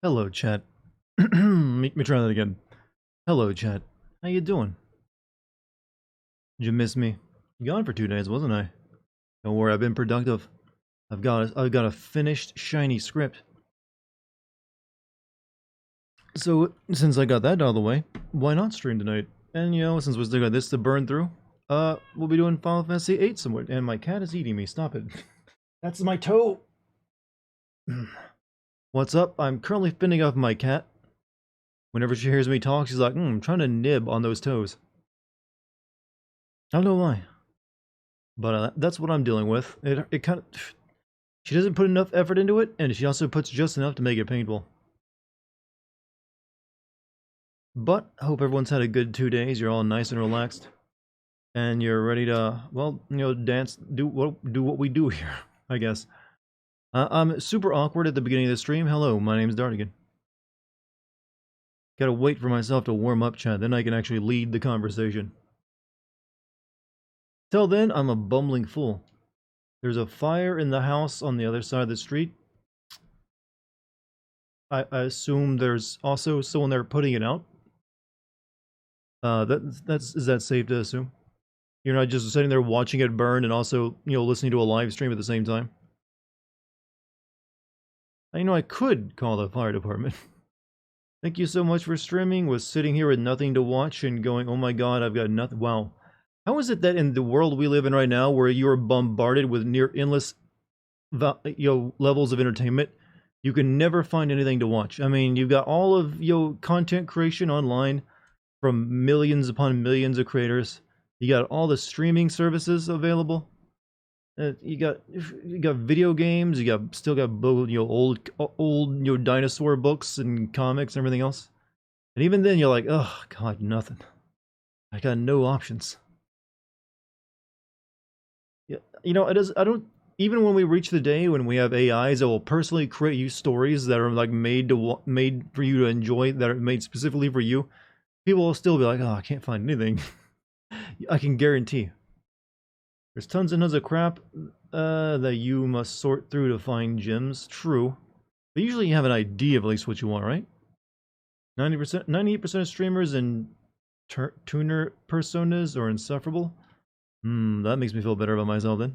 Hello, chat. me try that again. Hello, chat. How you doing? Did you miss me? Gone for 2 days, wasn't I? Don't worry, I've been productive. I've got a finished shiny script. So since I got that out of the way, why not stream tonight? And since we still got this to burn through, we'll be doing Final Fantasy VIII somewhere. And my cat is eating me. Stop it. That's my toe. What's up? I'm currently fending off my cat. Whenever she hears me talk, she's like, I'm trying to nib on those toes. I don't know why. But that's what I'm dealing with. It kind of... She doesn't put enough effort into it, and she also puts just enough to make it painful. But I hope everyone's had a good 2 days. You're all nice and relaxed, and you're ready to, well, dance, do what we do here, I guess. I'm super awkward at the beginning of the stream. Hello, my name's Dartigan. Gotta wait for myself to warm up, chat, then I can actually lead the conversation. Till then, I'm a bumbling fool. There's a fire in the house on the other side of the street. I assume there's also someone there putting it out. Is that safe to assume? You're not just sitting there watching it burn and also, listening to a live stream at the same time. I could call the fire department. Thank you so much for streaming. Was sitting here with nothing to watch and going, oh my god, I've got nothing. Wow. How is it that in the world we live in right now, where you're bombarded with near endless, levels of entertainment, you can never find anything to watch? I mean, you've got all of content creation online from millions upon millions of creators. You got all the streaming services available. You got video games. Still got old dinosaur books and comics and everything else. And even then, you're like, oh god, nothing. I got no options. Yeah, it does. I don't. Even when we reach the day when we have AIs that will personally create you stories that are like made for you to enjoy, that are made specifically for you, people will still be like, oh, I can't find anything. I can guarantee. There's tons and tons of crap that you must sort through to find gems. True. But usually you have an idea of at least what you want, right? 98% of streamers and tuner personas are insufferable. That makes me feel better about myself then.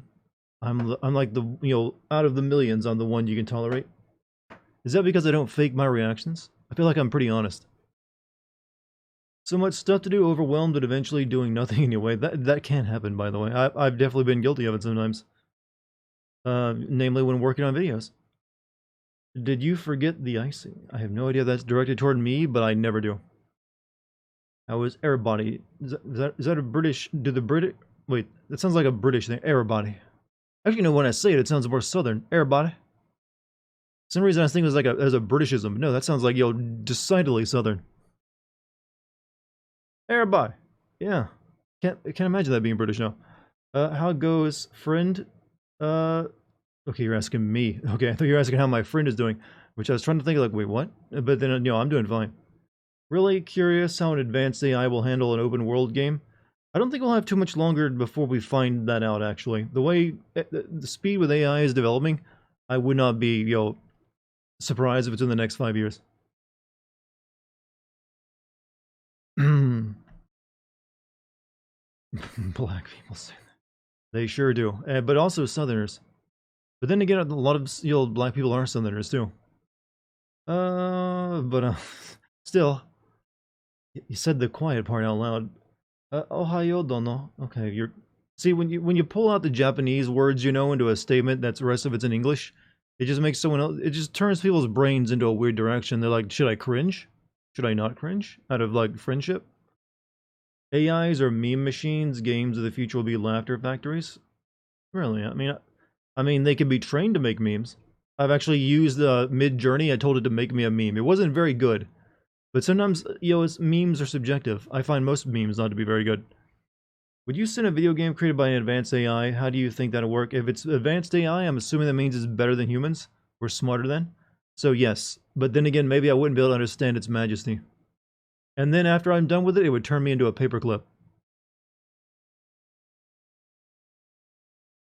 I'm like the, out of the millions, I'm the one you can tolerate. Is that because I don't fake my reactions? I feel like I'm pretty honest. So much stuff to do, overwhelmed, but eventually doing nothing anyway. That can happen, by the way. I've definitely been guilty of it sometimes. Namely when working on videos. Did you forget the icing? I have no idea if that's directed toward me, but I never do. How is airbody? Is that a British? Do the British? Wait, that sounds like a British thing. Airbody. Actually, when I say it, it sounds more southern. Airbody. For some reason, I think it was like as a Britishism. No, that sounds like decidedly southern. Airbody. Yeah. Can't imagine that being British now. How goes friend? Uh, okay, you're asking me. Okay, I thought you were asking how my friend is doing, which I was trying to think like, wait, what? But then, I'm doing fine. Really curious how an advanced AI will handle an open world game. I don't think we'll have too much longer before we find that out, actually. The way, the speed with AI is developing, I would not be, surprised if it's in the next 5 years. Black people say that. They sure do. But also Southerners. But then again, a lot of, black people are Southerners, too. But still, you said the quiet part out loud. Ohayo dono. Okay, you're... See, when you pull out the Japanese words, into a statement that's the rest of it's in English, it just makes someone else... It just turns people's brains into a weird direction. They're like, should I cringe? Should I not cringe? Out of, like, friendship? AIs are meme machines. Games of the future will be laughter factories. Really? I mean, they can be trained to make memes. I've actually used Mid-Journey. I told it to make me a meme. It wasn't very good. But sometimes, memes are subjective. I find most memes not to be very good. Would you send a video game created by an advanced AI? How do you think that'll work? If it's advanced AI, I'm assuming that means it's better than humans. We're smarter than. So yes. But then again, maybe I wouldn't be able to understand its majesty. And then after I'm done with it, it would turn me into a paperclip.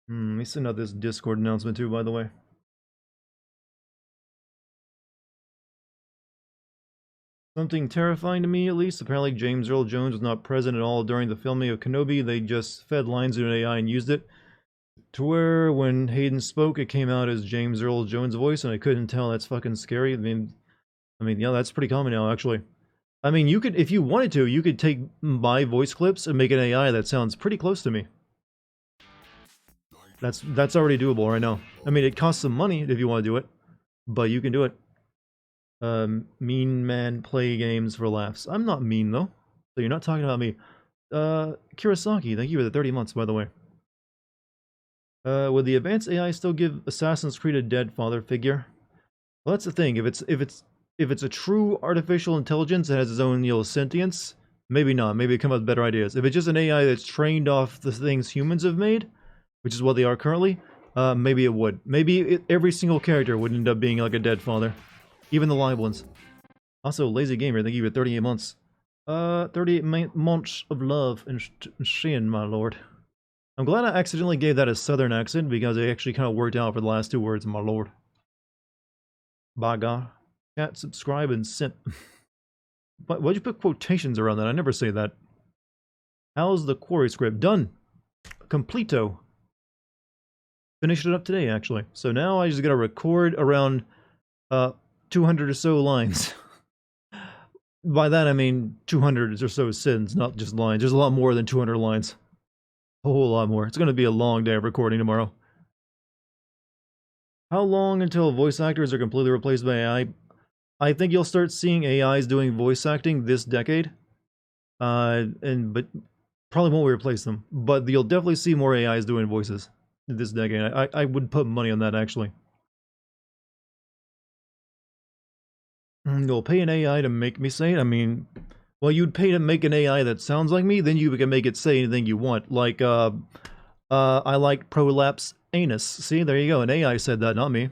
Let me send out this Discord announcement too, by the way. Something terrifying to me, at least. Apparently James Earl Jones was not present at all during the filming of Kenobi. They just fed lines into an AI and used it. To where when Hayden spoke, it came out as James Earl Jones' voice, and I couldn't tell. That's fucking scary. I mean, yeah, that's pretty common now, actually. I mean, you could, if you wanted to, you could take my voice clips and make an AI that sounds pretty close to me. That's already doable right now. I mean, it costs some money if you want to do it, but you can do it. Mean man play games for laughs. I'm not mean though, so you're not talking about me. Kurosaki, thank you for the 30 months, by the way. Would the advanced AI still give Assassin's Creed a dead father figure? Well, that's the thing. If it's a true artificial intelligence that has its own, sentience, maybe not. Maybe it come up with better ideas. If it's just an AI that's trained off the things humans have made, which is what they are currently, maybe it would. Maybe every single character would end up being like a dead father. Even the live ones. Also, Lazy Gamer, thank you for 38 months. 38 months of love and shin, my lord. I'm glad I accidentally gave that a southern accent because it actually kind of worked out for the last two words, my lord. By God. Chat, subscribe, and simp. Why'd you put quotations around that? I never say that. How's the quarry script? Done. Completo. Finished it up today, actually. So now I just gotta record around 200 or so lines. By that I mean 200 or so sins, not just lines. There's a lot more than 200 lines. A whole lot more. It's gonna be a long day of recording tomorrow. How long until voice actors are completely replaced by AI? I think you'll start seeing AIs doing voice acting this decade. But probably won't replace them. But you'll definitely see more AIs doing voices this decade. I would put money on that, actually. You'll pay an AI to make me say it? I mean, well, you'd pay to make an AI that sounds like me, then you can make it say anything you want. Like, I like prolapse anus. See, there you go. An AI said that, not me.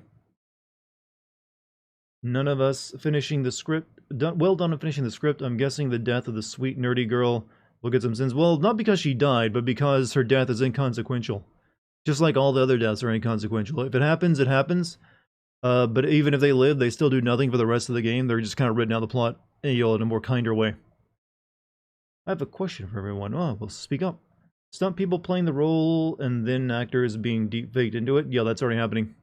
None of us finishing the script. Well done on finishing the script. I'm guessing the death of the sweet nerdy girl will get some sins. Well, not because she died, but because her death is inconsequential. Just like all the other deaths are inconsequential. If it happens, it happens. But even if they live, they still do nothing for the rest of the game. They're just kind of written out the plot in a more kinder way. I have a question for everyone. Oh, well, speak up. Stunt people playing the role and then actors being deep-faked into it? Yeah, that's already happening.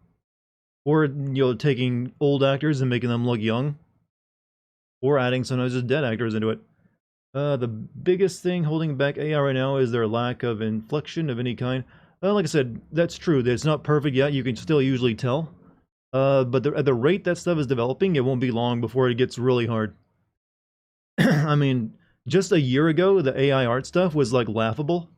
Or, taking old actors and making them look young. Or adding sometimes just dead actors into it. The biggest thing holding back AI right now is their lack of inflection of any kind. Like I said, that's true. It's not perfect yet. You can still usually tell. But at the rate that stuff is developing, it won't be long before it gets really hard. I mean, just a year ago, the AI art stuff was, like, laughable.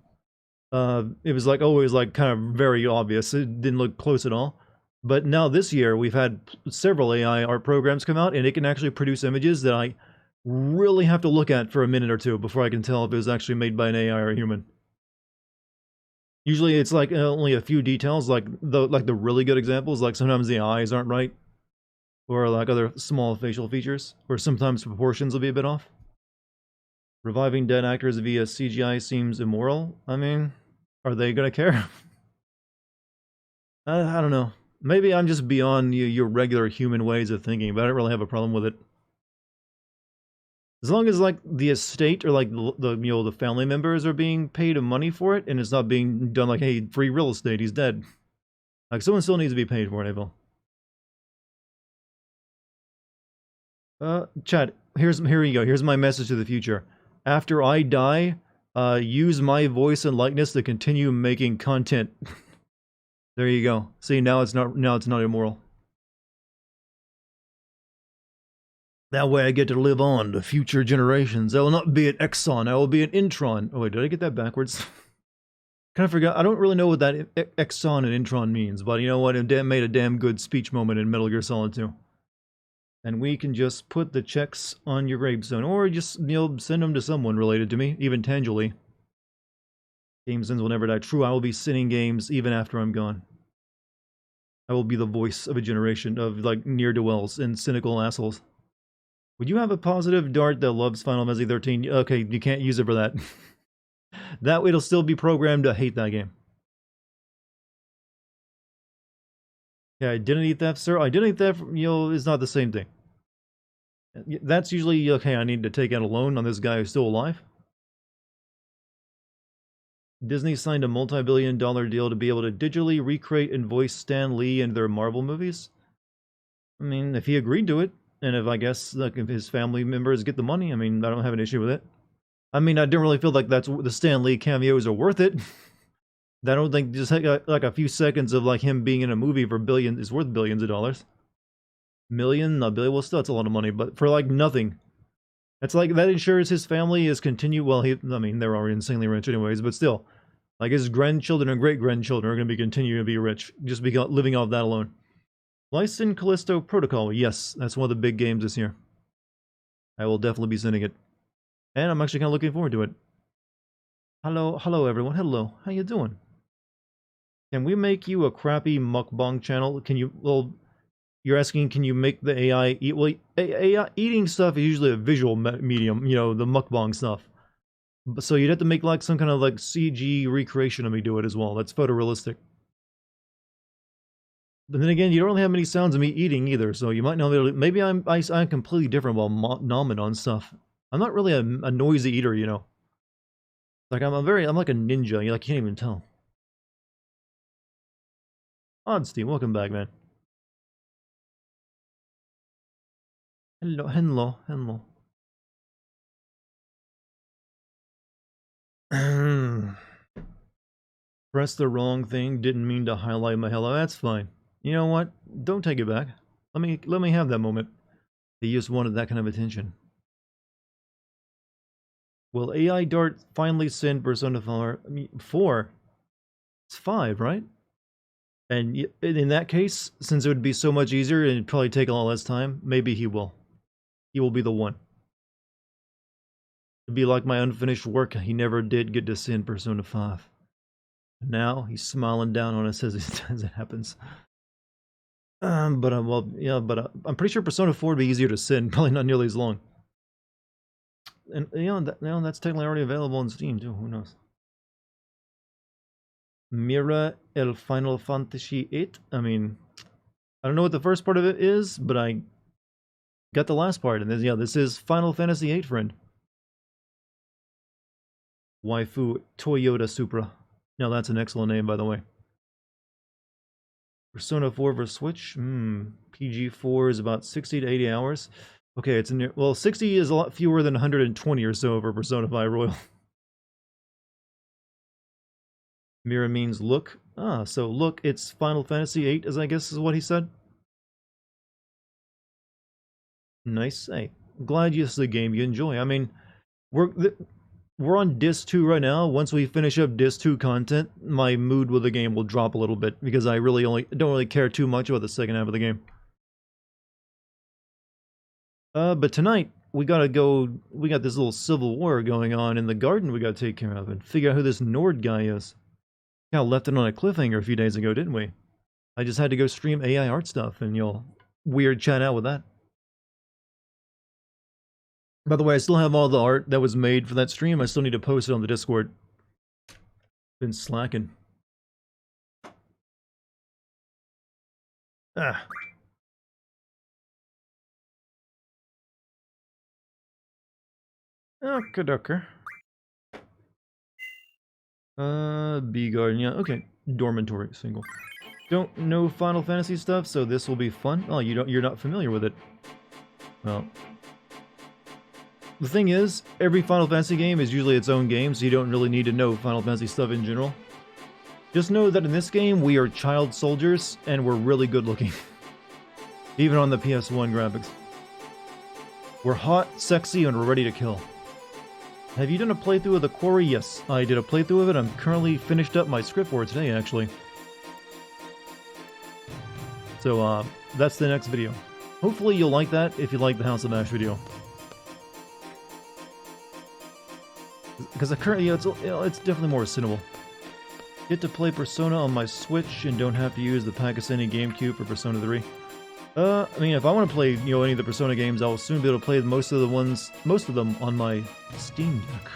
It was, like, always, like, kind of very obvious. It didn't look close at all. But now this year, we've had several AI art programs come out, and it can actually produce images that I really have to look at for a minute or two before I can tell if it was actually made by an AI or a human. Usually it's like only a few details, like the really good examples, like sometimes the eyes aren't right, or like other small facial features, or sometimes proportions will be a bit off. Reviving dead actors via CGI seems immoral. I mean, are they gonna care? I don't know. Maybe I'm just beyond your regular human ways of thinking, but I don't really have a problem with it. As long as, like, the estate or, like, the family members are being paid money for it, and it's not being done like, hey, free real estate, he's dead. Like, someone still needs to be paid for it, I feel. Chat, here you go. Here's my message to the future. After I die, use my voice and likeness to continue making content. There you go. See, now it's not immoral. That way I get to live on to future generations. I will not be an Exxon, I will be an Intron. Oh wait, did I get that backwards? Kind of forgot. I don't really know what that Exxon and Intron means, but you know what? It made a damn good speech moment in Metal Gear Solid 2. And we can just put the checks on your gravestone, or just, send them to someone related to me, even tangibly. Game sins will never die. True, I will be sinning games even after I'm gone. I will be the voice of a generation of, like, ne'er-do-wells and cynical assholes. Would you have a positive Dart that loves Final Fantasy 13? Okay, you can't use it for that. That way it'll still be programmed to hate that game. Yeah, identity theft, sir. Identity theft, is not the same thing. That's usually, okay, I need to take out a loan on this guy who's still alive. Disney signed a multi-billion-dollar deal to be able to digitally recreate and voice Stan Lee in their Marvel movies. I mean, if he agreed to it, and if I guess like if his family members get the money, I mean, I don't have an issue with it. I mean, I didn't really feel like that's the Stan Lee cameos are worth it. I don't think just like a few seconds of like him being in a movie for billions is worth billions of dollars. Million, not billion. Well, still, that's a lot of money, but for like nothing. That's like that ensures his family is continue. Well, I mean, they're already insanely rich anyways, but still, like his grandchildren and great grandchildren are going to be continue to be rich just because living off that alone. Lysin Callisto Protocol. Yes, that's one of the big games this year. I will definitely be sending it, and I'm actually kind of looking forward to it. Hello everyone. Hello, how you doing? Can we make you a crappy mukbang channel? Can you? Well, you're asking, can you make the AI eat? Well, AI eating stuff is usually a visual medium, you know, the mukbang stuff. So you'd have to make like some kind of like CG recreation of me do it as well. That's photorealistic. But then again, you don't really have many sounds of me eating either, so you might know. Maybe I'm completely different while nomming on stuff. I'm not really a noisy eater, you know. Like I'm like a ninja. You like can't even tell. Oddstein, welcome back, man. Hello. Press the wrong thing. Didn't mean to highlight my hello. That's fine. You know what? Don't take it back. Let me have that moment. They just wanted that kind of attention. Will AI Dart finally send Persona 4? I mean, 4? It's 5, right? And in that case, since it would be so much easier and it'd probably take a lot less time, maybe he will. He will be the one. It'd be like my unfinished work. He never did get to send Persona 5. Now he's smiling down on us as it happens. But I'm pretty sure Persona 4 would be easier to send, probably not nearly as long. And that's technically already available on Steam too. Who knows? Mira El Final Fantasy VIII. I mean, I don't know what the first part of it is, but I got the last part, and this is Final Fantasy VIII, friend. Waifu Toyota Supra. Now that's an excellent name, by the way. Persona 4 for Switch. PG4 is about 60 to 80 hours. Okay, it's near. Well, 60 is a lot fewer than 120 or so for Persona 5 Royal. Mira means look. Ah, so look, it's Final Fantasy VIII, as I guess is what he said. Nice. Hey, glad this is a game you enjoy. I mean, we're on Disc 2 right now. Once we finish up Disc 2 content, my mood with the game will drop a little bit because I don't really care too much about the second half of the game. But tonight we got this little civil war going on in the garden we gotta take care of and figure out who this Nord guy is. Kinda left it on a cliffhanger a few days ago, didn't we? I just had to go stream AI art stuff and you'll weird chat out with that. By the way, I still have all the art that was made for that stream. I still need to post it on the Discord. Been slacking. Ah. Okay, doker. B garden, yeah, okay. Dormitory, single. Don't know Final Fantasy stuff, so this will be fun. Oh, you're not familiar with it. Well. The thing is, every Final Fantasy game is usually its own game, so you don't really need to know Final Fantasy stuff in general. Just know that in this game, we are child soldiers, and we're really good looking. Even on the PS1 graphics. We're hot, sexy, and we're ready to kill. Have you done a playthrough of The Quarry? Yes, I did a playthrough of it. I'm currently finished up my script for it today, actually. So, that's the next video. Hopefully you'll like that if you like the House of Ash video. Because currently, it's definitely more cinnable. Get to play Persona on my Switch and don't have to use the Pakistani GameCube for Persona 3. I mean, if I want to play, any of the Persona games, I'll soon be able to play most of them on my Steam Deck.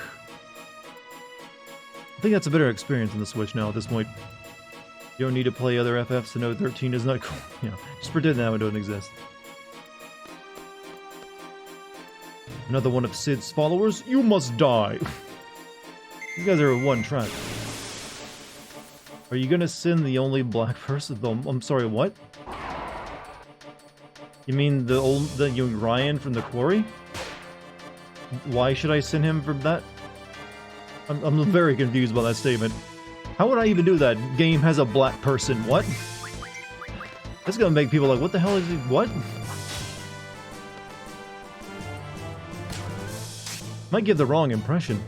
I think that's a better experience on the Switch now at this point. You don't need to play other FFs to know 13 is not cool. Just pretend that one doesn't exist. Another one of Sid's followers? You must die! You guys are one track. Are you gonna sin the only black person? I'm sorry, what? You mean the Ryan from the quarry? Why should I sin him for that? I'm very confused by that statement. How would I even do that? Game has a black person. What? That's gonna make people like, what the hell is he? What? Might give the wrong impression.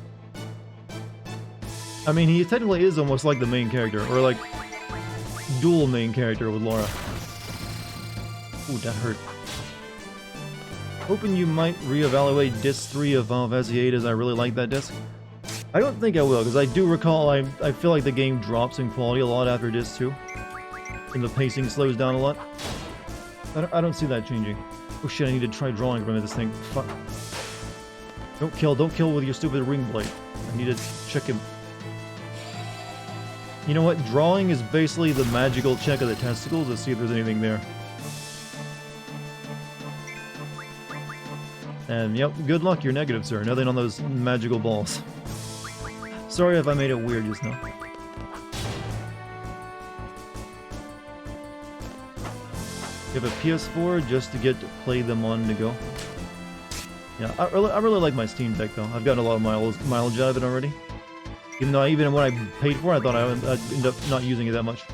I mean, he technically is almost like the main character, or like dual main character with Laura. Ooh, that hurt. Hoping you might reevaluate Disc 3 of Final Fantasy VIII, as I really like that disc. I don't think I will, because I do recall I feel like the game drops in quality a lot after Disc 2. And the pacing slows down a lot. I don't see that changing. Oh shit, I need to try drawing from this thing. Fuck. Don't kill with your stupid ring blade. I need to check him. You know what? Drawing is basically the magical check of the testicles to see if there's anything there. And yep, good luck, you're negative, sir. Nothing on those magical balls. Sorry if I made it weird just now. You have a PS4 just to get to play them on the go. Yeah, I really like my Steam Deck though. I've gotten a lot of mileage out of it already. Even though when I paid for it, I thought I'd end up not using it that much.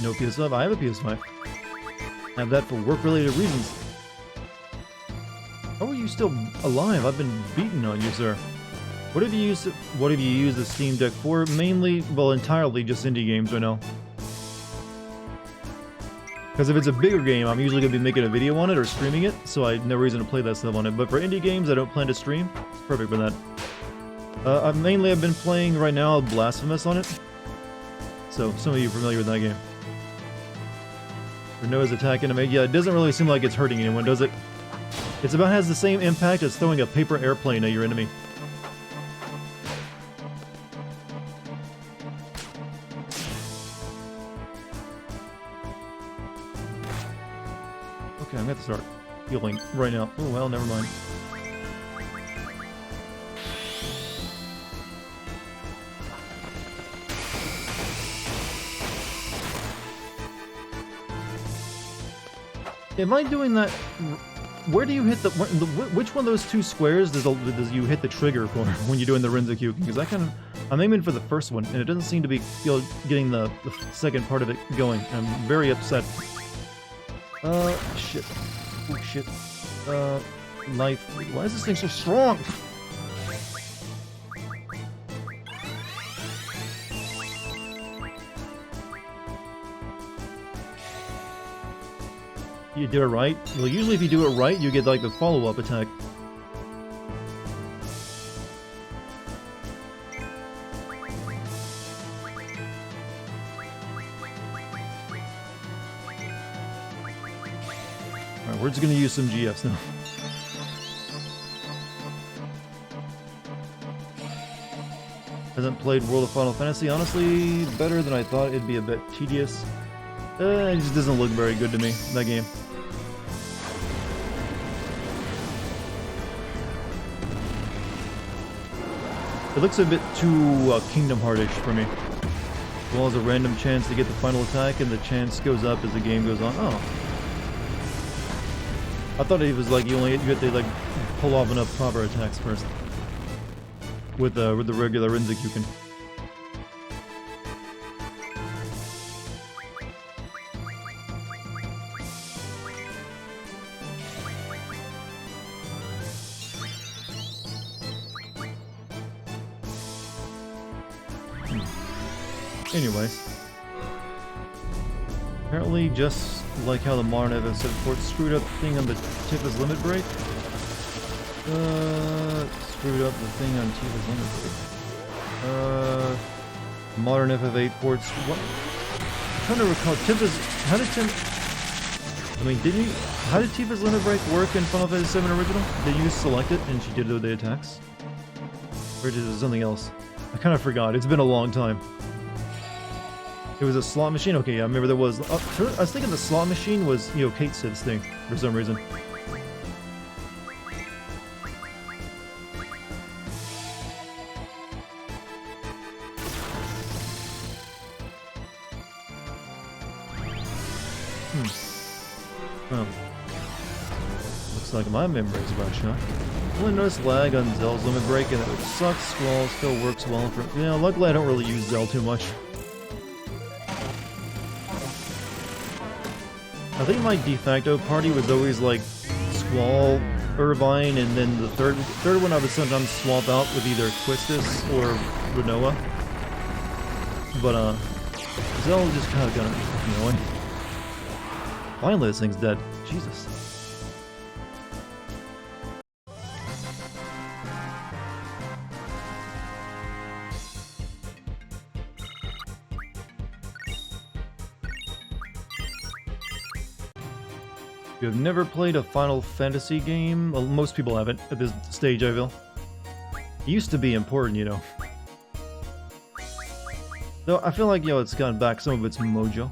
No PS5? I have a PS5. I have that for work-related reasons. How are you still alive? I've been beating on you, sir. What have you used the Steam Deck for? Mainly, well, entirely just indie games right now. Because if it's a bigger game, I'm usually going to be making a video on it or streaming it, so I have no reason to play that stuff on it. But for indie games I don't plan to stream, it's perfect for that. I've been playing right now Blasphemous on it. So, some of you are familiar with that game. Renoa's attack animation. Yeah, it doesn't really seem like it's hurting anyone, does it? It's about has the same impact as throwing a paper airplane at your enemy. Okay, I'm going to start healing right now. Oh, well, never mind. Am I doing that? Where do you hit the? Which one of those two squares does you hit the trigger for when you're doing the Rinzaku? Because I'm aiming for the first one, and it doesn't seem to be getting the second part of it going. I'm very upset. Shit. Oh, shit. Knife. Why is this thing so strong? You do it right? Well, usually if you do it right, you get like the follow-up attack. Alright, we're just gonna use some GFs now. Hasn't played World of Final Fantasy, honestly, better than I thought. It'd be a bit tedious. It just doesn't look very good to me, that game. It looks a bit too Kingdom Heartish for me. As well as a random chance to get the final attack, and the chance goes up as the game goes on. Oh. I thought it was like you had to like pull off enough proper attacks first. With the regular Rinzaku. Anyways, apparently just like how the modern FF7 port screwed up the thing on the Tifa's limit break. Screwed up the thing on Tifa's limit break. Modern FF8 ports. What? I'm trying to recall Tifa's. How did how did Tifa's limit break work in Final Fantasy VII original? Did you select it and she did the attacks, or did it something else? I kind of forgot. It's been a long time. It was a slot machine? Okay, yeah, I remember there was... I was thinking the slot machine was, you know, Kate Sid's thing, for some reason. Well, looks like my memory's about shot. Only noticed lag on Zell's limit break, and it sucks. Squall still works well for... You know, luckily I don't really use Zell too much. I think my de facto party was always like Squall, Irvine, and then the third one I would sometimes swap out with either Quistis or Renoa. But Zell just kind of got annoying. Finally, this thing's dead. Jesus. You have never played a Final Fantasy game? Well, most people haven't at this stage, I feel. It used to be important, you know. Though I feel like, yo, it's gotten back some of its mojo.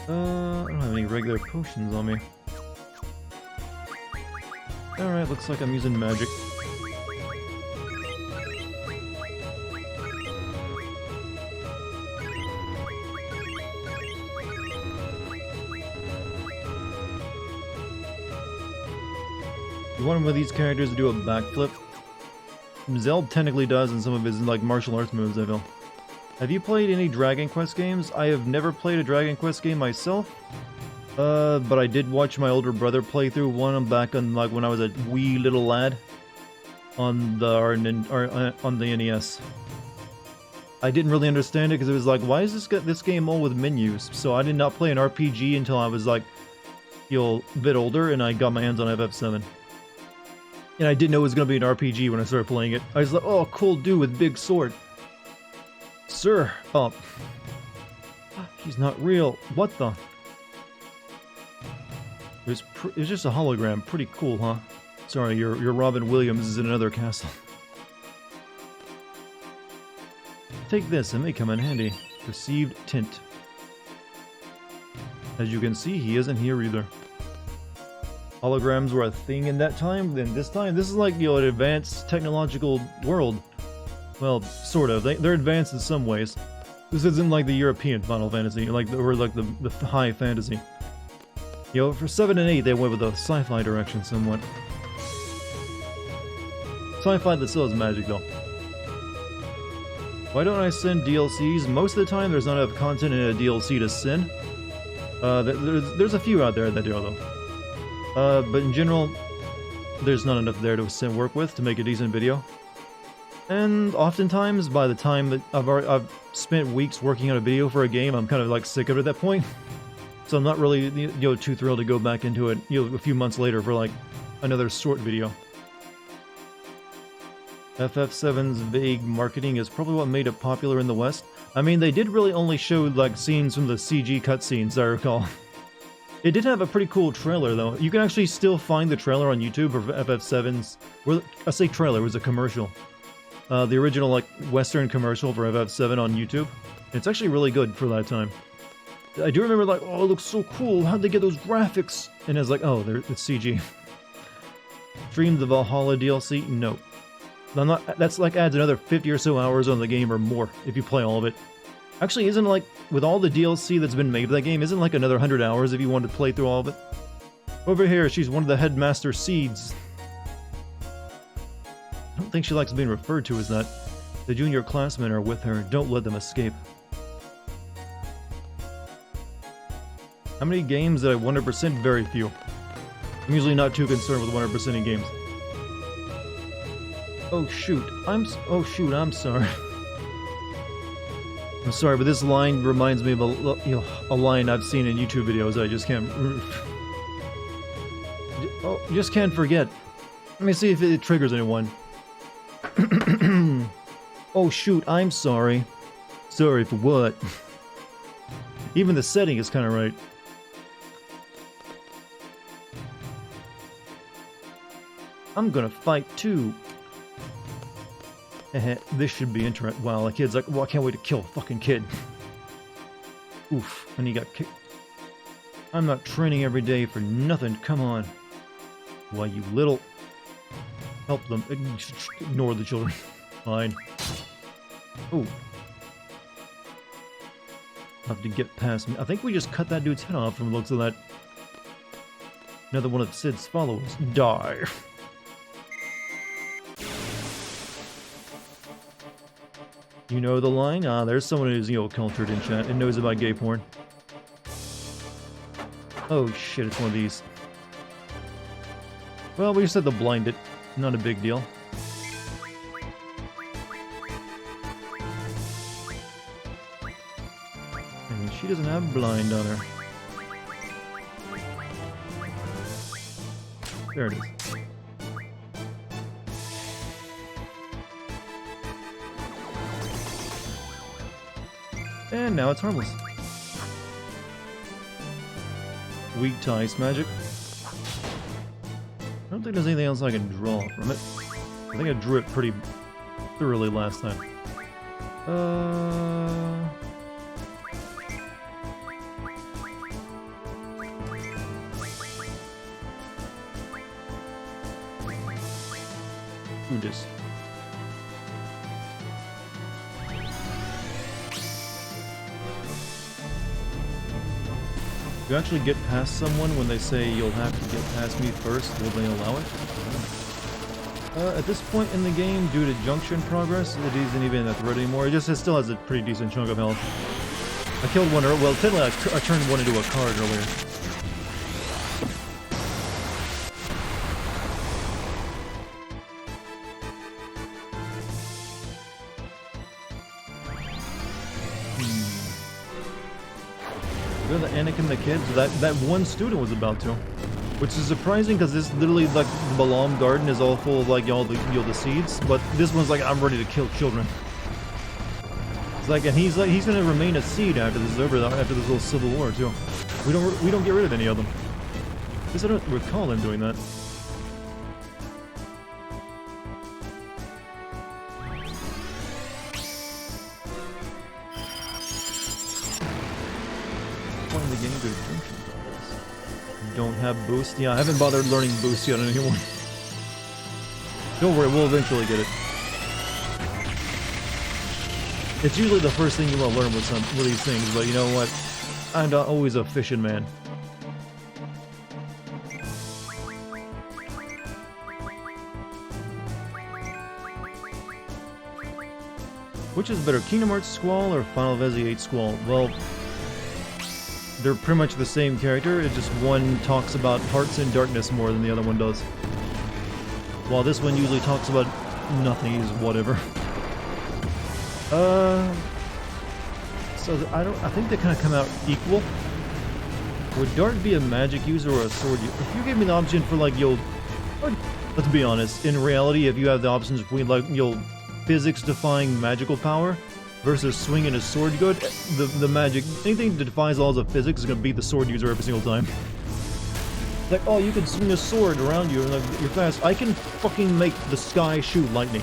I don't have any regular potions on me. Alright, looks like I'm using magic. You want one of these characters to do a backflip? Zell technically does in some of his like martial arts moves, I feel. Have you played any Dragon Quest games? I have never played a Dragon Quest game myself. But I did watch my older brother play through one back on like when I was a wee little lad on the NES. I didn't really understand it because it was like, why is this game all with menus? So I did not play an RPG until I was like, you know, a bit older, and I got my hands on FF7. And I didn't know it was going to be an RPG when I started playing it. I was like, oh, cool dude with big sword. Sir, oh. He's not real. What the? It was just a hologram. Pretty cool, huh? Sorry, your Robin Williams is in another castle. Take this, it may come in handy. Received tint. As you can see, he isn't here either. Holograms were a thing in that time, then this time, this is like, you know, an advanced technological world. Well, sort of. They're advanced in some ways. This isn't like the European Final Fantasy, or like the high fantasy. You know, for 7 and 8, they went with the sci-fi direction somewhat. Sci-fi that still has magic, though. Why don't I send DLCs? Most of the time, there's not enough content in a DLC to send. There's a few out there that do, though. But in general, there's not enough there to work with to make a decent video. And oftentimes, by the time that I've spent weeks working on a video for a game, I'm kind of like sick of it at that point. So I'm not really, you know, too thrilled to go back into it, you know, a few months later for like another short video. FF7's vague marketing is probably what made it popular in the West. I mean, they did really only show like scenes from the CG cutscenes, I recall. It did have a pretty cool trailer, though. You can actually still find the trailer on YouTube for FF7's... Well, I say trailer, it was a commercial. The original, like, Western commercial for FF7 on YouTube. It's actually really good for that time. I do remember, like, oh, it looks so cool, how'd they get those graphics? And it's like, oh, it's CG. Stream the Valhalla DLC? No. I'm not... That's, like, adds another 50 or so hours on the game or more, if you play all of it. Actually, isn't like, with all the DLC that's been made for that game, isn't like another 100 hours if you wanted to play through all of it? Over here, she's one of the headmaster seeds. I don't think she likes being referred to as that. The junior classmen are with her. Don't let them escape. How many games did I 100%? Very few. I'm usually not too concerned with 100%ing games. Oh shoot, I'm sorry. I'm sorry, but this line reminds me of a line I've seen in YouTube videos that I just can't... just can't forget. Let me see if it triggers anyone. Oh shoot, I'm sorry. Sorry for what? Even the setting is kind of right. I'm gonna fight too. This should be interesting. Wow, the kid's like, well, I can't wait to kill a fucking kid. Oof, and he got kicked. I'm not training every day for nothing, come on. Why, you little... Help them. Ignore the children. Fine. Oh. Have to get past me. I think we just cut that dude's head off from the looks of that. Another one of Sid's followers. Die. You know the line? Ah, there's someone who's, you know, cultured in chat and knows about gay porn. Oh shit, it's one of these. Well, we just had to blind it. Not a big deal. And she doesn't have blind on her. There it is. And now it's harmless. Weak to ice magic. I don't think there's anything else I can draw from it. I think I drew it pretty thoroughly last time. Who this? You actually get past someone when they say you'll have to get past me first, will they allow it? At this point in the game, due to junction progress, it isn't even a threat anymore. It still has a pretty decent chunk of health. I killed one well, technically I turned one into a card earlier. The Anakin the Kid, so that one student was about to, which is surprising because this literally like the Balam Garden is all full of like all the the seeds, but this one's like I'm ready to kill children. It's like, and he's gonna remain a seed after this is over, after this little civil war too. We don't get rid of any of them. I guess I don't recall them doing that. Don't have boost. Yeah, I haven't bothered learning boost yet on anyone. Don't worry, we'll eventually get it. It's usually the first thing you want to learn with these things, but you know what? I'm not always a fishing man. Which is better, Kingdom Hearts Squall or Final Fantasy VIII Squall? Well, they're pretty much the same character, it's just one talks about hearts and darkness more than the other one does. While this one usually talks about nothing, is whatever. So I think they kind of come out equal. Would Dart be a magic user or a sword user? If you gave me the option for like, let's be honest, in reality, if you have the options between like, physics-defying magical power versus swinging a sword good, the magic, anything that defies laws of physics is going to beat the sword user every single time. Like, oh, you can swing a sword around you and like, you're fast. I can fucking make the sky shoot lightning.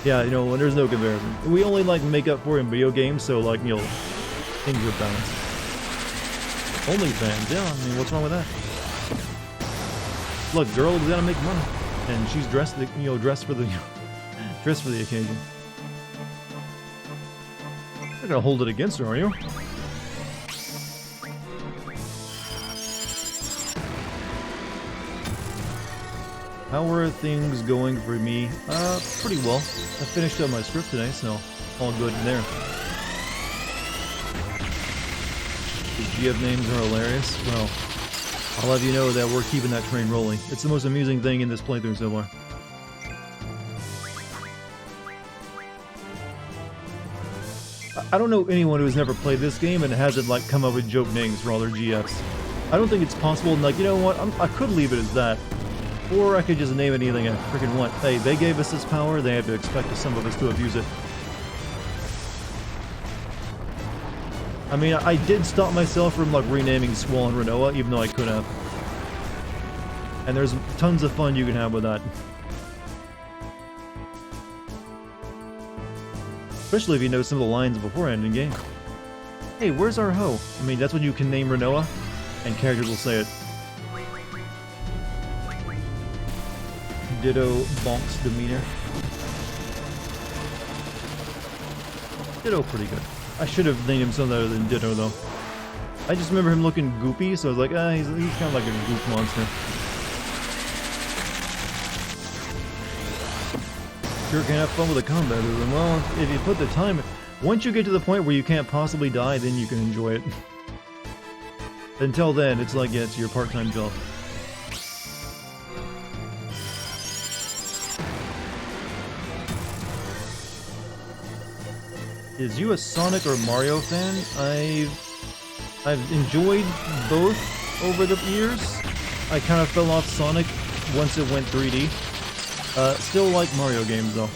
Yeah, there's no comparison. We only like make up for it in video games, so like, things are balanced. OnlyFans, yeah, I mean, what's wrong with that? Look, girl is gonna make money, and she's dressed, dressed for the occasion. You're not gonna hold it against her, are you? How are things going for me? Pretty well. I finished up my script today, so all good in there. The GF names are hilarious. Well, I'll have you know that we're keeping that train rolling. It's the most amusing thing in this playthrough so far. I don't know anyone who's never played this game and hasn't like come up with joke names for all their GFs. I don't think it's possible, and like, you know what, I could leave it as that. Or I could just name anything I freaking want. Hey, they gave us this power, they have to expect some of us to abuse it. I mean, I did stop myself from like renaming Squall and Renoa, even though I could have. And there's tons of fun you can have with that. Especially if you know some of the lines beforehand in game. Hey, where's our hoe? I mean, that's when you can name Renoa, and characters will say it. Ditto Bonk's demeanor. Ditto pretty good. I should have named him something other than Ditto, though. I just remember him looking goopy, so I was like, he's kind of like a goop monster. Sure can have fun with the combat with him. Well, if you put the time... Once you get to the point where you can't possibly die, then you can enjoy it. Until then, it's like, yeah, it's your part-time job. Is you a Sonic or Mario fan? I've enjoyed both over the years. I kind of fell off Sonic once it went 3D. Still like Mario games though.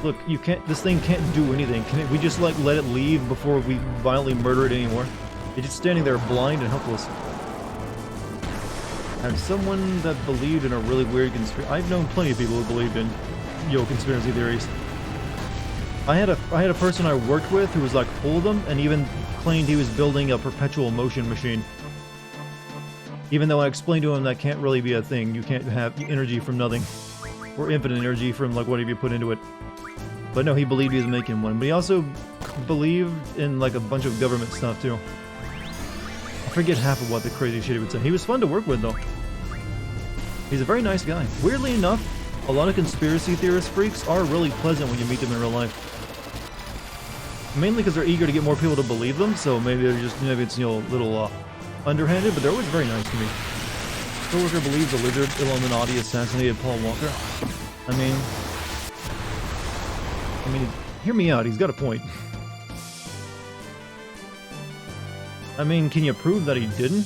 Look, you can't. This thing can't do anything. Can we just like let it leave before we violently murder it anymore? It's just standing there blind and helpless. I'm someone that believed in a really weird conspiracy. I've known plenty of people who believed in, conspiracy theories. I had a person I worked with who was like full of them, and even claimed he was building a perpetual motion machine. Even though I explained to him that can't really be a thing. You can't have energy from nothing, or infinite energy from like whatever you put into it. But no, he believed he was making one. But he also believed in like a bunch of government stuff too. I forget half of what the crazy shit he would say. He was fun to work with though. He's a very nice guy. Weirdly enough, a lot of conspiracy theorist freaks are really pleasant when you meet them in real life. Mainly because they're eager to get more people to believe them, so maybe they're just, maybe it's, a little underhanded, but they're always very nice to me. Coworker believes the lizard Illuminati assassinated Paul Walker. I mean, hear me out, he's got a point. I mean, can you prove that he didn't?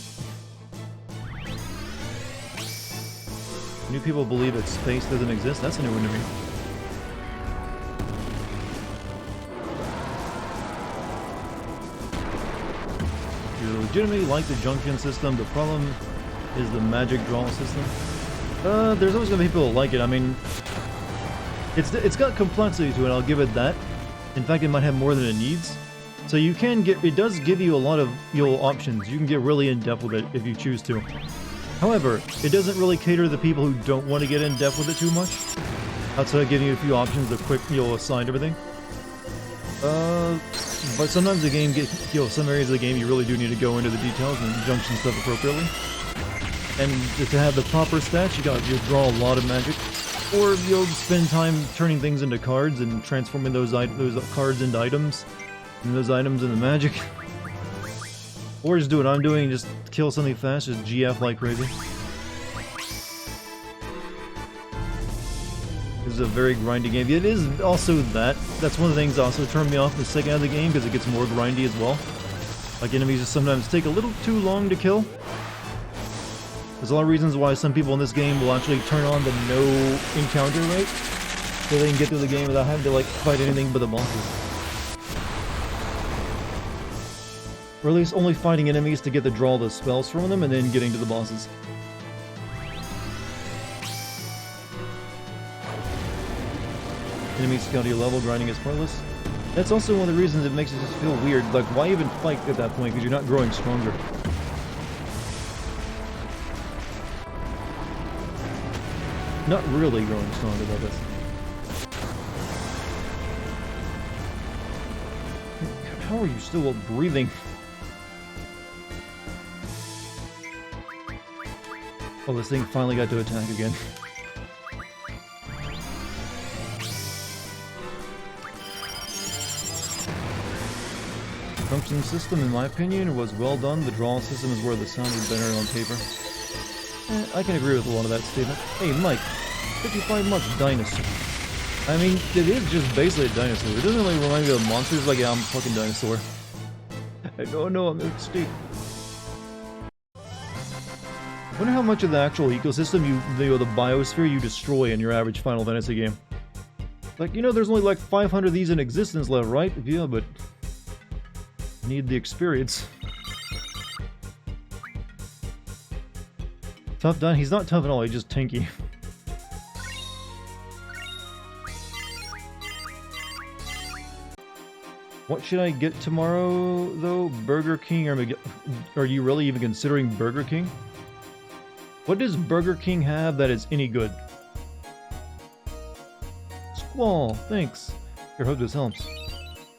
New people believe that space doesn't exist? That's a new one to me. You legitimately like the junction system. The problem is the magic draw system. There's always gonna be people that like it. I mean, it's got complexity to it, I'll give it that. In fact, it might have more than it needs. So you can get, it does give you a lot of options. You can get really in-depth with it if you choose to. However, it doesn't really cater to the people who don't want to get in-depth with it too much. Outside of giving you a few options, a quick, assign everything. But sometimes the game gets, some areas of the game you really do need to go into the details and junction stuff appropriately. And to have the proper stats, you'll draw a lot of magic. Or you'll spend time turning things into cards and transforming those cards into items. And those items into magic. Or just do what I'm doing, just kill something fast, just GF like crazy. This is a very grindy game. It is also that. That's one of the things that also turned me off the second half of the game, because it gets more grindy as well. Like, enemies just sometimes take a little too long to kill. There's a lot of reasons why some people in this game will actually turn on the no encounter rate, so they can get through the game without having to, like, fight anything but the bosses. Or at least only fighting enemies to get to draw the spells from them and then getting to the bosses. Enemy scout your level, grinding is pointless. That's also one of the reasons it makes it just feel weird. Like, why even fight at that point? Because you're not growing stronger. Not really growing stronger, though, this. How are you still breathing? Oh, this thing finally got to attack again. Function system, in my opinion, was well done. The draw system is where the sound is better on paper. I can agree with a lot of that statement. Hey, Mike, 55 months dinosaur. I mean, it is just basically a dinosaur. It doesn't really remind me of monsters. Like, yeah, I'm a fucking dinosaur. I don't know, I'm extinct. I wonder how much of the actual ecosystem, the biosphere, you destroy in your average Final Fantasy game. Like, there's only like 500 of these in existence left, right? Yeah, but I need the experience. Tough done. He's not tough at all, he's just tanky. What should I get tomorrow, though? Burger King or are you really even considering Burger King? What does Burger King have that is any good? Squall, thanks. Here, hope this helps.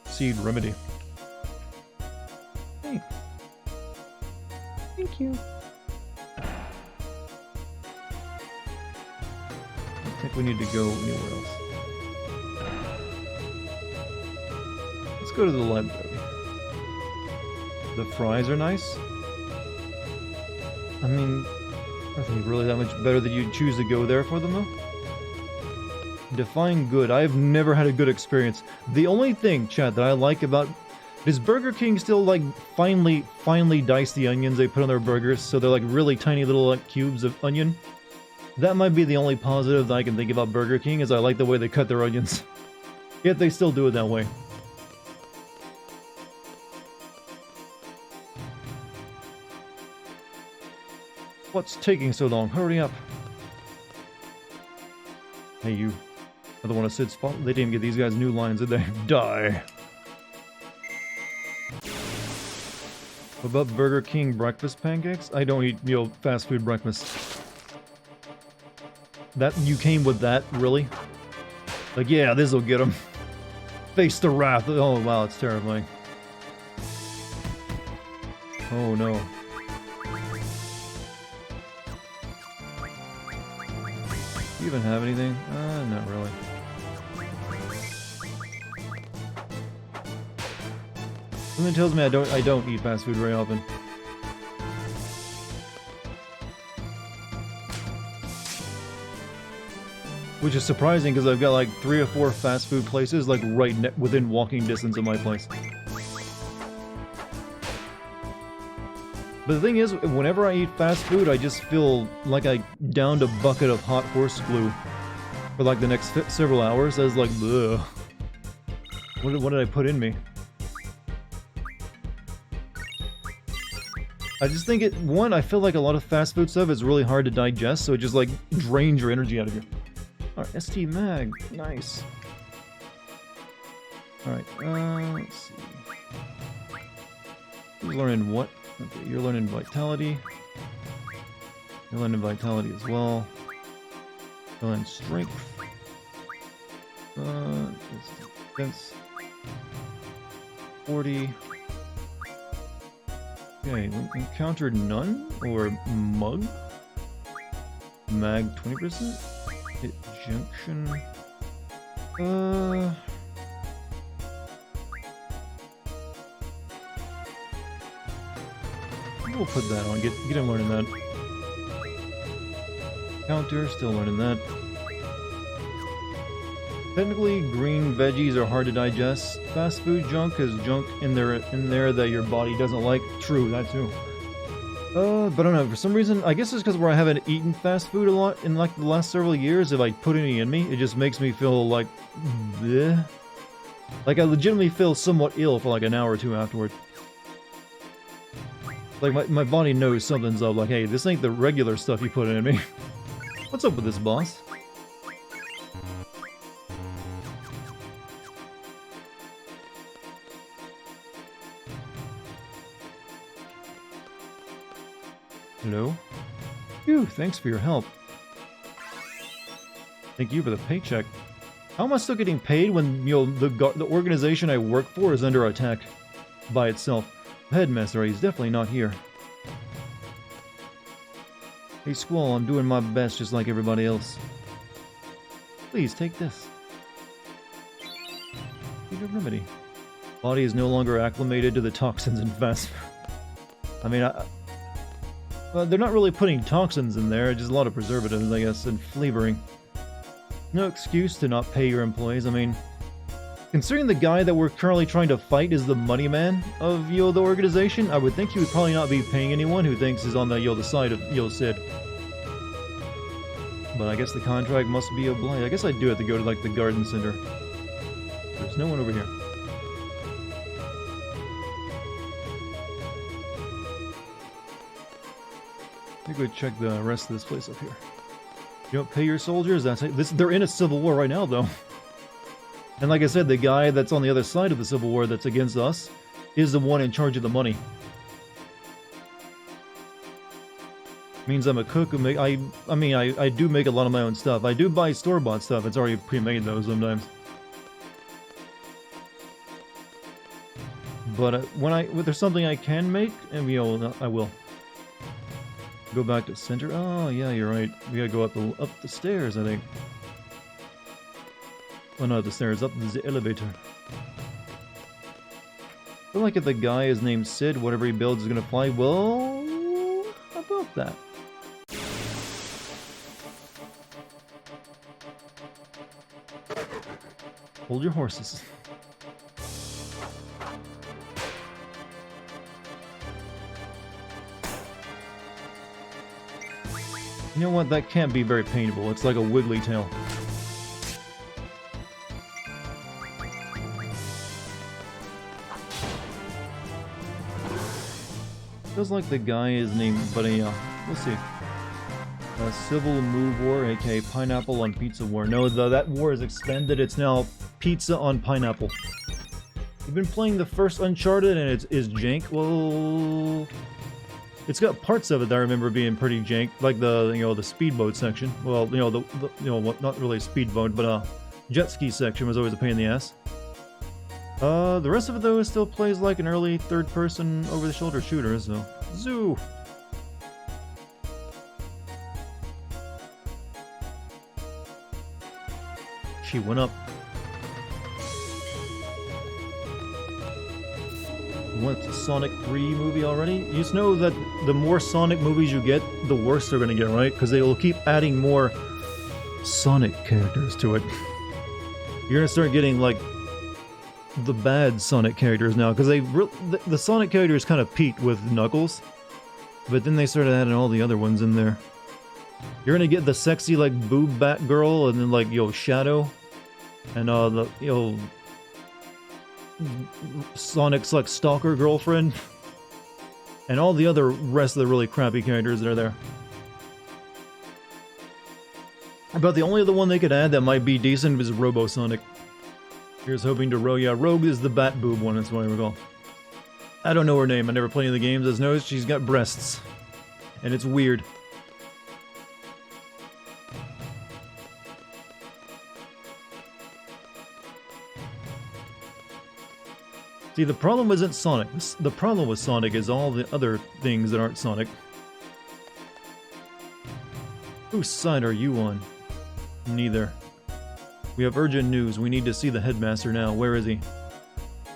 Seed remedy. Thanks. Thank you. I think we need to go anywhere else. Let's go to the library. The fries are nice. I mean, are they really that much better that you'd choose to go there for them, though? Define good. I've never had a good experience. The only thing, chat, that I like about... Does Burger King still, like, finely dice the onions they put on their burgers, so they're, like, really tiny little, like, cubes of onion? That might be the only positive that I can think about Burger King, is I like the way they cut their onions. Yet they still do it that way. What's taking so long? Hurry up. Hey, you. Another one of Sid's fault. They didn't get these guys new lines, did they? Die. What about Burger King breakfast pancakes? I don't eat, fast food breakfast. That, you came with that? Really? Like, yeah, this'll get them. Face the wrath. Oh, wow, it's terrifying. Oh, no. Do you even have anything? Not really. Something tells me I don't eat fast food very often. Which is surprising because I've got like 3 or 4 fast food places like right within walking distance of my place. But the thing is, whenever I eat fast food, I just feel like I downed a bucket of hot horse glue for like the next several hours. I was like, ugh. What did I put in me? I just think I feel like a lot of fast food stuff is really hard to digest, so it just like drains your energy out of you. Alright, ST Mag, nice. Alright, let's see. Who's learning what? Okay, you're learning Vitality. You're learning Vitality as well. You're learning Strength. Defense. 40. Okay, we encountered none? Or Mug? Mag 20%? Hit Junction. We'll put that on. Get him learning that. Counter, still learning that. Technically, green veggies are hard to digest. Fast food junk is junk in there that your body doesn't like. True, that too. But I don't know, for some reason, I guess it's because where I haven't eaten fast food a lot in like the last several years, if I put any in me, it just makes me feel like, bleh. Like I legitimately feel somewhat ill for like an hour or two afterward. Like my body knows something's up, like, hey, this ain't the regular stuff you put in me. What's up with this, boss? Hello? Phew, thanks for your help. Thank you for the paycheck. How am I still getting paid when, the organization I work for is under attack by itself? The headmaster, he's definitely not here. Hey Squall, I'm doing my best just like everybody else. Please, take this. Need a remedy. Body is no longer acclimated to the toxins in fast food. I mean, well, they're not really putting toxins in there, just a lot of preservatives, I guess, and flavoring. No excuse to not pay your employees. I mean, considering the guy that we're currently trying to fight is the money man of, the organization, I would think he would probably not be paying anyone who thinks is on the, the side of, Sid. But I guess the contract must be a blight. I guess I do have to go to, like, the garden center. There's no one over here. Let me go check the rest of this place up here. You don't pay your soldiers? They're in a civil war right now, though. And like I said, the guy that's on the other side of the Civil War that's against us is the one in charge of the money. Means I'm a cook who make I do make a lot of my own stuff. I do buy store-bought stuff. It's already pre-made though sometimes. But when there's something I can make, and you know, I will. Go back to center. Oh yeah, you're right. We gotta go up the stairs, I think. Oh, not the stairs, up the elevator. I feel like if the guy is named Sid, whatever he builds is gonna fly. Well, how about that? Hold your horses. You know what? That can't be very painful. It's like a wiggly tail. Feels like the guy is named, but let's see. Civil Move War, aka Pineapple on Pizza War. No, that war is expanded. It's now Pizza on Pineapple. You've been playing the first Uncharted and it's jank. Well, it's got parts of it that I remember being pretty jank, like the speedboat section. Well, not really a speedboat, but jet ski section was always a pain in the ass. The rest of it though still plays like an early third-person over-the-shoulder shooter. So, zoo. She went up. What's a Sonic 3 movie already? You just know that the more Sonic movies you get, the worse they're gonna get, right? Because they will keep adding more Sonic characters to it. You're gonna start getting like the bad Sonic characters now, because the Sonic characters kind of peaked with Knuckles, but then they started adding all the other ones in there. You're gonna get the sexy like boob bat girl, and then like Shadow, and Sonic's like stalker girlfriend, and all the other rest of the really crappy characters that are there. About the only other one they could add that might be decent is Robo Sonic. Here's hoping to Rogue. Yeah, Rogue is the bat boob one, that's what I recall. I don't know her name, I never played any of the games. I just know she's got breasts. And it's weird. See, the problem isn't Sonic. The problem with Sonic is all the other things that aren't Sonic. Whose side are you on? Neither. We have urgent news. We need to see the headmaster now. Where is he?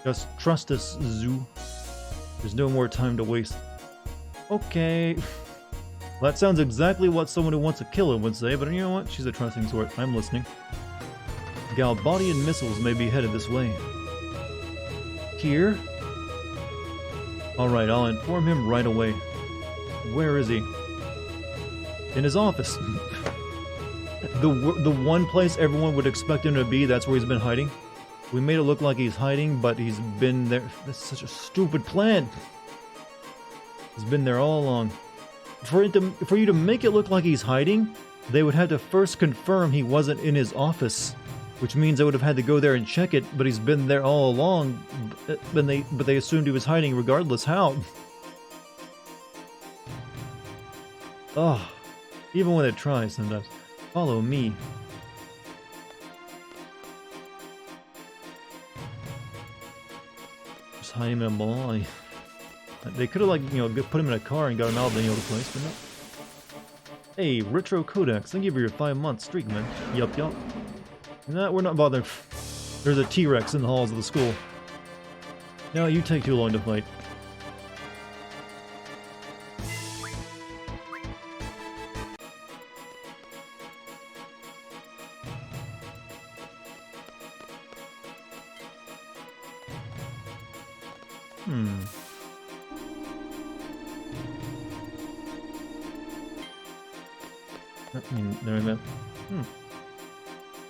Just trust us, Zoo. There's no more time to waste. Okay. Well, that sounds exactly what someone who wants to kill him would say, but you know what? She's a trusting sort. I'm listening. Galbadian missiles may be headed this way. Here? Alright, I'll inform him right away. Where is he? In his office. The one place everyone would expect him to be, that's where he's been hiding. We made it look like he's hiding, but he's been there. That's such a stupid plan. He's been there all along. For you to make it look like he's hiding, they would have to first confirm he wasn't in his office, which means I would have had to go there and check it, but he's been there all along, but they assumed he was hiding regardless. How? Oh, even when it tries sometimes. Follow me. Just hide him in a mall. They could have, like, put him in a car and got him out of the place, but no. Hey, Retro Codex, thank you for your 5-month streak, man. Yup. No, we're not bothered. There's a T-Rex in the halls of the school. No, you take too long to fight.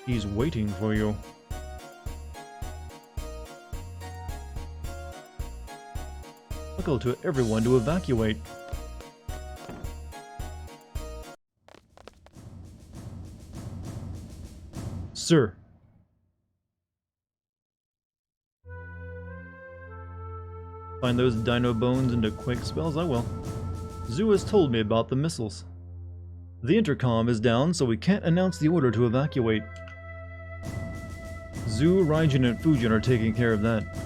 He's waiting for you. Buckle to everyone to evacuate. Sir. Find those dino bones into quake spells? I will. Zoo has told me about the missiles. The intercom is down, so we can't announce the order to evacuate. Zoo, Raijin, and Fujin are taking care of that.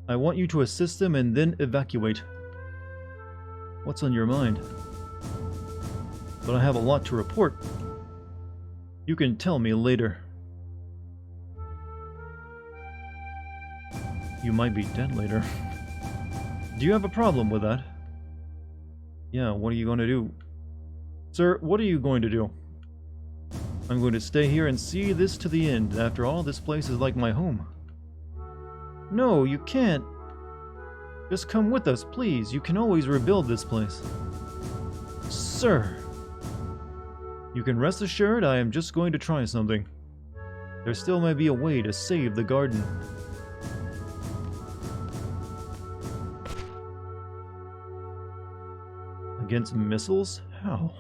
I want you to assist them and then evacuate. What's on your mind? But I have a lot to report. You can tell me later. You might be dead later. Do you have a problem with that? Yeah, what are you going to do? Sir, what are you going to do? I'm going to stay here and see this to the end. After all, this place is like my home. No, you can't. Just come with us, please. You can always rebuild this place. Sir! You can rest assured I am just going to try something. There still may be a way to save the garden. Against missiles? How?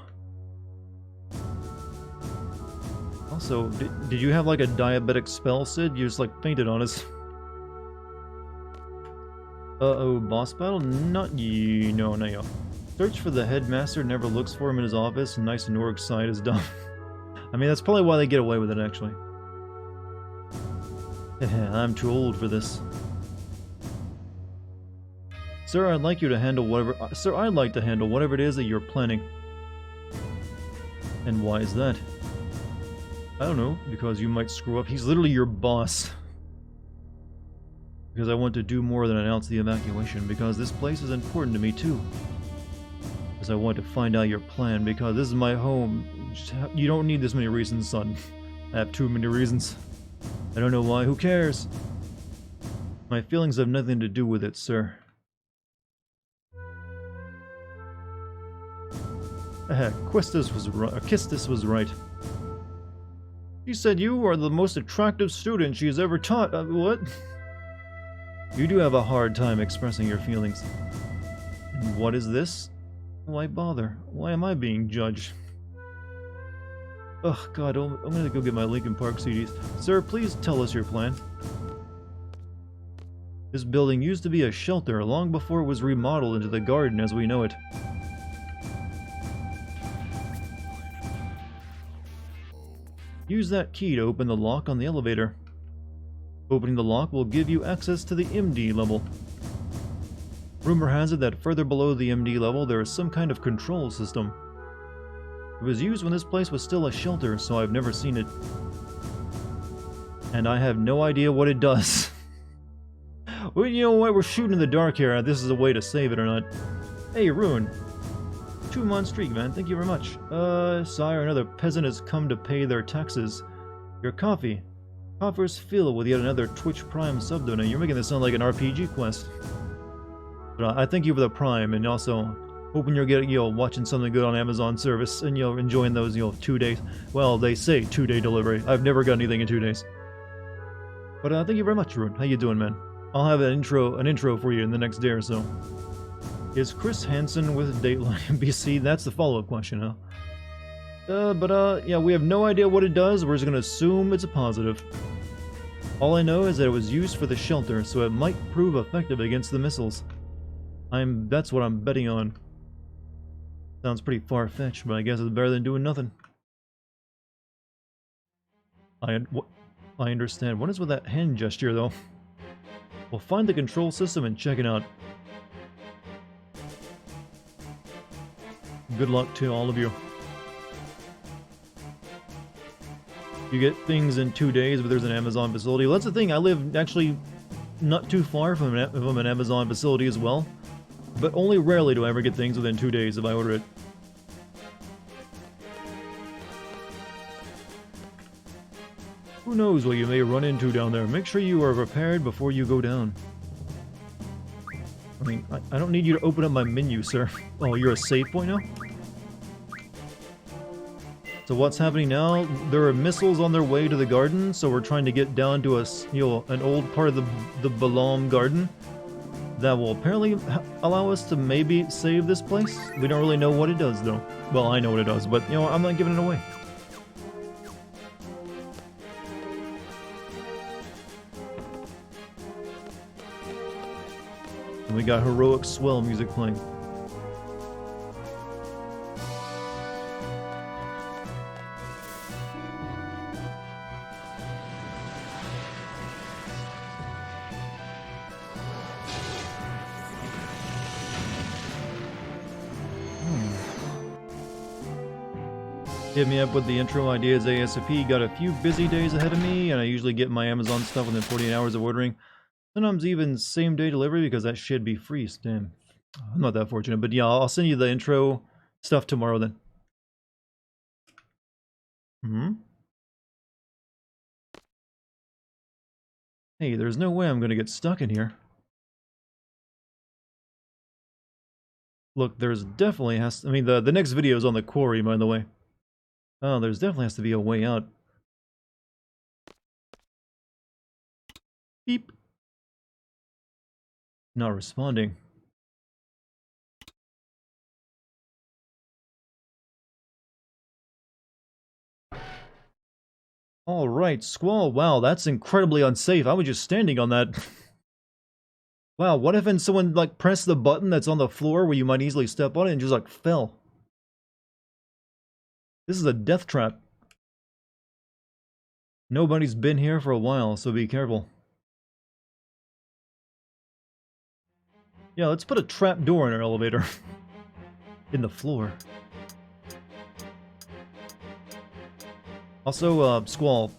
Also, did you have like a diabetic spell, Sid? You just like fainted on us. Uh-oh, boss battle? Not you. No, not you. Search for the headmaster, never looks for him in his office, nice and org side is dumb. I mean, that's probably why they get away with it, actually. I'm too old for this. Sir, I'd like you to handle whatever... Sir, I'd like to handle whatever it is that you're planning. And why is that? I don't know, because you might screw up. He's literally your boss. Because I want to do more than announce the evacuation, because this place is important to me too. Because I want to find out your plan, because this is my home. You don't need this many reasons, son. I have too many reasons. I don't know why, who cares? My feelings have nothing to do with it, sir. Quistis was right. She said you are the most attractive student she's ever taught. What? You do have a hard time expressing your feelings. And what is this? Why bother? Why am I being judged? Oh god, I'm gonna go get my Linkin Park CDs. Sir, please tell us your plan. This building used to be a shelter long before it was remodeled into the garden as we know it. Use that key to open the lock on the elevator. Opening the lock will give you access to the MD level. Rumor has it that further below the MD level there is some kind of control system. It was used when this place was still a shelter, so I've never seen it. And I have no idea what it does. Well, you know what, we're shooting in the dark here. This is a way to save it or not. Hey, Rune. 2-month streak, man. Thank you very much. Sire, another peasant has come to pay their taxes. Your coffee. Coffers fill with yet another Twitch Prime sub-donate. You're making this sound like an RPG quest. But I thank you for the Prime, and also hoping you're getting, watching something good on Amazon service, and enjoying those, 2 days. Well, they say 2-day delivery. I've never got anything in 2 days. But thank you very much, Rune. How you doing, man? I'll have an intro for you in the next day or so. Is Chris Hansen with Dateline NBC? That's the follow-up question, huh? Yeah, we have no idea what it does. We're just gonna assume it's a positive. All I know is that it was used for the shelter, so it might prove effective against the missiles. That's what I'm betting on. Sounds pretty far-fetched, but I guess it's better than doing nothing. I understand. What is with that hand gesture, though? We'll find the control system and check it out. Good luck to all of you. You get things in 2 days, but there's an Amazon facility. Well, that's the thing. I live actually not too far from an Amazon facility as well. But only rarely do I ever get things within 2 days if I order it. Who knows what you may run into down there. Make sure you are prepared before you go down. I mean, I don't need you to open up my menu, sir. Oh, you're a save point now? So what's happening now? There are missiles on their way to the garden, so we're trying to get down to an old part of the Balam garden that will apparently allow us to maybe save this place. We don't really know what it does, though. Well, I know what it does, but I'm not giving it away. And we got heroic swell music playing. Hit me up with the intro ideas ASAP. Got a few busy days ahead of me, and I usually get my Amazon stuff within 48 hours of ordering. Sometimes even same day delivery because that should be free. Damn, I'm not that fortunate, but yeah, I'll send you the intro stuff tomorrow then. Hey, there's no way I'm gonna get stuck in here. Look, there's definitely has to, I mean, the next video is on the quarry, by the way. Oh, there's definitely has to be a way out. Beep. Not responding. Alright, Squall. Wow, that's incredibly unsafe. I was just standing on that. Wow, what if someone, like, pressed the button that's on the floor where you might easily step on it and just, like, fell? This is a death trap. Nobody's been here for a while, so be careful. Yeah, let's put a trap door in our elevator. In the floor. Also, Squall,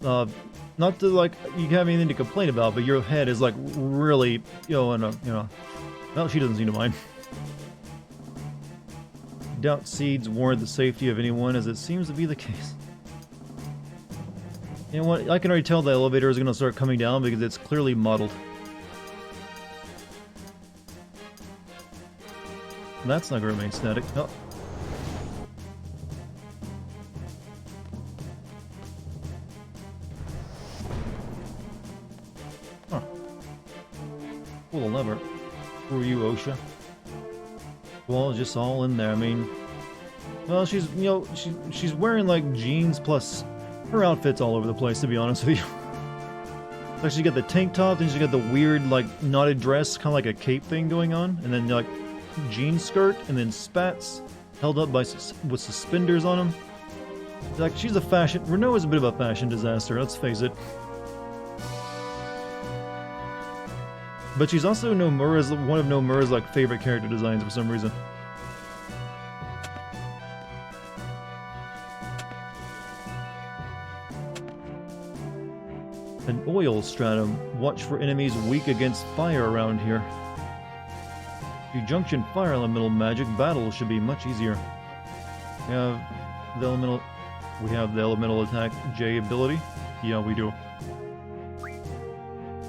not to, like, you have anything to complain about, but your head is, like, really, well, she doesn't seem to mind. Doubt seeds warrant the safety of anyone, as it seems to be the case. You know what, I can already tell the elevator is going to start coming down because it's clearly modeled. That's not going to remain static. Oh. Huh. Pull a lever. Who are you, OSHA? Well, just all in there. I mean, well, she's, she's wearing, like, jeans plus her outfit's all over the place, to be honest with you. Like, she got the tank top, then she got the weird, like, knotted dress, kind of like a cape thing going on, and then, like, jean skirt, and then spats held up by with suspenders on them. Like, she's a fashion... Renault is a bit of a fashion disaster, let's face it. But she's also Nomura's, one of Nomura's, like, favorite character designs for some reason. An oil stratum. Watch for enemies weak against fire around here. If you junction fire elemental magic, battle should be much easier. We have the elemental attack J ability. Yeah, we do.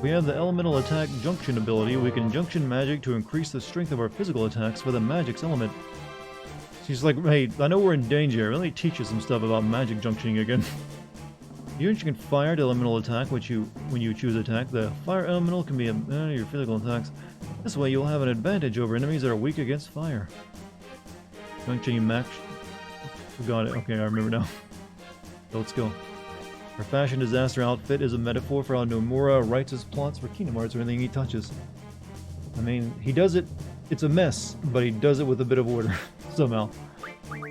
We have the elemental attack junction ability. We can junction magic to increase the strength of our physical attacks for the magic's element. She's like, hey, I know we're in danger. Let me teach you some stuff about magic junctioning again. You can fire to elemental attack, when you choose attack. The fire elemental can be your physical attacks. This way you'll have an advantage over enemies that are weak against fire. Junctioning max. Got it. Okay, I remember now. So let's go. Her fashion disaster outfit is a metaphor for how Nomura writes his plots for Kingdom Hearts or anything he touches. I mean, he does it, it's a mess, but he does it with a bit of order, somehow.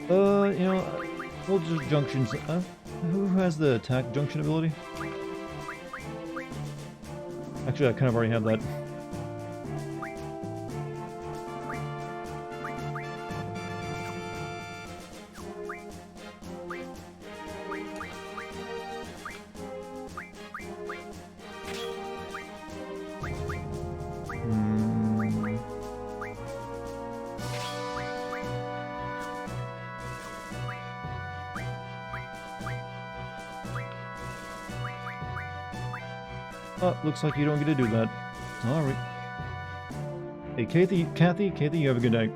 We'll just junctions. Who has the attack junction ability? Actually, I kind of already have that. Oh, looks like you don't get to do that. Alright. Hey, Kathy, you have a good night.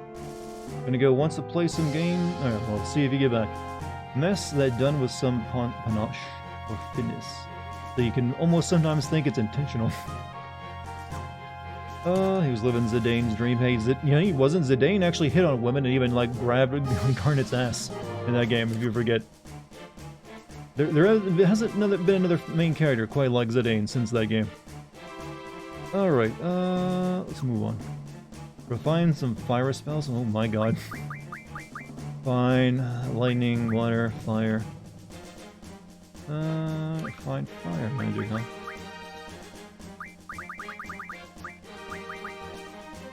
Gonna go once to play some game. Alright, well, let's see if you get back. Mess that done with some panache or fitness. So you can almost sometimes think it's intentional. He was living Zidane's dream. Hey, he wasn't. Zidane actually hit on women and even, like, grabbed Garnet's ass in that game, if you forget. There hasn't been another main character quite like Zidane since that game. Alright, let's move on. Refine some fire spells? Oh my god. Fine. Lightning, water, fire. Fine fire magic, huh?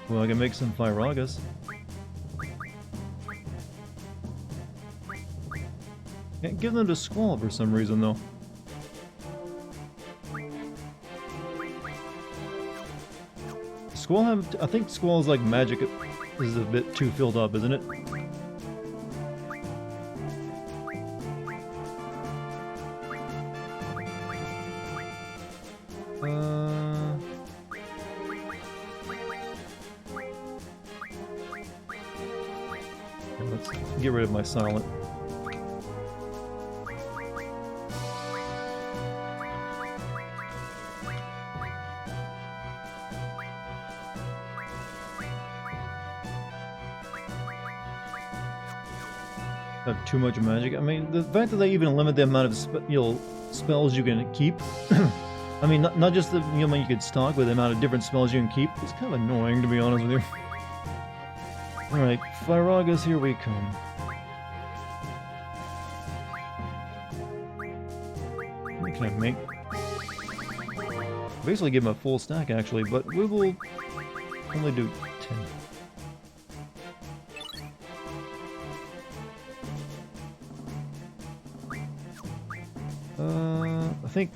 Well, I can make some Fyragas. Can't give them to Squall for some reason, though. Squall have... I think Squall's like magic is a bit too filled up, isn't it? Let's get rid of my silent. Have too much magic. I mean, the fact that they even limit the amount of spells you can keep. I mean, not just the you could stock, but the amount of different spells you can keep. It's kind of annoying, to be honest with you. Alright, Fyragas, here we come. What can I make? Basically give him a full stack, actually, but we will only do 10. I think...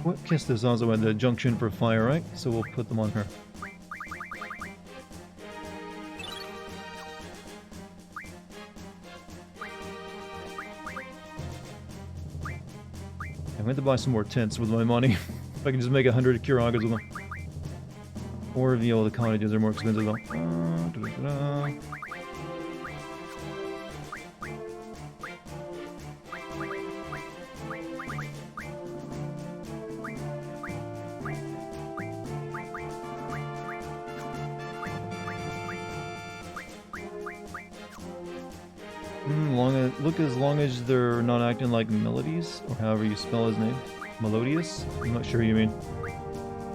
What Kiss is also at the junction for fire, right? So we'll put them on her. I'm going to buy some more tents with my money. If I can just make 100 Kiragas with them. Or, you know, the cottages are more expensive though. Look, as long as they're not acting like melodies, or however you spell his name. Melodious? I'm not sure what you mean.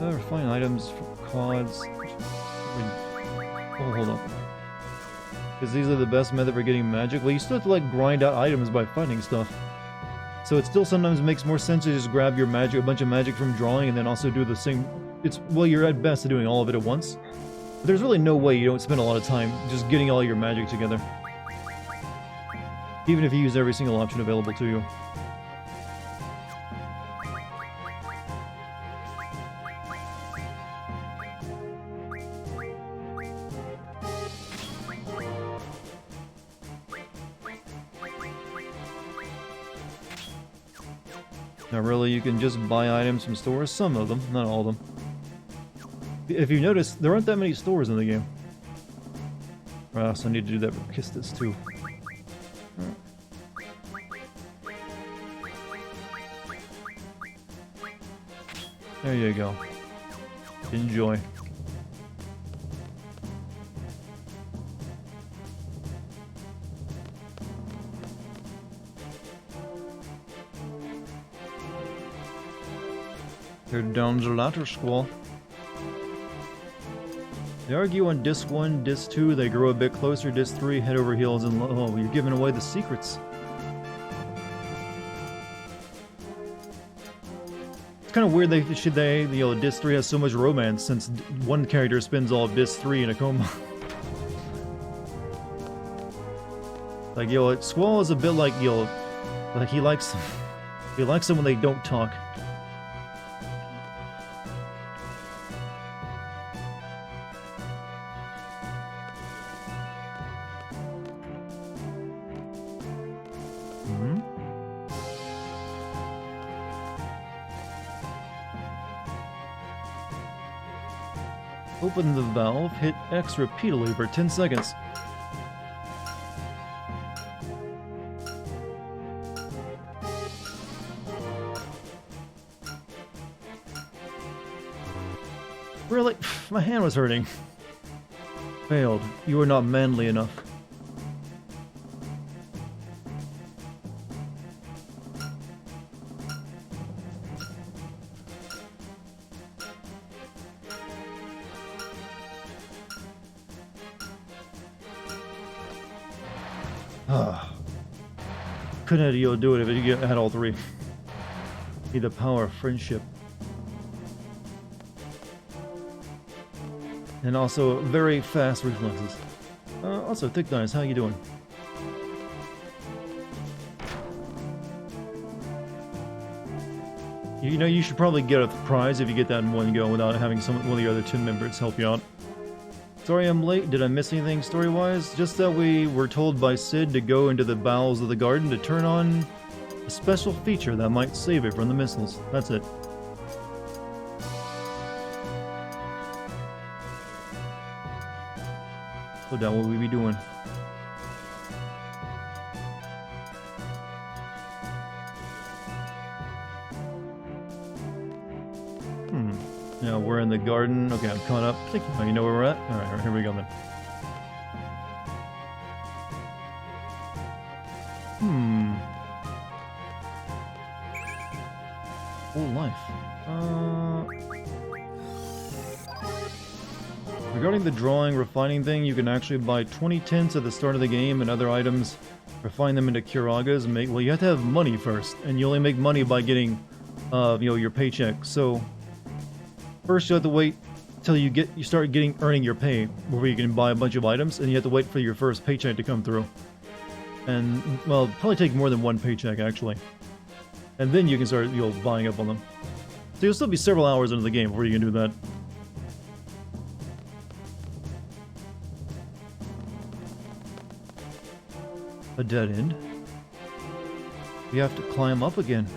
Refine items for cods. Oh, hold on. Because these are the best method for getting magic. Well, you still have to, like, grind out items by fighting stuff. So it still sometimes makes more sense to just grab your magic, a bunch of magic from drawing, and then also do the same... well, you're at best at doing all of it at once. But there's really no way you don't spend a lot of time just getting all your magic together. Even if you use every single option available to you. Now really, you can just buy items from stores, some of them, not all of them. If you notice, there aren't that many stores in the game. Right, so I need to do that for Kistis too. There you go. Enjoy. Here down the latter Squall. They argue on disc 1, disc 2, they grow a bit closer, disc 3, head over heels, and oh, you're giving away the secrets. It's kind of weird disc 3 has so much romance since one character spends all of disc 3 in a coma. Like, Squall is a bit like, like he likes them when they don't talk. Open the valve, hit X repeatedly for 10 seconds. Really? My hand was hurting. Failed. You are not manly enough. Ah. Couldn't Hideo do it if you had all three. Need the power of friendship. And also very fast reflexes. Also, Thick Dice, how you doing? You know, you should probably get a prize if you get that in one go without having one of the other 10 members help you out. Sorry I'm late. Did I miss anything story-wise? Just that we were told by Sid to go into the bowels of the garden to turn on a special feature that might save it from the missiles. That's it. So that what we be doing? Now we're in the garden. Okay, I'm caught up. I think you know where we're at. Alright, here we go then. Full life. Regarding the drawing, refining thing, you can actually buy 20 tints at the start of the game and other items. Refine them into Kiragas and make... Well, you have to have money first, and you only make money by getting, you know, your paycheck. So... First, you have to wait till you start earning your pay, where you can buy a bunch of items, and you have to wait for your first paycheck to come through. And well, probably take more than one paycheck actually, and then you can start buying up on them. So you'll still be several hours into the game before you can do that. A dead end. You have to climb up again.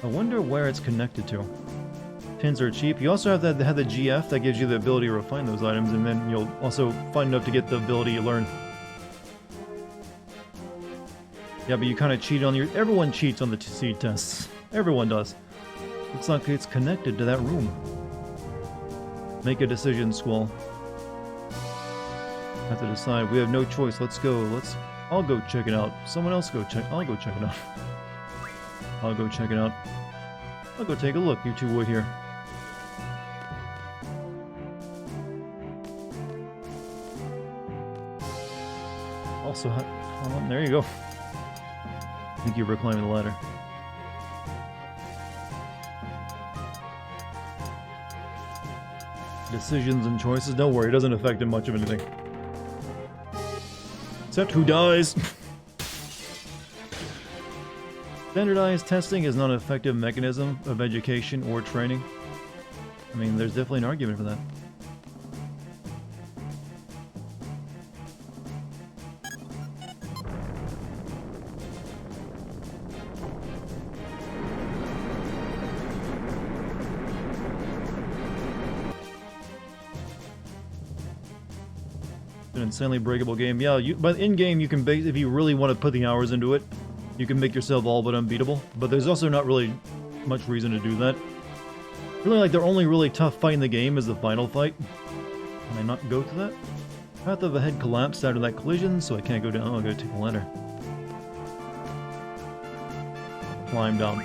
I wonder where it's connected to. Pins are cheap. You also have to have the GF that gives you the ability to refine those items, and then you'll also find enough to get the ability to learn. Yeah, but you kind of cheat on your... Everyone cheats on the seed tests. Everyone does. Looks like it's connected to that room. Make a decision, Squall. Have to decide. We have no choice. Let's go. I'll go check it out. Someone else go check... I'll go check it out. I'll go check it out. I'll go take a look. You two wait here. Also, there you go. Thank you for climbing the ladder. Decisions and choices. Don't worry, it doesn't affect it much of anything. Except who dies. Standardized testing is not an effective mechanism of education or training. I mean, there's definitely an argument for that. An insanely breakable game. Yeah, but in game you can if you really want to put the hours into it, you can make yourself all but unbeatable. But there's also not really much reason to do that. Really, like, their only really tough fight in the game is the final fight. Can I not go to that? Path of Ahead collapsed after that collision, so I can't go down. Oh, I gotta take a ladder. Climb down.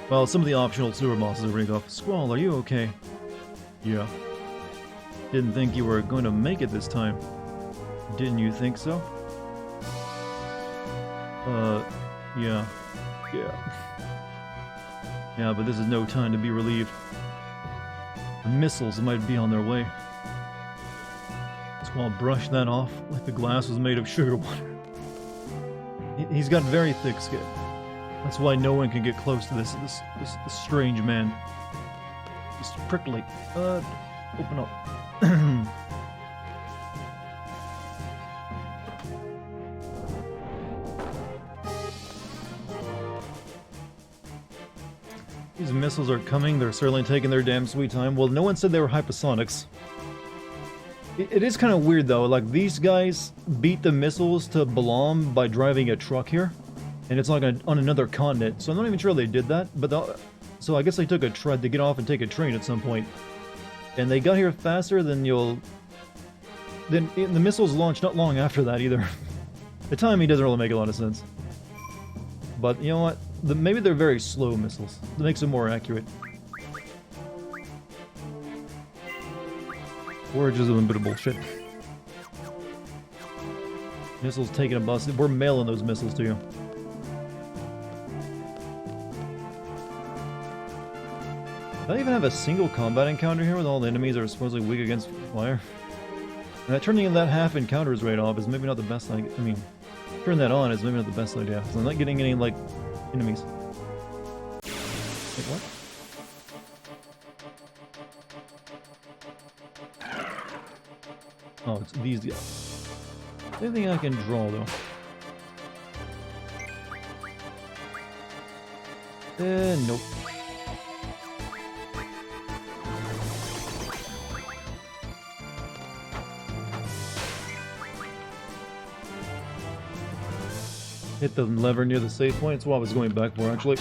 Well, some of the optional super bosses are pretty tough. Squall, are you okay? Yeah. Didn't think you were going to make it this time. Didn't you think so? Yeah. Yeah, but this is no time to be relieved. The missiles might be on their way. Squall brushed that off like the glass was made of sugar water. He's got very thick skin. That's why no one can get close to this strange man. Just prickly. Open up. These missiles are coming. They're certainly taking their damn sweet time. Well, no one said they were hypersonics. It is kind of weird, though. Like, these guys beat the missiles to Balam by driving a truck here. And it's like on another continent. So I'm not even sure they did that. But so I guess they took a tread to get off and take a train at some point. And they got here faster than Then the missiles launched not long after that, either. The timing doesn't really make a lot of sense. But, you know what? Maybe they're very slow missiles. That makes them more accurate. We're just a bit of bullshit. Missiles taking a bus. We're mailing those missiles to you. Do I even have a single combat encounter here with all the enemies that are supposedly weak against fire? And turning that half encounters rate off is maybe not the best thing. I mean, turning that on is maybe not the best idea. So I'm not getting any, like, enemies. Wait, what? Oh, it's these guys. Anything I can draw, though? Nope. Hit the lever near the save point. It's what I was going back for, actually.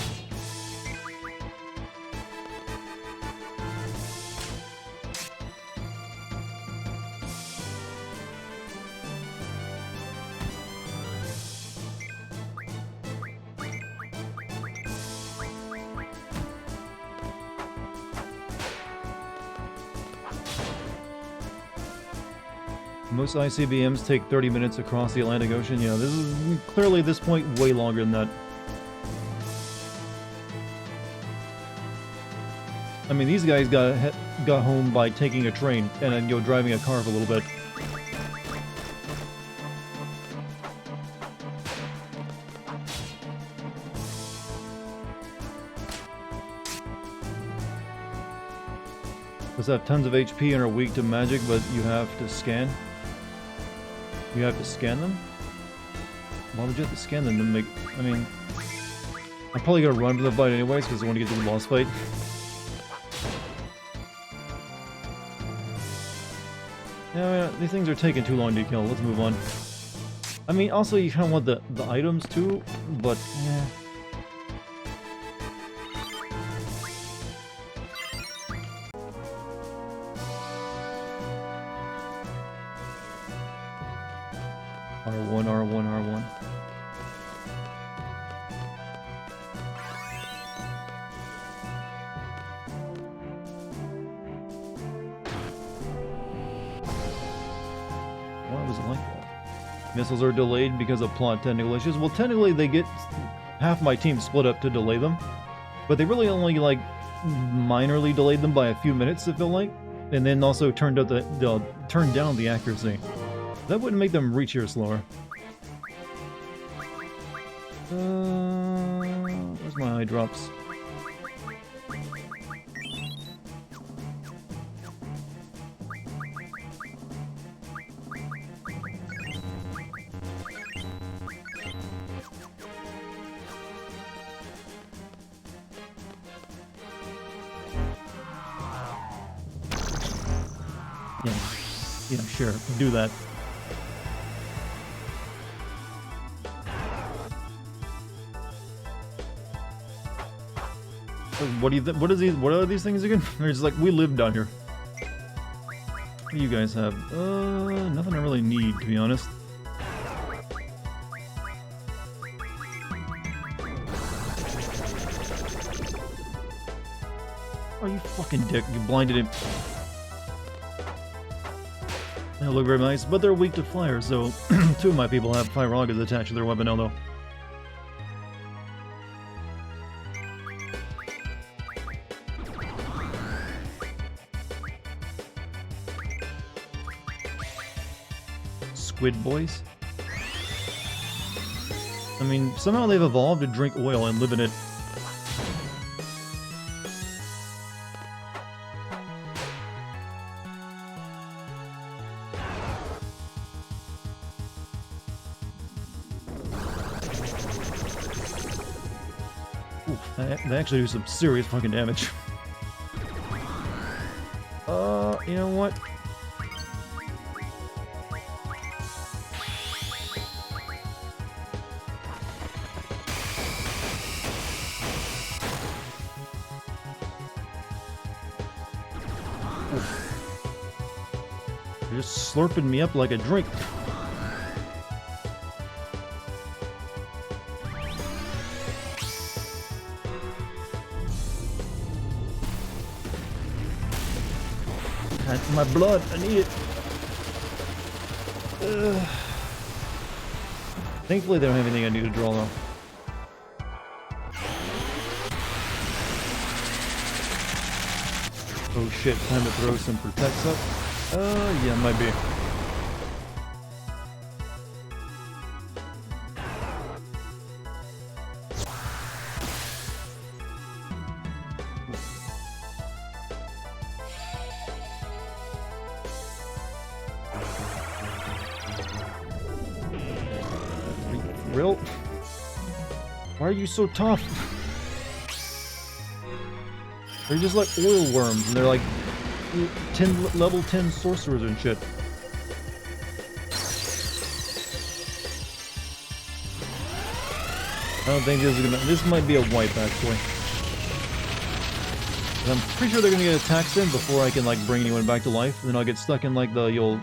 Most ICBMs take 30 minutes across the Atlantic Ocean. Yeah, this is clearly at this point way longer than that. I mean, these guys got home by taking a train and then driving a car for a little bit. Does have tons of HP and are weak to magic, but you have to scan. You have to scan them? Why would you have to scan them to make... I mean... I'm probably gonna run for the fight anyways, because I want to get to the boss fight. Yeah, these things are taking too long to kill. Let's move on. I mean, also you kind of want the items too, but... eh. R1, R1, R1. Why was it like that? Missiles are delayed because of plot technical issues. Well, technically they get half my team split up to delay them, but they really only like minorly delayed them by a few minutes, it felt like, and then also turned down the accuracy. That wouldn't make them reach here slower. Where's my eye drops? Yeah, sure, do that. What do you think? What are these things again? They're just like, we live down here. What do you guys have? Nothing I really need, to be honest. Oh, you fucking dick. You blinded him. They look very nice, but they're weak to fire, so two of my people have fire rockets attached to their weapon now, though. Squid boys? I mean, somehow they've evolved to drink oil and live in it. Oof, they actually do some serious fucking damage. You know what? They're just slurping me up like a drink. My blood, I need it. Thankfully they don't have anything I need to draw though. Oh shit, time to throw some protects up. Yeah, might be. Real? Why are you so tough? They're just like oil worms, and they're like level 10 sorcerers and shit. I don't think this is gonna. This might be a wipe actually. And I'm pretty sure they're gonna get attacks in before I can like bring anyone back to life, and then I'll get stuck in like the you'll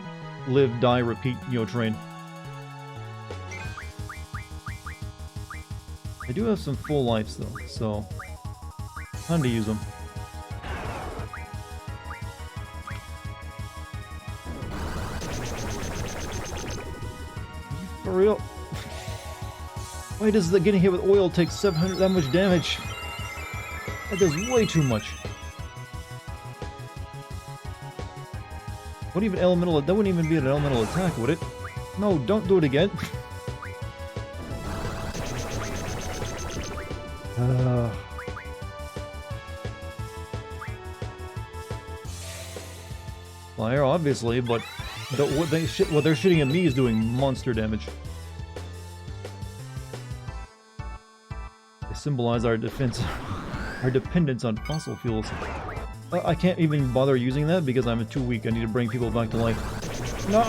live, die, repeat, train. I do have some full lives though, so time to use them. For real? Why does the getting hit with oil take 700 that much damage? That does way too much. What even elemental? That wouldn't even be an elemental attack, would it? No, don't do it again. Fire, obviously, but what they're shooting at me is doing monster damage. They symbolize our defense, our dependence on fossil fuels. I can't even bother using that because I'm too weak. I need to bring people back to life. No.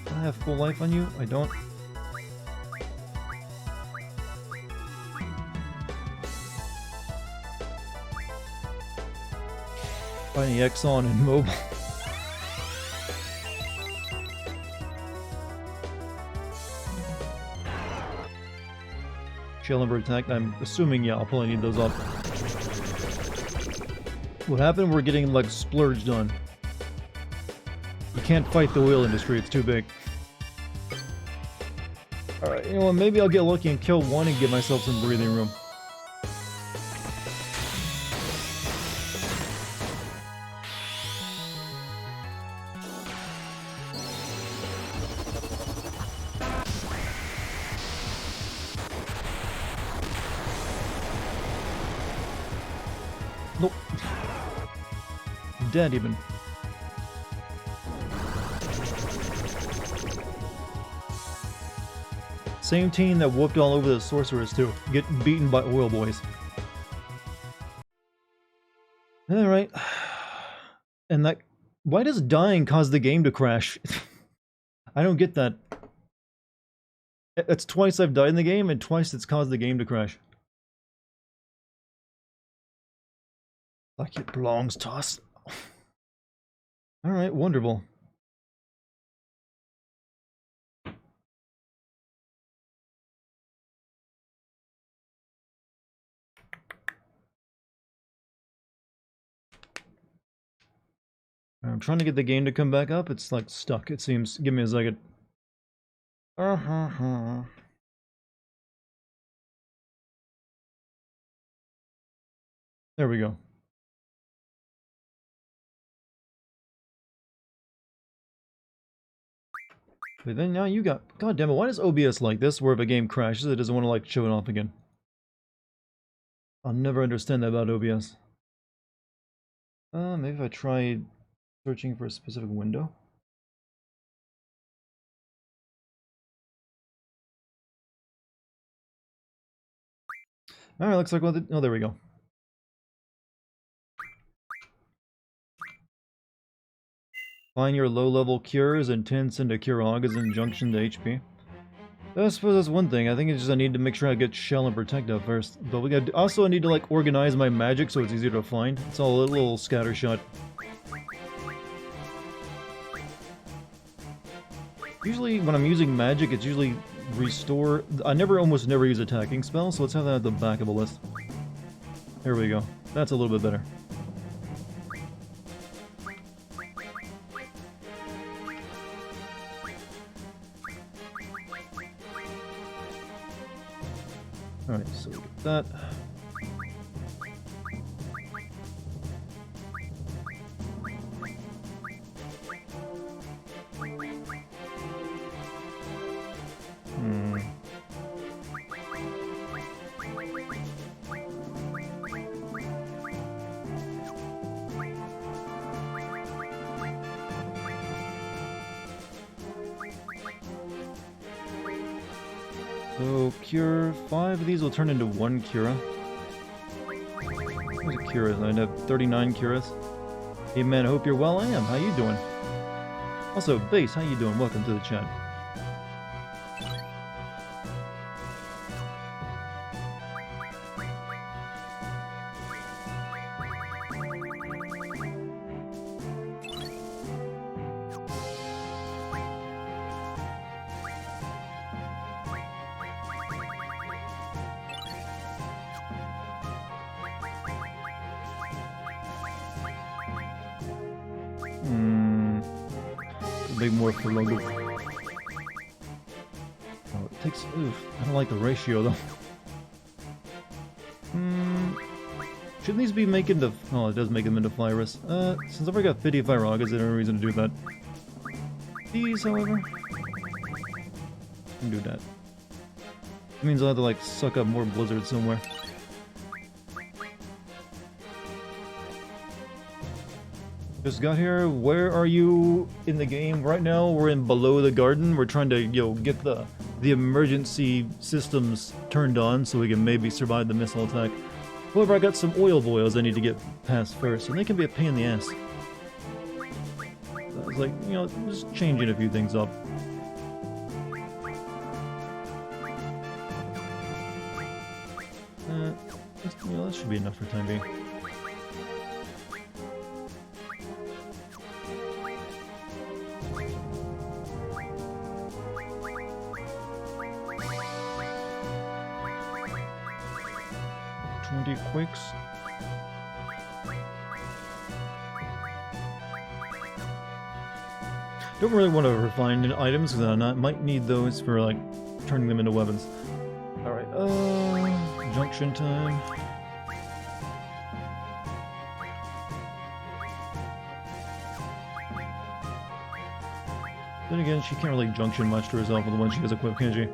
I have full life on you? I don't. Finding Exxon and mobile. Shell number attack. I'm assuming, yeah, I'll probably need those up. What happened? We're getting like splurged on. You can't fight the oil industry, it's too big. Alright, you know what, maybe I'll get lucky and kill one and give myself some breathing room. Nope. Dead even. Same team that whooped all over the sorcerers too. Get beaten by oil boys. Alright. And that... Why does dying cause the game to crash? I don't get that. That's twice I've died in the game, and twice it's caused the game to crash. Like it belongs to us. Alright, wonderful. I'm trying to get the game to come back up. It's like stuck, it seems. Give me a second. There we go. But then now you got... God damn it, why does OBS like this, where if a game crashes, it doesn't want to like show it off again? I'll never understand that about OBS. Maybe if I tried searching for a specific window? Alright, looks like... oh, there we go. Find your low-level cures and 10 send a cure August injunction to HP. I suppose that's one thing. I think it's just I need to make sure I get shell and protect up first. But we got also I need to like organize my magic so it's easier to find. It's all a little scattershot. Usually when I'm using magic, it's usually restore. I almost never use attacking spells, so let's have that at the back of the list. There we go. That's a little bit better. Alright, so we get that. So, cure 5 of these will turn into 1 Cura. Where's a Cura? I have 39 Curas. Hey man, I hope you're well. I am. How you doing? Also, Base, how you doing? Welcome to the chat. Big more for logo. Oh, it takes. Oof, I don't like the ratio though. Shouldn't these be making the? Oh, it does make them into Flyrus. Since I've already got 55 rockets, there's no reason to do that. These, however, can do that. It means I'll have to like suck up more blizzards somewhere. Just got here. Where are you in the game? Right now, we're in below the garden. We're trying to, get the emergency systems turned on so we can maybe survive the missile attack. However, I got some oil boils I need to get past first, and they can be a pain in the ass. I was like, just changing a few things up. That should be enough for time being. Quicks. Don't really want to refine items because I might need those for like turning them into weapons. Alright, junction time. Then again, she can't really junction much to herself with the one she has equipped, can she?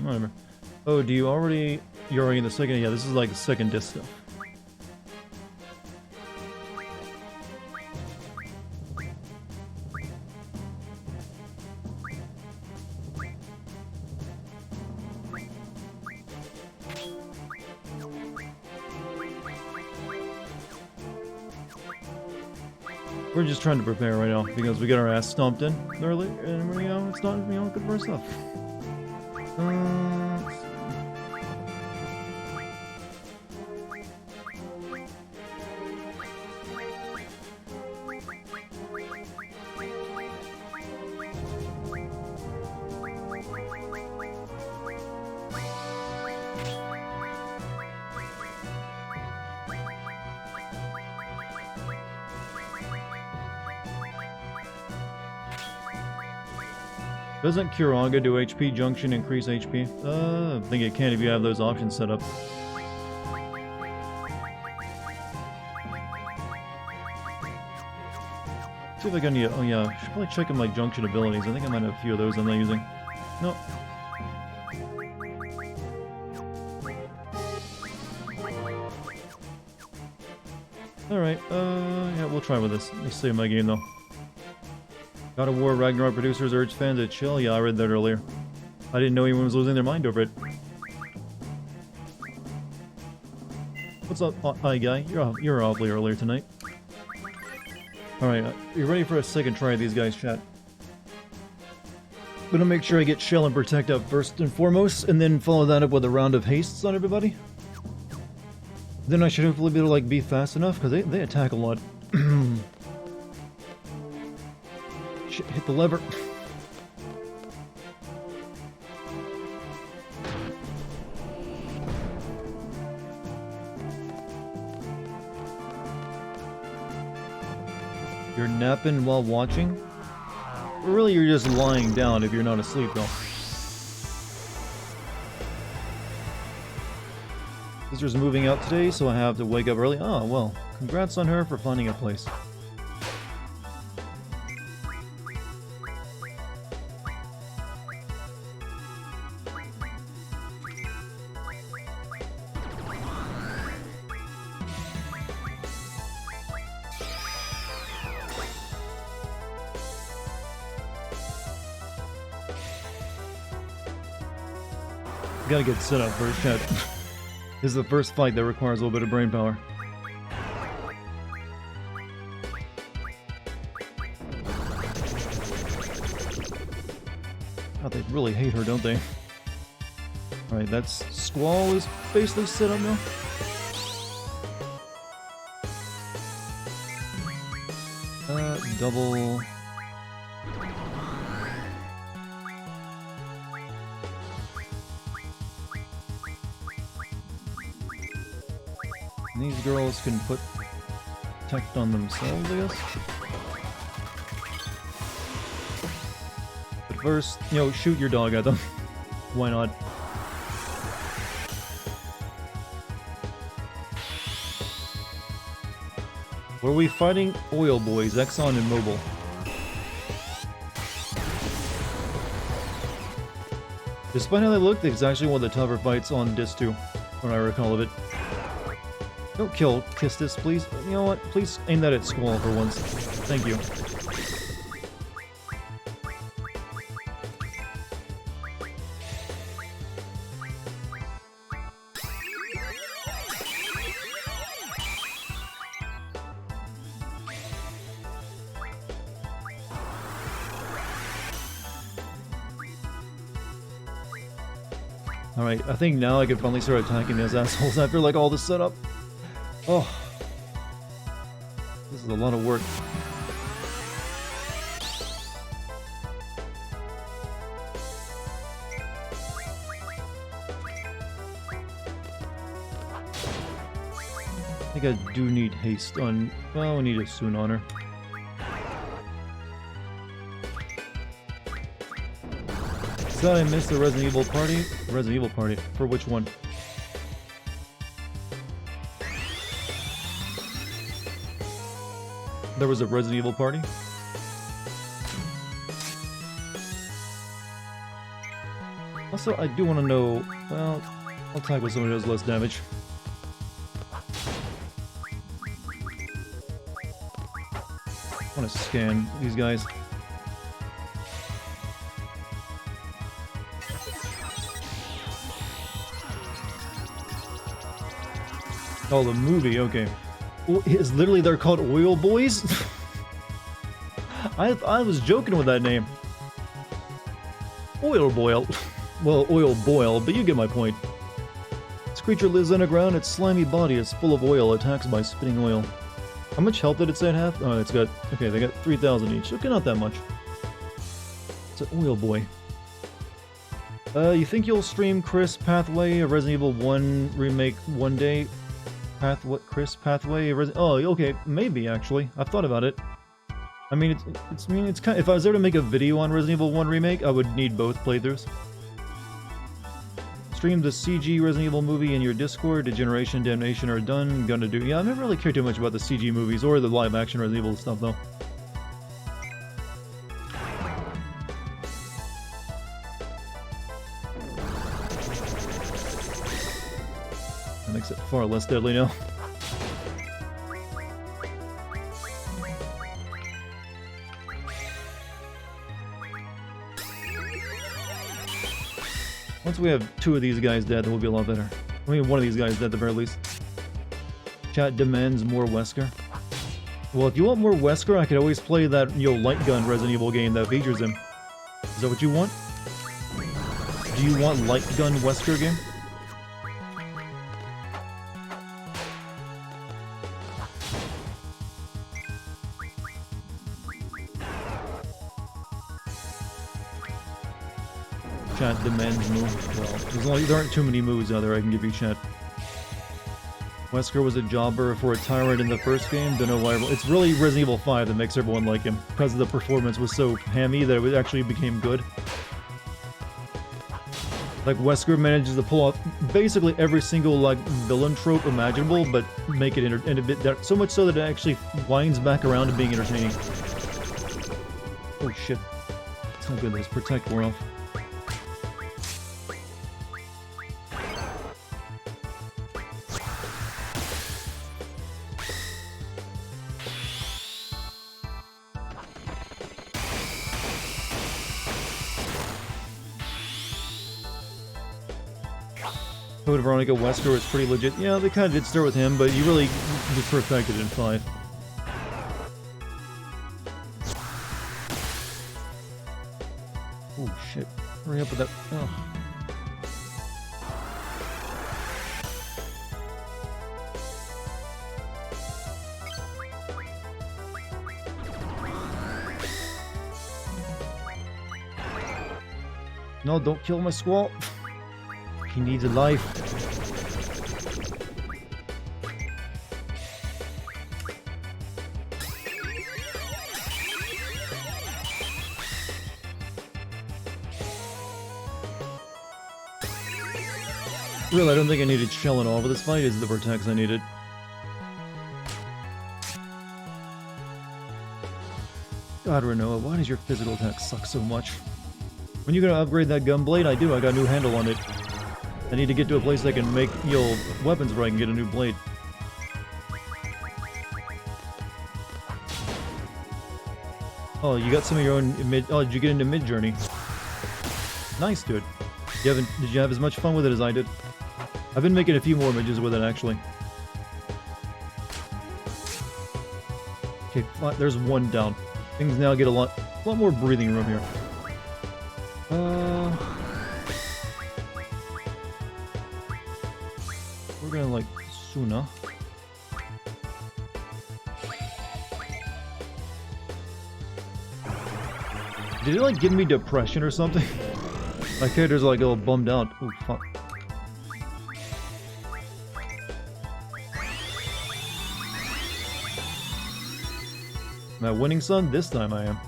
Whatever. Oh, you're already in the second? Yeah, this is like the second disc stuff. We're just trying to prepare right now because we got our ass stomped in early, and it's not good for our stuff. Doesn't Kuraga do HP junction increase HP? I think it can if you have those options set up. See if I got any. Oh yeah, I should probably check in my junction abilities. I think I might have a few of those I'm not using. Nope. Alright, yeah, we'll try with this. Let me save my game though. God of War Ragnarok producers urge fans to chill. Yeah, I read that earlier. I didn't know anyone was losing their mind over it. What's up, hi guy? You're awfully earlier tonight. Alright, you ready for a second try of these guys, chat? Gonna make sure I get Shell and Protect up first and foremost, and then follow that up with a round of hastes on everybody. Then I should hopefully be able to like be fast enough, because they attack a lot. Shit, hit the lever. You're napping while watching? Really, you're just lying down if you're not asleep, though. Sister's moving out today, so I have to wake up early. Oh, well, congrats on her for finding a place. Gotta get set up first, chat. This is the first fight that requires a little bit of brain power. Oh, they really hate her, don't they? Alright, that's Squall is basically set up now. Double... These girls can put protect on themselves, I guess. But first, you know, shoot your dog at them. Why not? What are we fighting? Oil Boys, Exxon and Mobil. Despite how they look, it's actually one of the tougher fights on Disc 2, when I recall of it. Don't kill Kistis, please. You know what? Please aim that at Squall for once. Thank you. Alright, I think now I can finally start attacking those assholes after like all this setup. Oh, this is a lot of work. I think I do need haste on... Well, we need a Soon on her. So I missed the Resident Evil party? Resident Evil party? For which one? There was a Resident Evil party? Also, I do want to know... Well, I'll attack with someone who does less damage. I want to scan these guys. Oh, the movie, okay. It's literally, they're called Oil Boys? I was joking with that name. Oil Boil. Well, Oil Boil, but you get my point. This creature lives underground, its slimy body is full of oil, attacks by spitting oil. How much health did it say it have? Oh, it's got... Okay, they got 3,000 each. Okay, not that much. It's an Oil Boy. You think you'll stream Chris Pathway, a Resident Evil 1 remake one day? What, Chris Pathway? Oh, okay, maybe actually. I've thought about it. I mean, it's kind of, if I was ever to make a video on Resident Evil 1 remake, I would need both playthroughs. Stream the CG Resident Evil movie in your Discord. Degeneration, Damnation are done. Gonna do. Yeah, I never really cared too much about the CG movies or the live action Resident Evil stuff though. Makes it far less deadly now. Once we have two of these guys dead, then we'll be a lot better. I mean, one of these guys dead at the very least. Chat demands more Wesker. Well, if you want more Wesker, I could always play that, light gun Resident Evil game that features him. Is that what you want? Do you want light gun Wesker game? Chat demands move. Well, there aren't too many moves out there I can give you, chat. Wesker was a jobber for a tyrant in the first game. Don't know why. It's really Resident Evil 5 that makes everyone like him, because the performance was so hammy that it actually became good. Like, Wesker manages to pull off basically every single, like, villain trope imaginable, but make it so much so that it actually winds back around to being entertaining. Oh shit. It's not good, let's protect more off. Code Veronica Wesker was pretty legit. Yeah, they kind of did start with him, but you really just perfected it in 5. Oh shit. Hurry up with that. Oh. No, don't kill my squall. He needs a life. Really, I don't think I needed shell at all, but this fight is the protects I needed. God, Renoa, why does your physical attack suck so much? When you gonna upgrade that gun blade? I do, I got a new handle on it. I need to get to a place that can make weapons where I can get a new blade. Oh, you got some of your own mid. Oh, did you get into Mid Journey? Nice, dude. Did you have as much fun with it as I did? I've been making a few more images with it actually. Okay, there's one down. Things now get a lot more breathing room here. We're gonna like Suna. Did it like give me depression or something? My character's like all bummed out. Oh fuck. Am I winning, son? This time I am.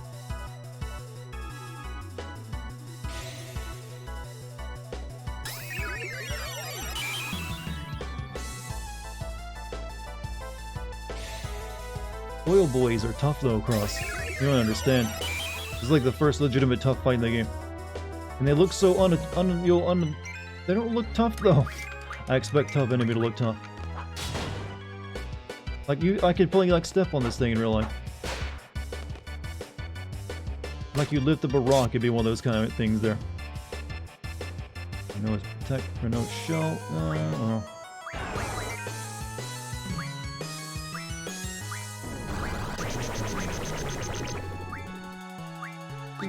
Oil boys are tough though, Cross. You don't understand. It's like the first legitimate tough fight in the game. And they look so they don't look tough though. I expect tough enemy to look tough. Like I could play like step on this thing in real life. Like you lift up a rock, it'd be one of those kind of things there. Renault's protect, Renault's shell. Oh.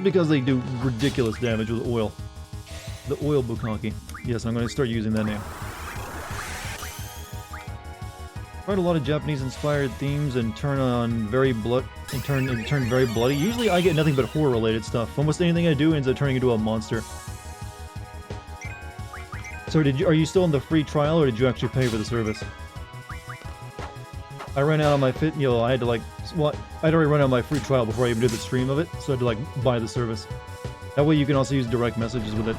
Because they do ridiculous damage with oil. The oil bukkake. Yes, I'm going to start using that name. Quite a lot of Japanese-inspired themes and turn very bloody. Usually, I get nothing but horror-related stuff. Almost anything I do ends up turning into a monster. So, are you still in the free trial, or did you actually pay for the service? I ran out of my I had to like, I'd already run out of my free trial before I even did the stream of it, so I had to like buy the service. That way you can also use direct messages with it.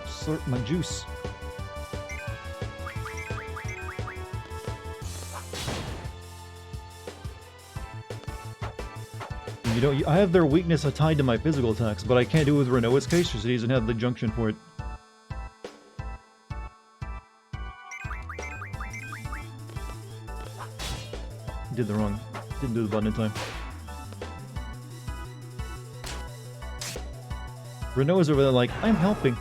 Slurp my juice. I have their weakness tied to my physical attacks, but I can't do it with Renoa's case because he doesn't have the junction for it. Didn't do the button in time. Renault's over there like, I'm helping.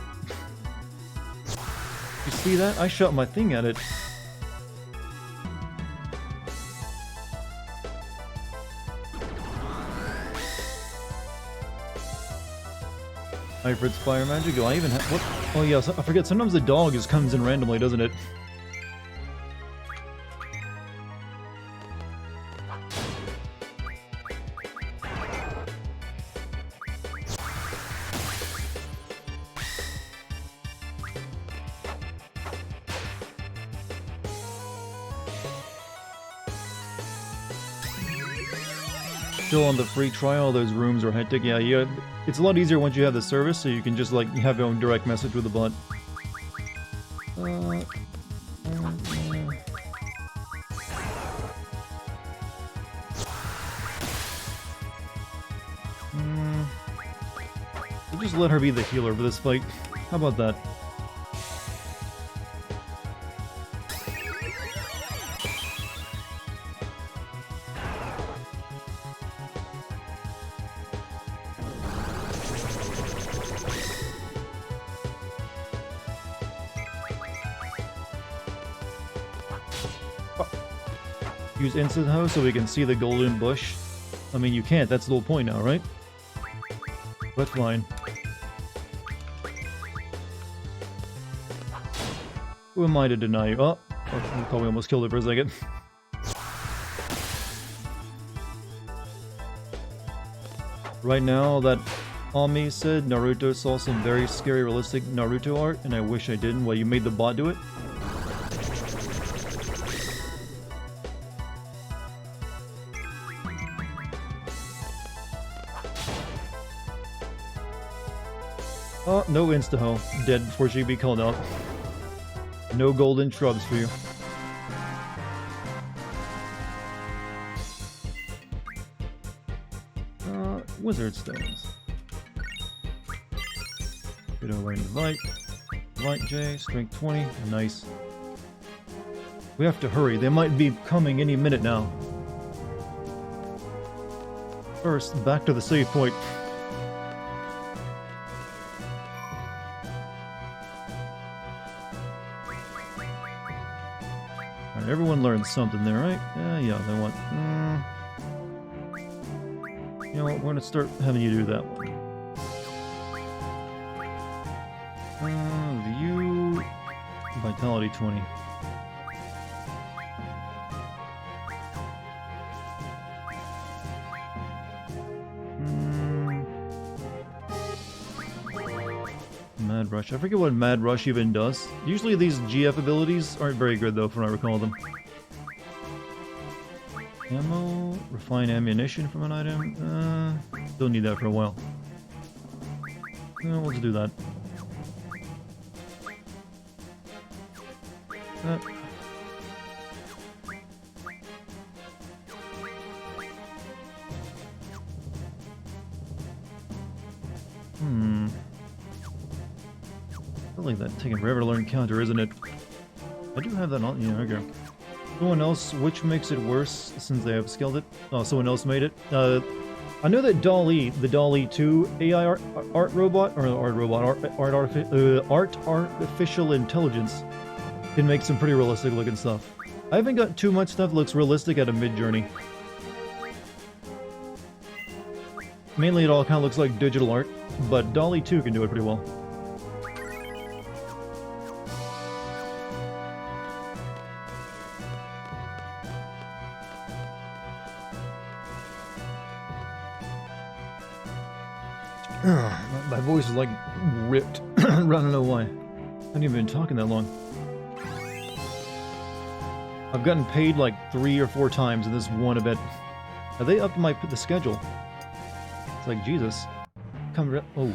You see that? I shot my thing at it. Hyfrid's fire magic. Do I even have what? Oh yeah, so, I forget. Sometimes the dog just comes in randomly, doesn't it? Still on the free trial, those rooms are hectic. Yeah, it's a lot easier once you have the service, so you can just like have your own direct message with the bot. I'll just let her be the healer for this fight. How about that? Use instant hoe so we can see the golden bush. I mean, you can't. That's the whole point now, right? But fine. Who am I to deny you? Oh, I probably almost killed it for a second. Right now, that Ami said Naruto saw some very scary, realistic Naruto art, and I wish I didn't. Well, you made the bot do it? Oh, no insta-ho. Dead before she be called out. No golden shrubs for you. Wizard stones. Get over into Light. Light J, strength 20. Nice. We have to hurry. They might be coming any minute now. First, back to the save point. Alright, everyone learned something there, right? Yeah, they want... You know what, we're gonna start having you do that one. View... Vitality 20. Mad Rush. I forget what Mad Rush even does. Usually these GF abilities aren't very good though, from what I recall them. Ammo, refine ammunition from an item. Don't need that for a while. Let's do that. I feel like that's taking forever to learn counter, isn't it? I do have that on. Yeah, okay. Someone else, which makes it worse since they have scaled it? Oh, someone else made it. I know that DALL-E, the DALL-E 2 AI art robot, or art artificial intelligence, can make some pretty realistic looking stuff. I haven't got too much stuff that looks realistic at a mid-journey. Mainly it all kind of looks like digital art, but DALL-E 2 can do it pretty well. My voice is like ripped. I don't know why. I haven't even been talking that long. I've gotten paid like 3 or 4 times in this one event. Have they upped the schedule? It's like, Jesus. Oh.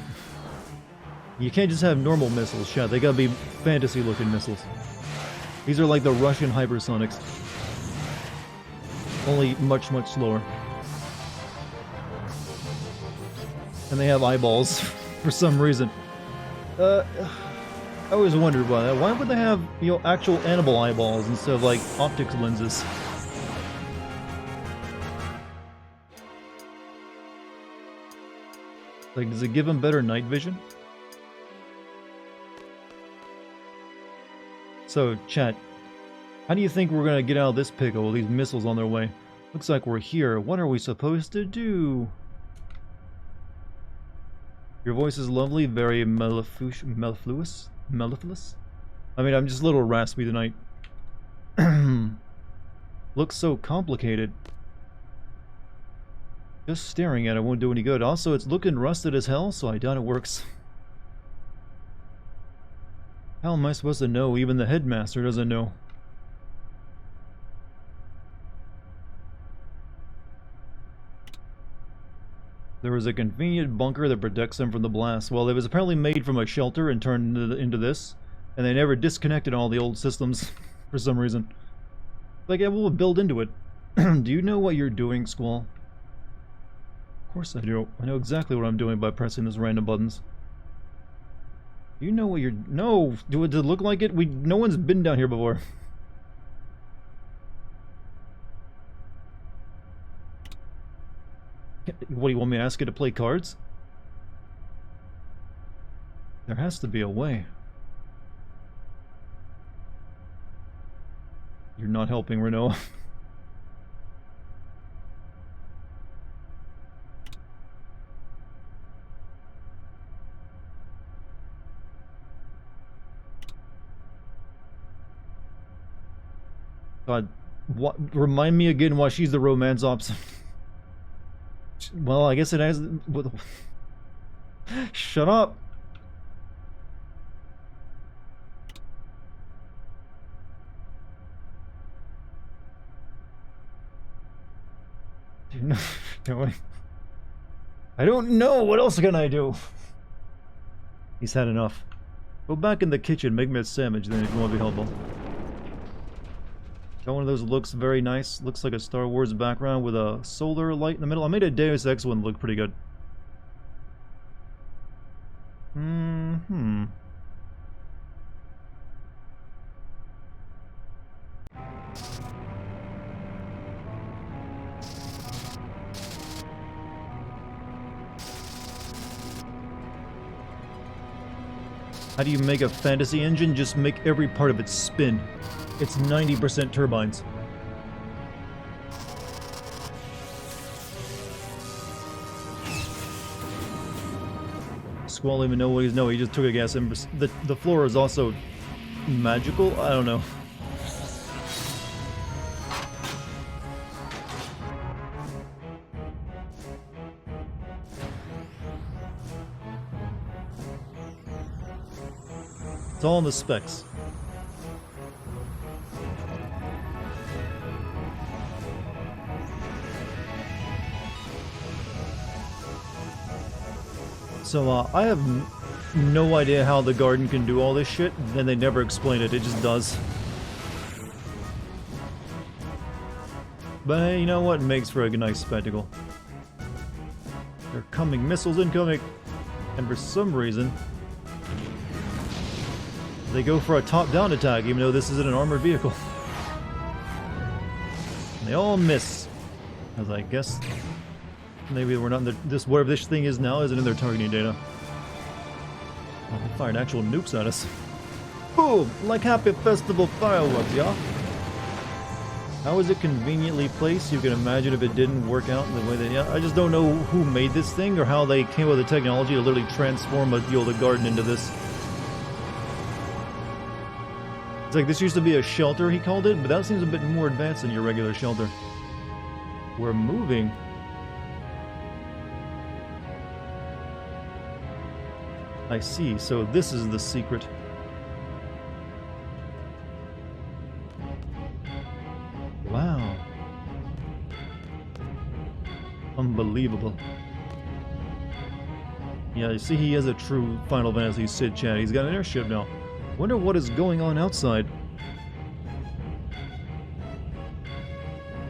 You can't just have normal missiles, chat. They gotta be fantasy-looking missiles. These are like the Russian hypersonics. Only much, much slower. And they have eyeballs for some reason. I always wondered why that. Why would they have, actual animal eyeballs instead of like optics lenses? Like, does it give them better night vision? So, chat, how do you think we're gonna get out of this pickle with these missiles on their way? Looks like we're here. What are we supposed to do? Your voice is lovely, very mellifluous? Mellifluous? I mean, I'm just a little raspy tonight. Looks so complicated. Just staring at it won't do any good. Also, it's looking rusted as hell, so I doubt it works. How am I supposed to know? Even the headmaster doesn't know. There was a convenient bunker that protects them from the blast. Well, it was apparently made from a shelter and turned into this, and they never disconnected all the old systems for some reason. Like, yeah, we'll build into it. Do you know what you're doing, Squall? Of course I do. I know exactly what I'm doing by pressing those random buttons. Do you know what you're... No! Do it to look like it? No one's been down here before. What, do you want me to ask you to play cards? There has to be a way. You're not helping, Renault. God, what? Remind me again why she's the romance ops. Well, I guess it has... Shut up! Do you know... I don't know! What else can I do? He's had enough. Go back in the kitchen, make me a sandwich, then it won't be helpful. Got one of those looks very nice. Looks like a Star Wars background with a solar light in the middle. I made a Deus Ex one look pretty good. How do you make a fantasy engine? Just make every part of it spin. It's 90% turbines. Squall even know what he's... No, he just took a gas and the floor is also magical? I don't know. It's all in the specs. So, I have no idea how the garden can do all this shit, and they never explain it, it just does. But hey, you know what? It makes for a nice spectacle. They're coming, missiles incoming! And for some reason, they go for a top-down attack, even though this isn't an armored vehicle. And they all miss. As I guess... Maybe we're not in this, whatever this thing is now isn't in their targeting data. Oh, they fired actual nukes at us. Boom! Like Happy Festival fireworks, y'all! How is it conveniently placed? You can imagine if it didn't work out in the way that... Yeah, I just don't know who made this thing or how they came up with the technology to literally transform the garden into this. It's like, this used to be a shelter, he called it, but that seems a bit more advanced than your regular shelter. We're moving. I see, so this is the secret. Wow. Unbelievable. Yeah, you see, he is a true Final Fantasy Sid Chat. He's got an airship now. Wonder what is going on outside.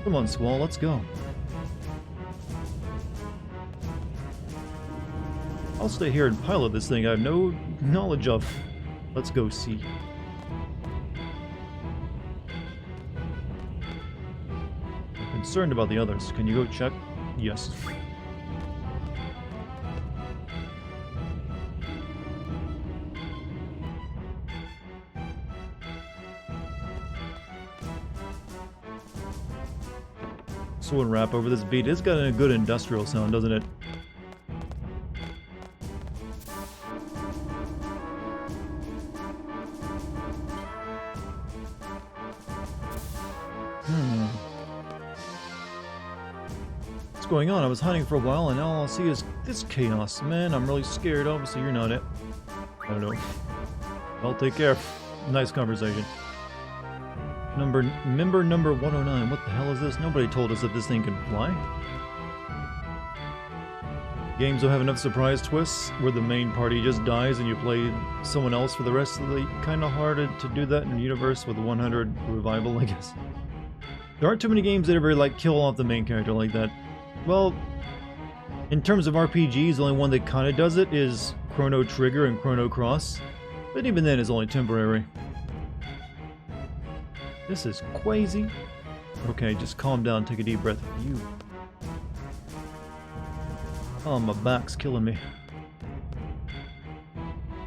Come on, Squall, let's go. I'll stay here and pilot this thing I have no knowledge of. Let's go see. I'm concerned about the others. Can you go check? Yes. Sword wrap over this beat. It's got a good industrial sound, doesn't it? What's going on? I was hiding for a while and now all I see is this chaos. Man, I'm really scared. Obviously, you're not it. I don't know. Well, take care. Nice conversation. Member number 109. What the hell is this? Nobody told us that this thing can fly. Games will have enough surprise twists where the main party just dies and you play someone else for the rest of the... Kinda hard to do that in a universe with 100 revival, I guess. There aren't too many games that ever, like, kill off the main character like that. Well, in terms of RPGs, the only one that kinda does it is Chrono Trigger and Chrono Cross. But even then, it's only temporary. This is crazy. Okay, just calm down, take a deep breath. You. Oh, my back's killing me.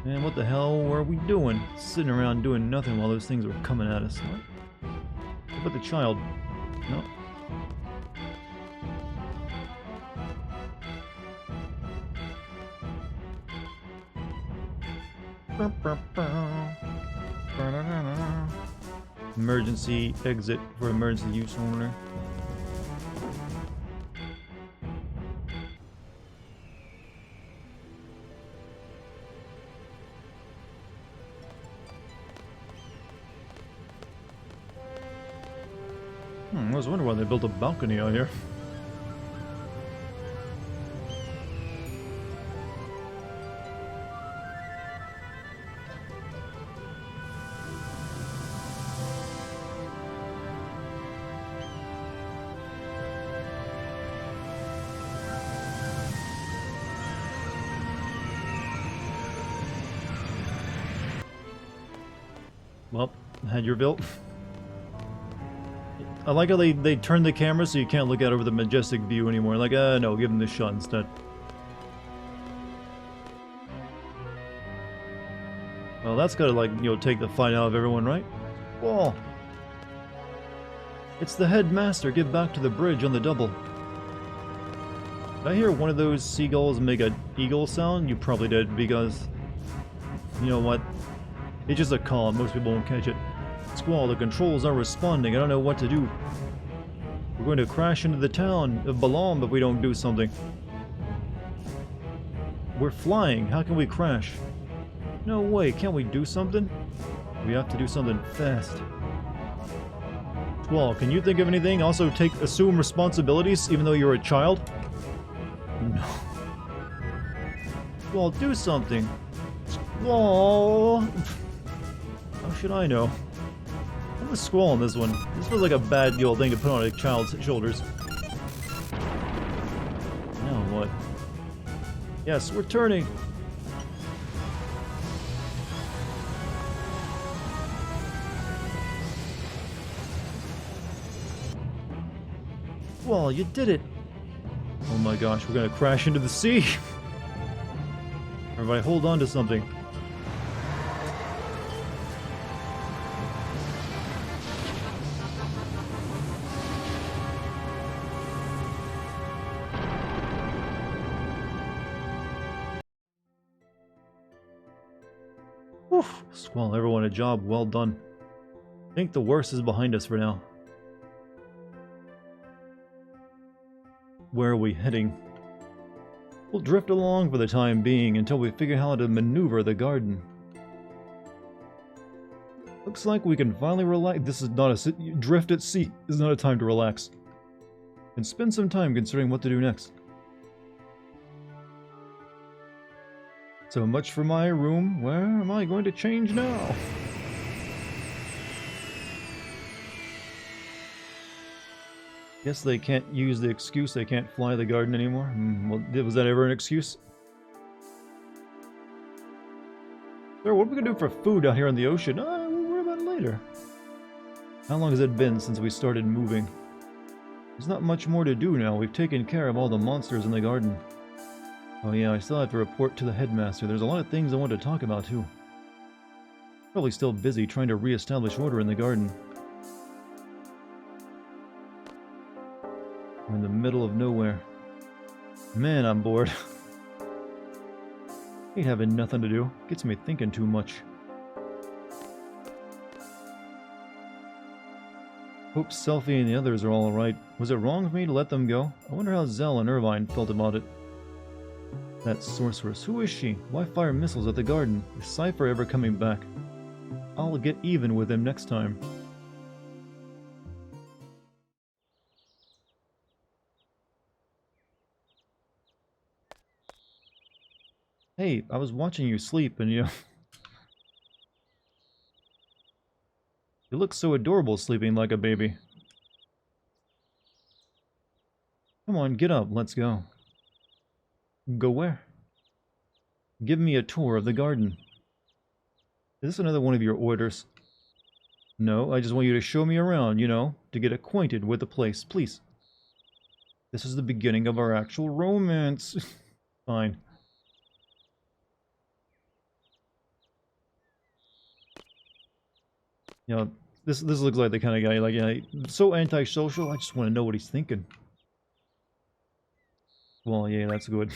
Man, what the hell were we doing? Sitting around doing nothing while those things were coming at us. What? What about the child? No. Emergency exit for emergency use only. I was wondering why they built a balcony out here. Well, had your built. I like how they turned the camera so you can't look out over the majestic view anymore. Like, no, give them this shot instead. Well, that's gotta, like, you know, take the fight out of everyone, right? Whoa! It's the headmaster. Get back to the bridge on the double. Did I hear one of those seagulls make an eagle sound? You probably did, because... You know what? It's just a call. Most people won't catch it. Squall, the controls aren't responding. I don't know what to do. We're going to crash into the town of Balam if we don't do something. We're flying. How can we crash? No way. Can't we do something? We have to do something fast. Squall, can you think of anything? Also, assume responsibilities even though you're a child? No. Squall, do something. Squall! How should I know? I'm a Squall on this one. This feels like a bad old thing to put on a child's shoulders. Now what? Yes, we're turning! Well, you did it! Oh my gosh, we're gonna crash into the sea! Everybody hold on to something. Woof! Squall, everyone a job well done. I think the worst is behind us for now. Where are we heading? We'll drift along for the time being until we figure how to maneuver the garden. Looks like we can finally relax. This is not a drift at sea. This is not a time to relax. And spend some time considering what to do next. So much for my room. Where am I going to change now? Guess they can't use the excuse they can't fly the garden anymore. Well, was that ever an excuse? Sir, what are we gonna do for food out here on the ocean? We'll worry about it later. How long has it been since we started moving? There's not much more to do now. We've taken care of all the monsters in the garden. Oh yeah, I still have to report to the headmaster. There's a lot of things I want to talk about too. Probably still busy trying to re-establish order in the garden. We're in the middle of nowhere. Man, I'm bored. Hate having nothing to do. Gets me thinking too much. Hope Selfie and the others are all alright. Was it wrong for me to let them go? I wonder how Zell and Irvine felt about it. That sorceress. Who is she? Why fire missiles at the garden? Is Cypher ever coming back? I'll get even with him next time. Hey, I was watching you sleep and you look so adorable sleeping like a baby. Come on, get up, let's go. Go where? Give me a tour of the garden. Is this another one of your orders? No, I just want you to show me around, you know, to get acquainted with the place, please. This is the beginning of our actual romance. Fine. You know, this looks like the kind of guy, like, yeah, so antisocial, I just want to know what he's thinking. Well, yeah, that's good.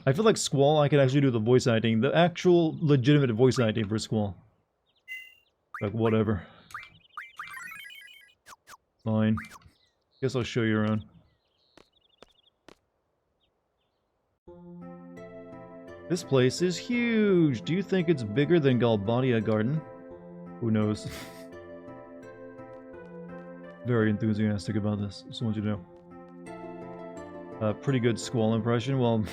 I feel like Squall, I could actually do the voice acting, the actual legitimate voice acting for Squall. Like, whatever. Fine. Guess I'll show you around. This place is huge! Do you think it's bigger than Galbadia Garden? Who knows? Very enthusiastic about this, just want you to know. Pretty good Squall impression. Well,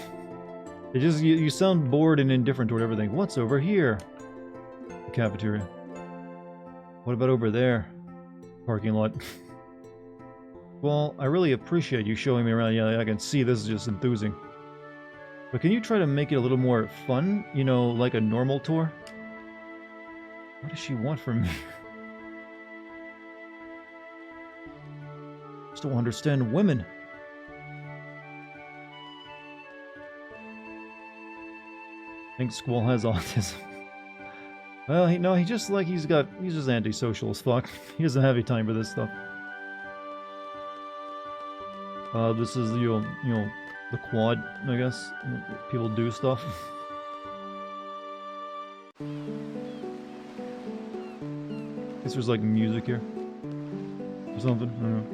it just you sound bored and indifferent toward everything. What's over here? The cafeteria. What about over there? Parking lot. Well, I really appreciate you showing me around. Yeah, I can see this is just enthusing. But can you try to make it a little more fun? You know, like a normal tour? What does she want from me? Just don't understand women. I think Squall has autism. Well, he's just antisocial as fuck. He doesn't have any time for this stuff. This is you know, the quad, I guess. People do stuff. Guess there's like music here. Or something, I don't know.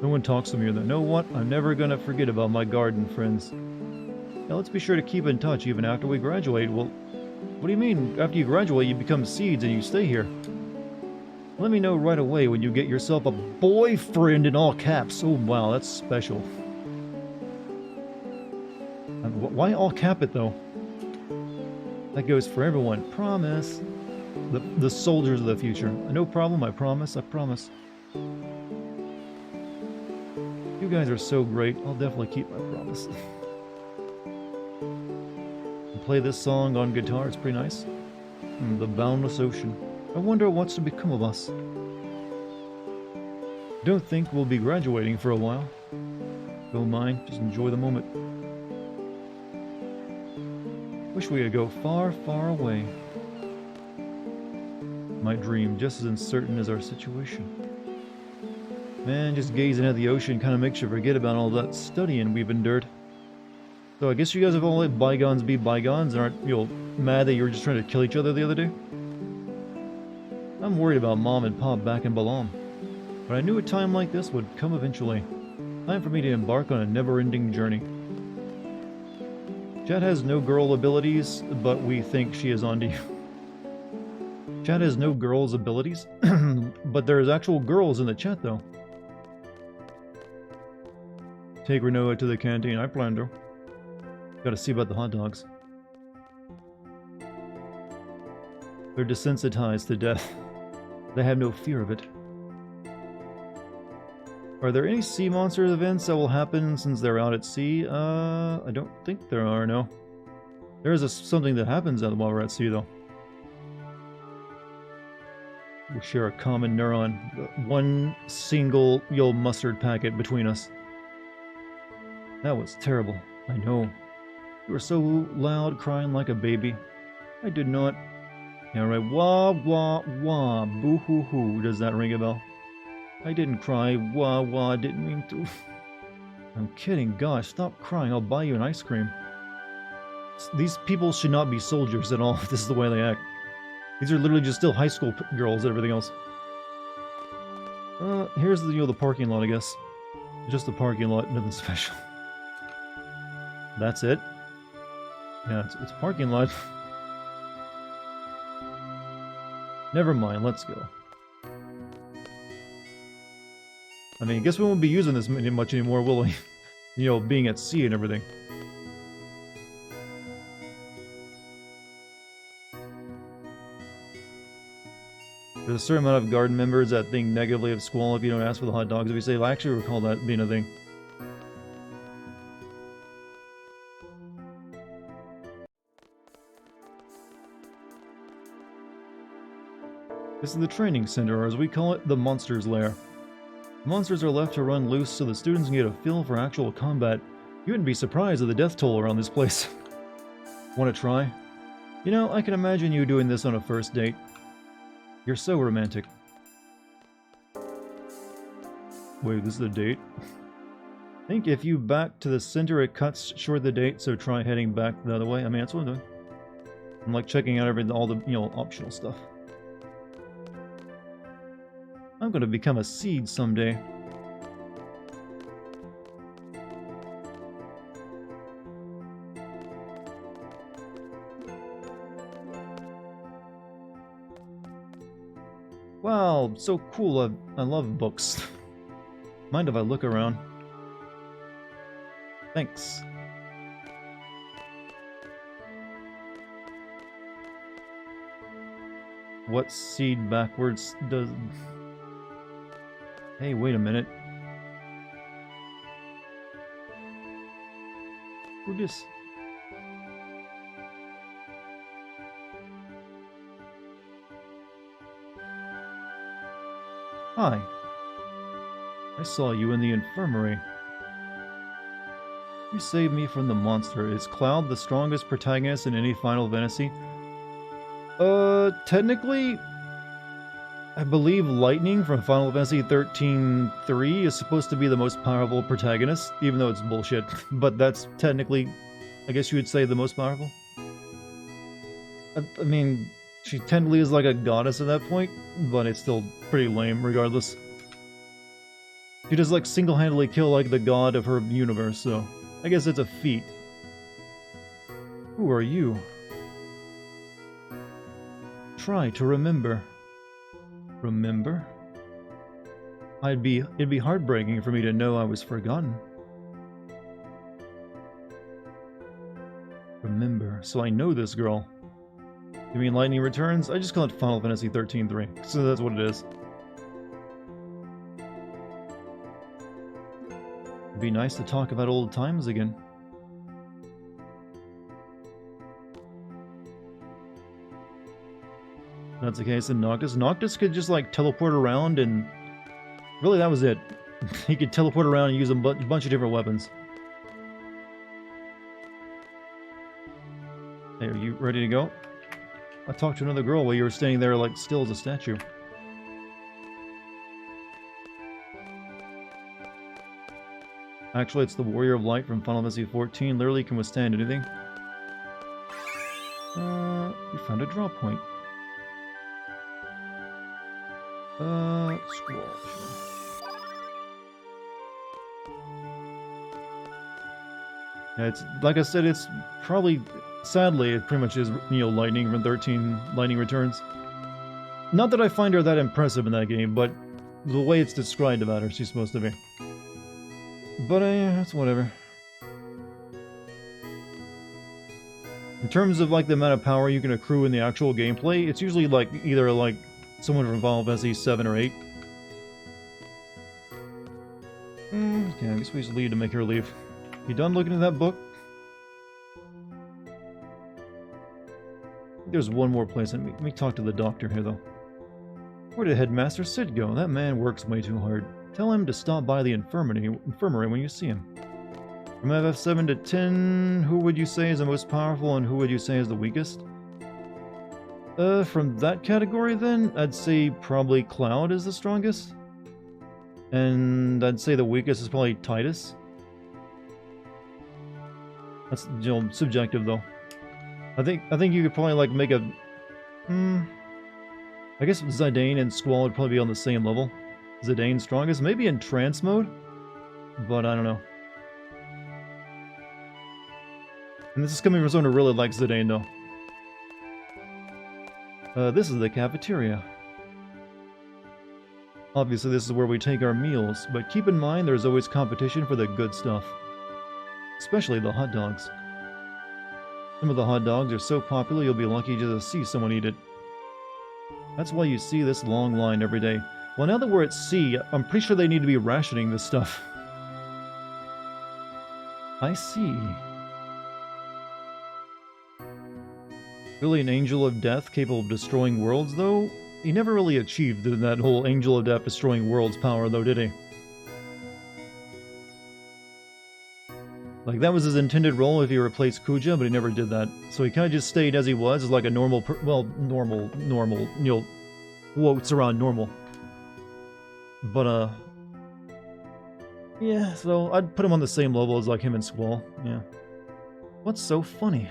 No one talks to me or that. Know what? I'm never gonna forget about my garden, friends. Now let's be sure to keep in touch even after we graduate. Well, what do you mean? After you graduate, you become seeds and you stay here. Let me know right away when you get yourself a boyfriend in all caps. Oh wow, that's special. Why all cap it though? That goes for everyone. Promise. The soldiers of the future. No problem, I promise, I promise. You guys are so great, I'll definitely keep my promise. Play this song on guitar, it's pretty nice. The Boundless Ocean. I wonder what's to become of us. Don't think we'll be graduating for a while. Don't mind, just enjoy the moment. Wish we could go far, far away. My dream, just as uncertain as our situation. Man, just gazing at the ocean kind of makes you forget about all that studying we've endured. So I guess you guys have all let bygones be bygones and aren't, you know, mad that you were just trying to kill each other the other day? I'm worried about Mom and Pop back in Balam. But I knew a time like this would come eventually. Time for me to embark on a never-ending journey. Chad has no girl abilities, but we think she is onto you. Chad has no girls' abilities, but there's actual girls in the chat, though. Take Renoa to the canteen, I plan to. Gotta see about the hot dogs. They're desensitized to death. They have no fear of it. Are there any sea monster events that will happen since they're out at sea? I don't think there are, no. There is something that happens while we're at sea, though. We share a common neuron. One single Yo mustard packet between us. That was terrible. I know. You were so loud, crying like a baby. I did not. Yeah, right. Wah, wah, wah. Boo hoo hoo. Does that ring a bell? I didn't cry. Wah, wah. Didn't mean to. I'm kidding. Gosh, stop crying. I'll buy you an ice cream. These people should not be soldiers at all if this is the way they act. These are literally just still high school girls and everything else. Here's the, you know, the parking lot, I guess. Just the parking lot, nothing special. That's it. Yeah, it's parking lot. Never mind, let's go. I mean, I guess we won't be using this much anymore, will we? You know, being at sea and everything. There's a certain amount of garden members that think negatively of Squall if you don't ask for the hot dogs. If you say, I actually recall that being a thing. This is the training center, or as we call it, the Monsters' Lair. Monsters are left to run loose so the students can get a feel for actual combat. You wouldn't be surprised at the death toll around this place. Want to try? You know, I can imagine you doing this on a first date. You're so romantic. Wait, this is the date? I think if you back to the center, it cuts short the date, so try heading back the other way. I mean, that's what I'm doing. I'm like checking out all the, you know, optional stuff. I'm gonna become a seed someday. Wow, so cool. I love books. Mind if I look around? Thanks. What seed backwards does... Hey, wait a minute. Who this? Hi. I saw you in the infirmary. You saved me from the monster. Is Cloud the strongest protagonist in any Final Fantasy? Technically, I believe Lightning from Final Fantasy 13-3 is supposed to be the most powerful protagonist, even though it's bullshit. But that's technically, I guess you would say, the most powerful. I mean, she technically is like a goddess at that point, but it's still pretty lame regardless. She just like single-handedly kill like the god of her universe, so I guess it's a feat. Who are you? Try to remember. Remember? It'd be heartbreaking for me to know I was forgotten. Remember, so I know this girl. You mean Lightning Returns? I just call it Final Fantasy 13-3, so that's what it is. It'd be nice to talk about old times again. That's the case in Noctis. Noctis could just like teleport around and... Really, that was it. He could teleport around and use a bunch of different weapons. Hey, are you ready to go? I talked to another girl while you were standing there like still as a statue. Actually, it's the Warrior of Light from Final Fantasy XIV. Literally can withstand anything. You found a draw point. Squall. Yeah, it's like I said, it's probably, sadly, it pretty much is, you know, Lightning from 13, Lightning Returns. Not that I find her that impressive in that game, but the way it's described about her, she's supposed to be. But, that's whatever. In terms of, like, the amount of power you can accrue in the actual gameplay, it's usually, like, either, like, someone from Final Fantasy 7 or 8. Okay, I guess we just leave to make her leave. You done looking at that book? There's one more place. Let me talk to the doctor here, though. Where did Headmaster Sid go? That man works way too hard. Tell him to stop by the infirmary when you see him. From FF7 to 10, who would you say is the most powerful and who would you say is the weakest? From that category then, I'd say probably Cloud is the strongest. And I'd say the weakest is probably Titus. That's, you know, subjective though. I think you could probably like make a... I guess Zidane and Squall would probably be on the same level. Zidane strongest? Maybe in trance mode? But I don't know. And this is coming from someone who really likes Zidane, though. This is the cafeteria. Obviously, this is where we take our meals, but keep in mind there's always competition for the good stuff. Especially the hot dogs. Some of the hot dogs are so popular you'll be lucky just to see someone eat it. That's why you see this long line every day. Well, now that we're at sea, I'm pretty sure they need to be rationing this stuff. I see. Really an angel of death capable of destroying worlds, though? He never really achieved that whole angel of death destroying worlds power, though, did he? Like, that was his intended role if he replaced Kuja, but he never did that. So he kind of just stayed as he was, as like a normal, normal, you know, quotes around normal. But, yeah, so I'd put him on the same level as, like, him and Squall, yeah. What's so funny?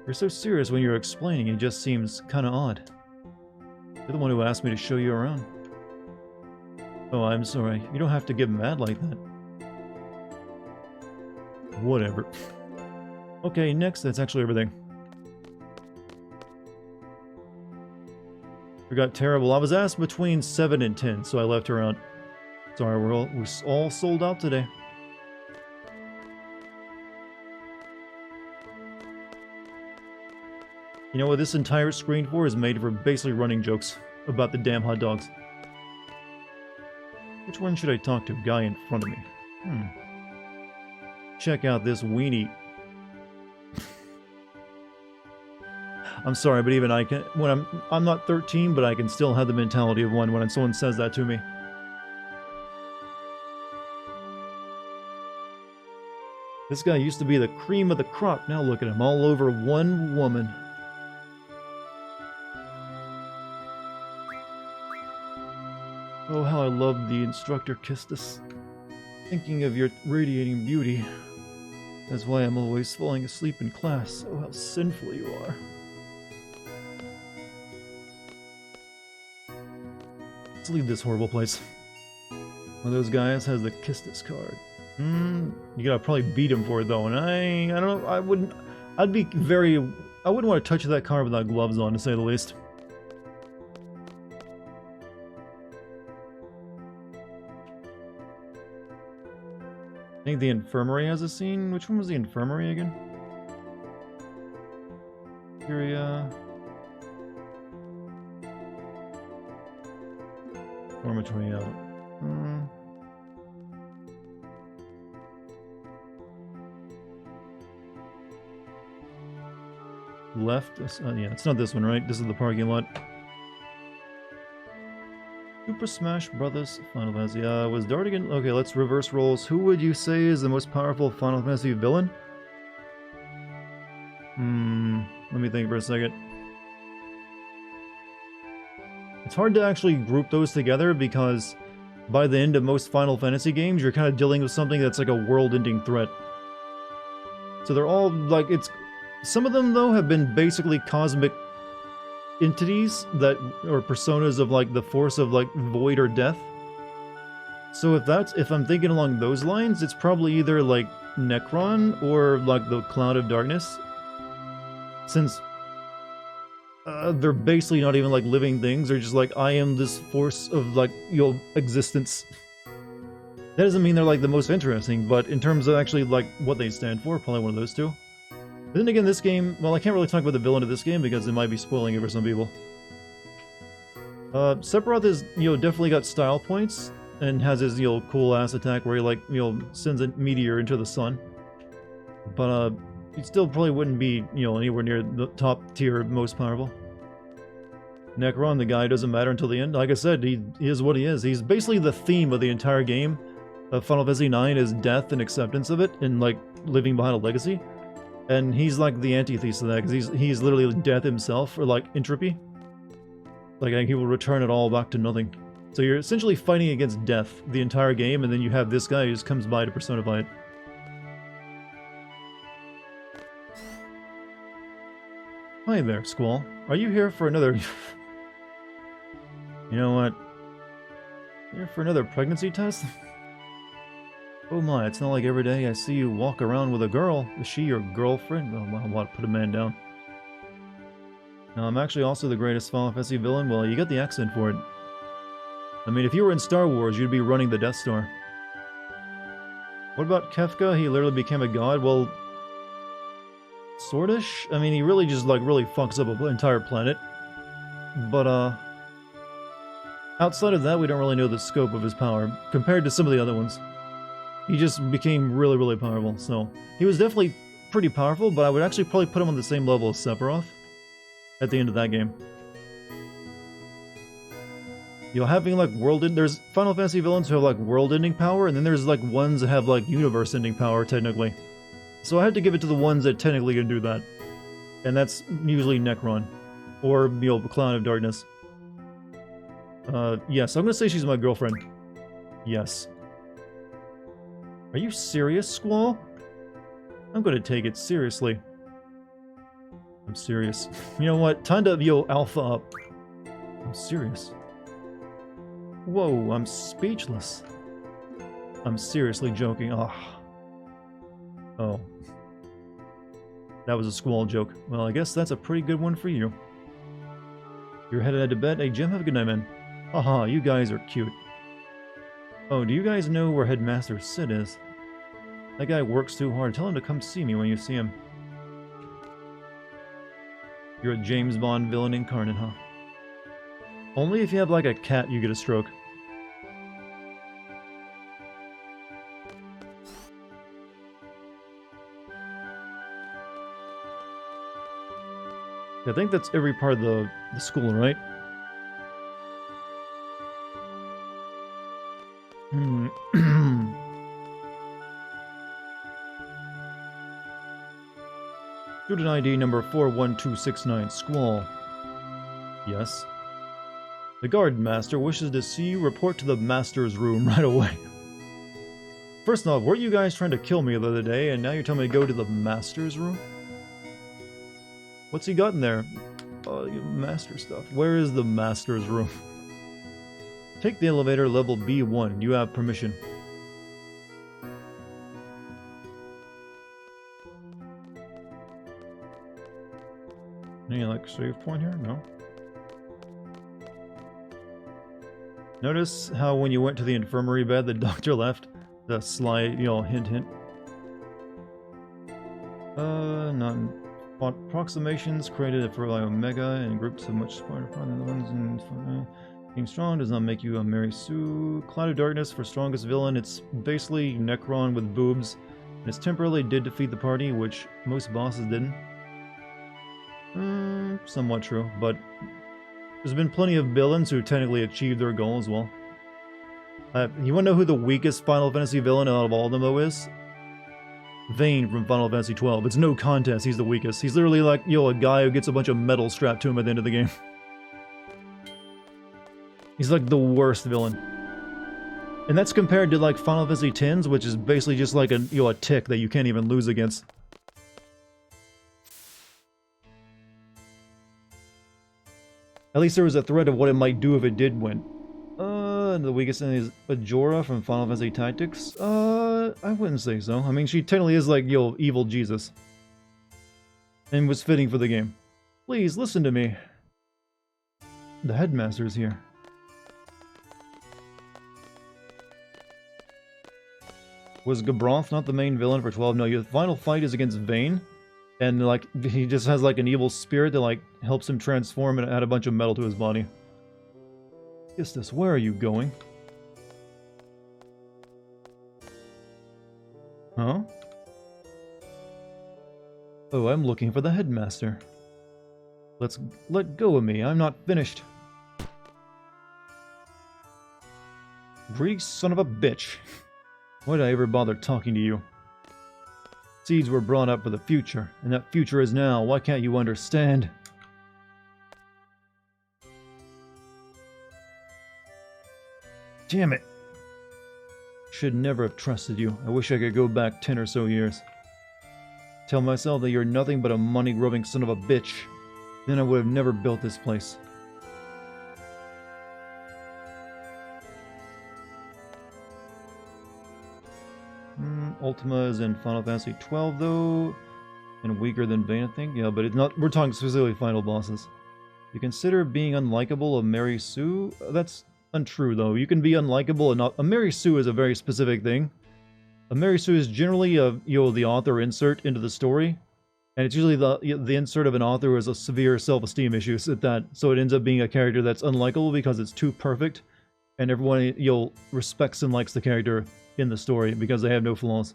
You're so serious when you're explaining, it just seems kind of odd. You're the one who asked me to show you around. Oh, I'm sorry. You don't have to get mad like that. Whatever. Okay, next, that's actually everything. We got terrible. I was asked between 7 and 10, so I left her out. Sorry, we're all sold out today. You know what this entire screen for is made for basically running jokes about the damn hot dogs. Which one should I talk to? Guy in front of me. Check out this weenie. I'm sorry, but even I can, when I'm not 13, but I can still have the mentality of one when someone says that to me. This guy used to be the cream of the crop. Now look at him, all over one woman. Oh, how I love the instructor kissed us. Thinking of your radiating beauty. That's why I'm always falling asleep in class. Oh, how sinful you are. Let's leave this horrible place. One of those guys has the kiss this card. You gotta probably beat him for it though, and I don't know, I wouldn't want to touch that card without gloves on, to say the least. I think the infirmary has a scene. Which one was the infirmary again? Syria. Dormitory out. Left? Yeah, it's not this one, right? This is the parking lot. Super Smash Brothers Final Fantasy. Was Dartigan... Okay, let's reverse roles. Who would you say is the most powerful Final Fantasy villain? Let me think for a second. It's hard to actually group those together because by the end of most Final Fantasy games, you're kind of dealing with something that's like a world-ending threat. So they're all like, some of them though have been basically cosmic entities that or personas of like the force of like void or death. So if I'm thinking along those lines, it's probably either like Necron or like the Cloud of Darkness, since they're basically not even like living things. They're just like, I am this force of like your existence. That doesn't mean they're like the most interesting, but in terms of actually like what they stand for, probably one of those two. But then again, this game, well, I can't really talk about the villain of this game because it might be spoiling it for some people. Sephiroth is, definitely got style points and has his, cool ass attack where he like, sends a meteor into the sun. But he still probably wouldn't be, anywhere near the top tier most powerful. Necron, the guy, doesn't matter until the end. Like I said, he is what he is. He's basically the theme of the entire game. Final Fantasy IX is death and acceptance of it and like living behind a legacy. And he's like the antithesis of that, because he's literally death himself, or like entropy. Like he will return it all back to nothing. So you're essentially fighting against death the entire game, and then you have this guy who just comes by to personify it. Hi there, Squall. Are you here for another... You know what? Here for another pregnancy test? Oh my, it's not like every day I see you walk around with a girl. Is she your girlfriend? Oh, I want to put a man down. No, I'm actually also the greatest Final Fantasy villain. Well, you got the accent for it. I mean, if you were in Star Wars, you'd be running the Death Star. What about Kefka? He literally became a god? Well, sortish? I mean, he really just, like, really fucks up an entire planet. But, outside of that, we don't really know the scope of his power, compared to some of the other ones. He just became really, really powerful, so... He was definitely pretty powerful, but I would actually probably put him on the same level as Sephiroth at the end of that game. You know, having, like, there's Final Fantasy villains who have, like, world-ending power, and then there's, like, ones that have, like, universe-ending power, technically. So I had to give it to the ones that technically can do that. And that's usually Necron. Or, you know, Cloud of Darkness. Yes, I'm gonna say she's my girlfriend. Yes. Are you serious, Squall? I'm gonna take it seriously. I'm serious. You know what? Time to, yo, alpha up. I'm serious. Whoa, I'm speechless. I'm seriously joking. Oh. Oh. That was a Squall joke. Well, I guess that's a pretty good one for you. You're headed to bed? Hey, Jim, have a good night, man. Haha, you guys are cute. Oh, do you guys know where Headmaster Sid is? That guy works too hard. Tell him to come see me when you see him. You're a James Bond villain incarnate, huh? Only if you have, like, a cat you get a stroke. I think that's every part of the school, right? Student ID number 41269, Squall. Yes. The guard master wishes to see you. Report to the master's room right away. First off, weren't you guys trying to kill me the other day, and now you're telling me to go to the master's room? What's he got in there? Master stuff. Where is the master's room? Take the elevator level B1. You have permission. Any, like, save point here? No. Notice how when you went to the infirmary bed, the doctor left? The sly, you know, hint hint. None. Approximations created for like Omega and groups of much smarter than the ones in being strong does not make you a Mary Sue. Cloud of Darkness for strongest villain. It's basically Necron with boobs. And it's temporarily did defeat the party, which most bosses didn't. Somewhat true, but there's been plenty of villains who technically achieved their goal as well. You want to know who the weakest Final Fantasy villain out of all of them though is? VIII from Final Fantasy XII. It's no contest, he's the weakest. He's literally like, yo, a guy who gets a bunch of metal strapped to him at the end of the game. He's like the worst villain. And that's compared to like Final Fantasy X, which is basically just like a, you know, a tick that you can't even lose against. At least there was a threat of what it might do if it did win. And the weakest thing is Ajora from Final Fantasy Tactics. I wouldn't say so. I mean, she technically is like, yo, evil Jesus. And was fitting for the game. Please, listen to me. The headmaster's here. Was Gabroth not the main villain for 12? No, your final fight is against VIII. And, like, he just has, like, an evil spirit that, like, helps him transform and add a bunch of metal to his body. Istis, where are you going? Huh? Oh, I'm looking for the headmaster. Let go of me, I'm not finished. Greedy son of a bitch. Why did I ever bother talking to you? Seeds were brought up for the future, and that future is now. Why can't you understand? Damn it. Should never have trusted you. I wish I could go back 10 or so years. Tell myself that you're nothing but a money-grubbing son of a bitch. Then I would have never built this place. Ultima is in Final Fantasy 12 though, and weaker than VIII, I think. Yeah, but it's not. We're talking specifically final bosses. You consider being unlikable a Mary Sue? That's untrue though. You can be unlikable and not. A Mary Sue is a very specific thing. A Mary Sue is generally the author insert into the story, and it's usually the insert of an author who has a severe self-esteem issues at that. So it ends up being a character that's unlikable because it's too perfect, and everyone respects and likes the character in the story because they have no flaws.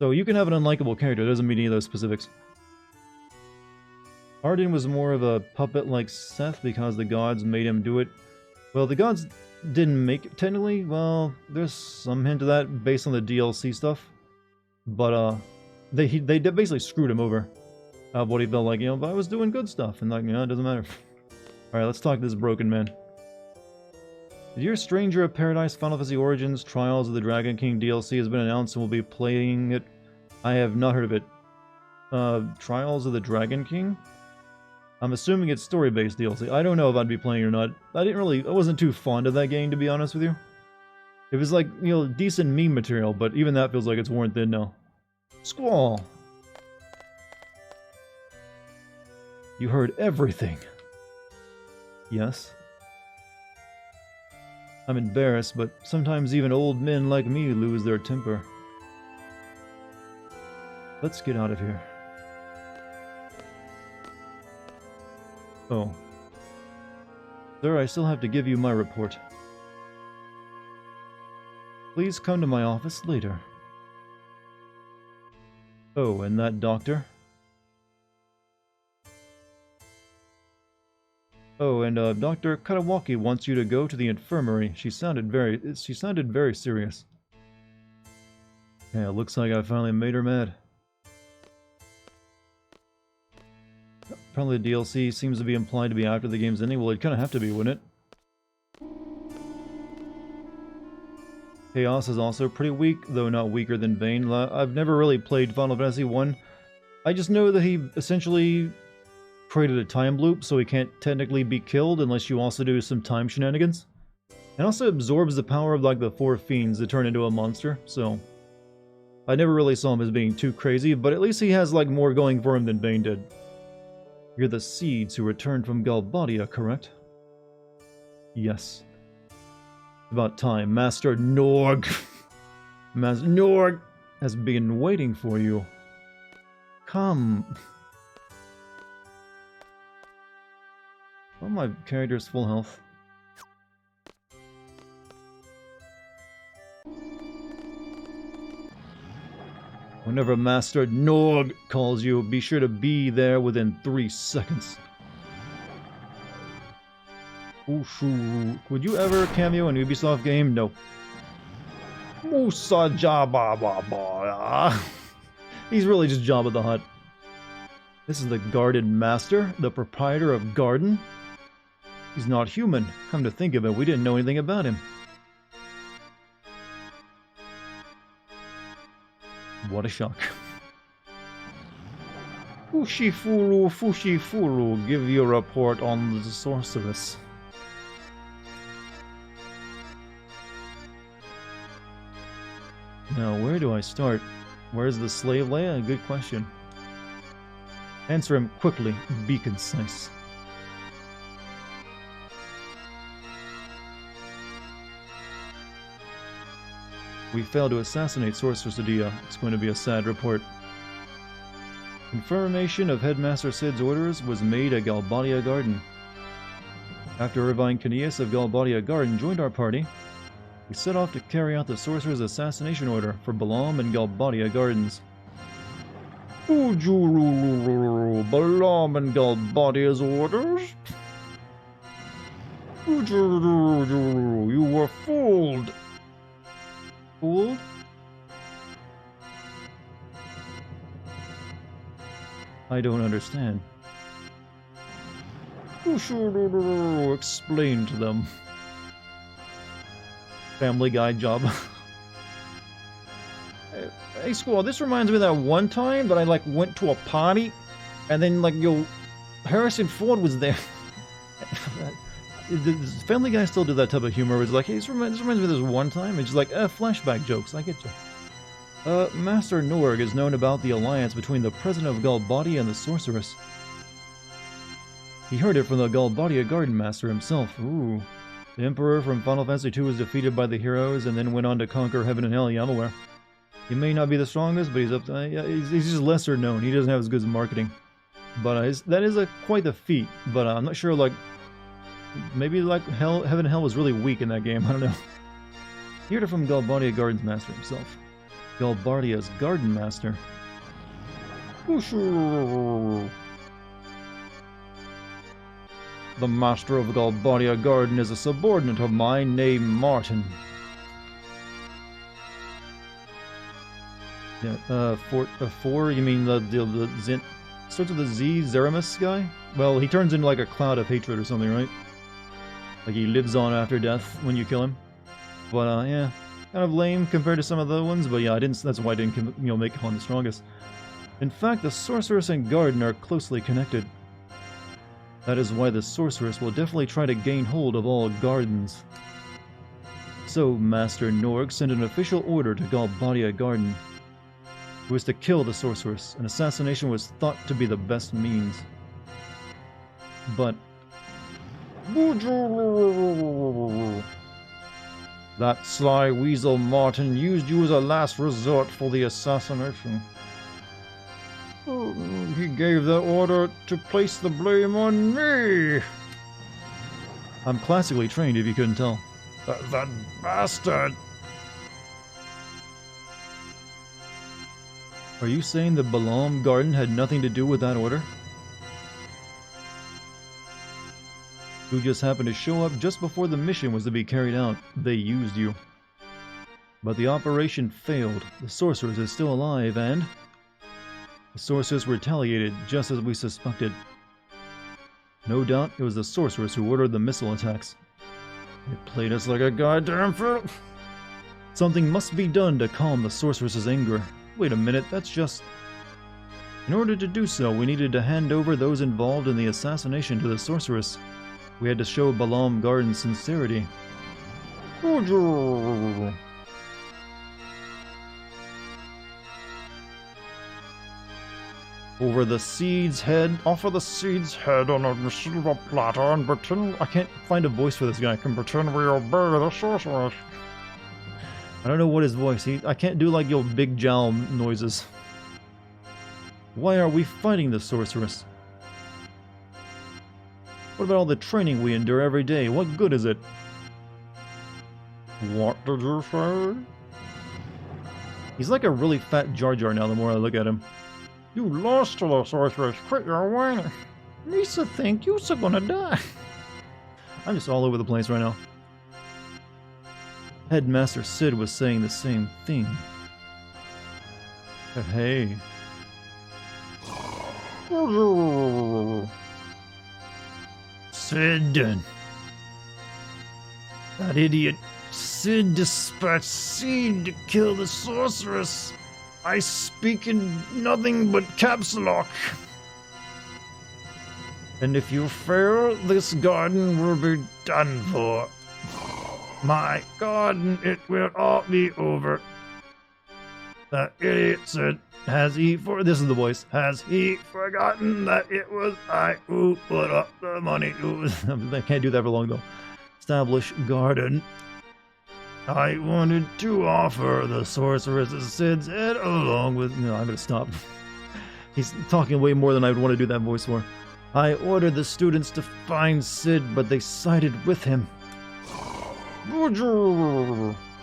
So you can have an unlikable character. It doesn't mean any of those specifics. Arden was more of a puppet like Seth because the gods made him do it. Well, the gods didn't make it technically. Well, there's some hint of that based on the DLC stuff. But they basically screwed him over. What he felt like, but I was doing good stuff, and like, it doesn't matter. All right, let's talk to this broken man. The Dear Stranger of Paradise Final Fantasy Origins Trials of the Dragon King DLC has been announced and we'll be playing it. I have not heard of it. Trials of the Dragon King? I'm assuming it's story-based DLC. I don't know if I'd be playing it or not. I wasn't too fond of that game, to be honest with you. It was like, decent meme material, but even that feels like it's worn thin now. Squall! You heard everything. Yes. I'm embarrassed, but sometimes even old men like me lose their temper. Let's get out of here. Oh. Sir, I still have to give you my report. Please come to my office later. Oh, and that doctor? Oh, and Dr. Katawaki wants you to go to the infirmary. She sounded very serious. Yeah, it looks like I finally made her mad. Apparently the DLC seems to be implied to be after the game's ending. Well, it'd kind of have to be, wouldn't it? Chaos is also pretty weak, though not weaker than VIII. I've never really played Final Fantasy 1. I just know that he essentially created a time loop, so he can't technically be killed unless you also do some time shenanigans. And also absorbs the power of like the 4 fiends to turn into a monster, so I never really saw him as being too crazy, but at least he has like more going for him than VIII did. You're the seeds who returned from Galbadia, correct? Yes. About time. Master Norg. Master Norg has been waiting for you. Come. Oh, my character's full health. Whenever Master Norg calls you, be sure to be there within 3 seconds. Ushu. Would you ever cameo in an Ubisoft game? No. Musa Jabba. He's really just Jabba the Hutt. This is the Garden Master, the proprietor of Garden. He's not human. Come to think of it, we didn't know anything about him. What a shock. Fushifuru, give your report on the sorceress. Now, where do I start? Where's the slave Leia? Good question. Answer him quickly. Be concise. We failed to assassinate Sorceress Adia. It's going to be a sad report. Confirmation of Headmaster Sid's orders was made at Galbadia Garden. After Irvine Canius of Galbadia Garden joined our party, we set off to carry out the Sorcerer's assassination order for Balam and Galbadia Gardens. Balam and Galbadia's orders? You were fooled! Fooled? I don't understand. Explain to them. Family Guy job. Hey, Squall, this reminds me of that one time that I, like, went to a party, and then, like, Harrison Ford was there. Does Family Guy still do that type of humor? It's like, hey, this reminds me of this one time. It's just like, flashback jokes. I get you. Master Norg is known about the alliance between the president of Galbadia and the sorceress. He heard it from the Galbadia Garden Master himself. Ooh. The Emperor from Final Fantasy II was defeated by the heroes and then went on to conquer heaven and hell. Yeah, I'm aware. He may not be the strongest, but he's up to, he's just lesser known. He doesn't have as good as marketing. But that is quite the feat. But I'm not sure, like, maybe like heaven and hell was really weak in that game. I don't know. He heard it from Galbadia Garden's Master himself. Galbadia's Garden Master. The Master of Galbadia Garden is a subordinate of mine named Martin. Yeah, four, you mean the Zin... Starts with a Z, Zeramus guy? Well, he turns into like a cloud of hatred or something, right? Like he lives on after death when you kill him. But, yeah. Kind of lame compared to some of the other ones, but yeah, that's why I didn't, make him the strongest. In fact, the Sorceress and Garden are closely connected. That is why the Sorceress will definitely try to gain hold of all gardens. So, Master Norg sent an official order to Galbadia Garden. It was to kill the Sorceress, and assassination was thought to be the best means. But... that sly weasel Martin used you as a last resort for the assassination. He gave the order to place the blame on me. I'm classically trained, if you couldn't tell. That bastard! Are you saying the Balam Garden had nothing to do with that order? You just happened to show up just before the mission was to be carried out. They used you. But the operation failed. The Sorceress is still alive, and... the Sorceress retaliated, just as we suspected. No doubt it was the Sorceress who ordered the missile attacks. They played us like a goddamn fool. Something must be done to calm the Sorceress's anger. Wait a minute, that's just... In order to do so, we needed to hand over those involved in the assassination to the Sorceress. We had to show Balam Garden sincerity. Over the seed's head. Offer the seed's head on a silver platter and pretend... I can't find a voice for this guy. I can pretend we obey the Sorceress. I don't know what his voice... I can't do like your big jowl noises. Why are we fighting the Sorceress? What about all the training we endure every day? What good is it? What did you say? He's like a really fat Jar Jar now the more I look at him. You lost to the Sorceress. Quit your whining. Misa think you're gonna die. I'm just all over the place right now. Headmaster Sid was saying the same thing. Hey. Sid. That idiot Sid dispatched Seed to kill the Sorceress. I speak in nothing but caps lock. And if you fail, this garden will be done for. My garden, it will all be over. That idiot Sid, has he this is the voice, has he forgotten that it was I who put up the money? I can't do that for long though. Establish garden. I wanted to offer the Sorceress Sid's head along with... No, I'm gonna stop. He's talking way more than I would want to do that voice for. I ordered the students to find Sid, but they sided with him.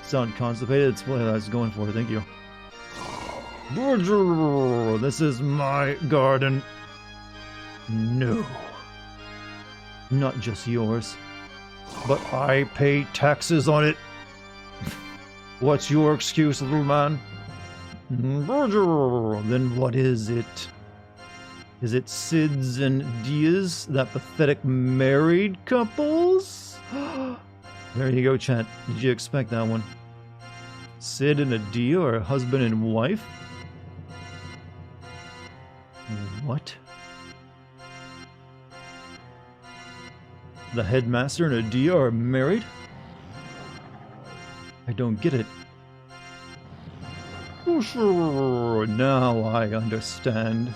Sound constipated? It's what I was going for, thank you. This is my garden. No. Not just yours. But I pay taxes on it. What's your excuse, little man? Then what is it? Is it Sid's and Dia's, that pathetic married couples? There you go, chat. Did you expect that one? Sid and Adia are husband and wife? What? The headmaster and Adia are married? I don't get it. Now I understand.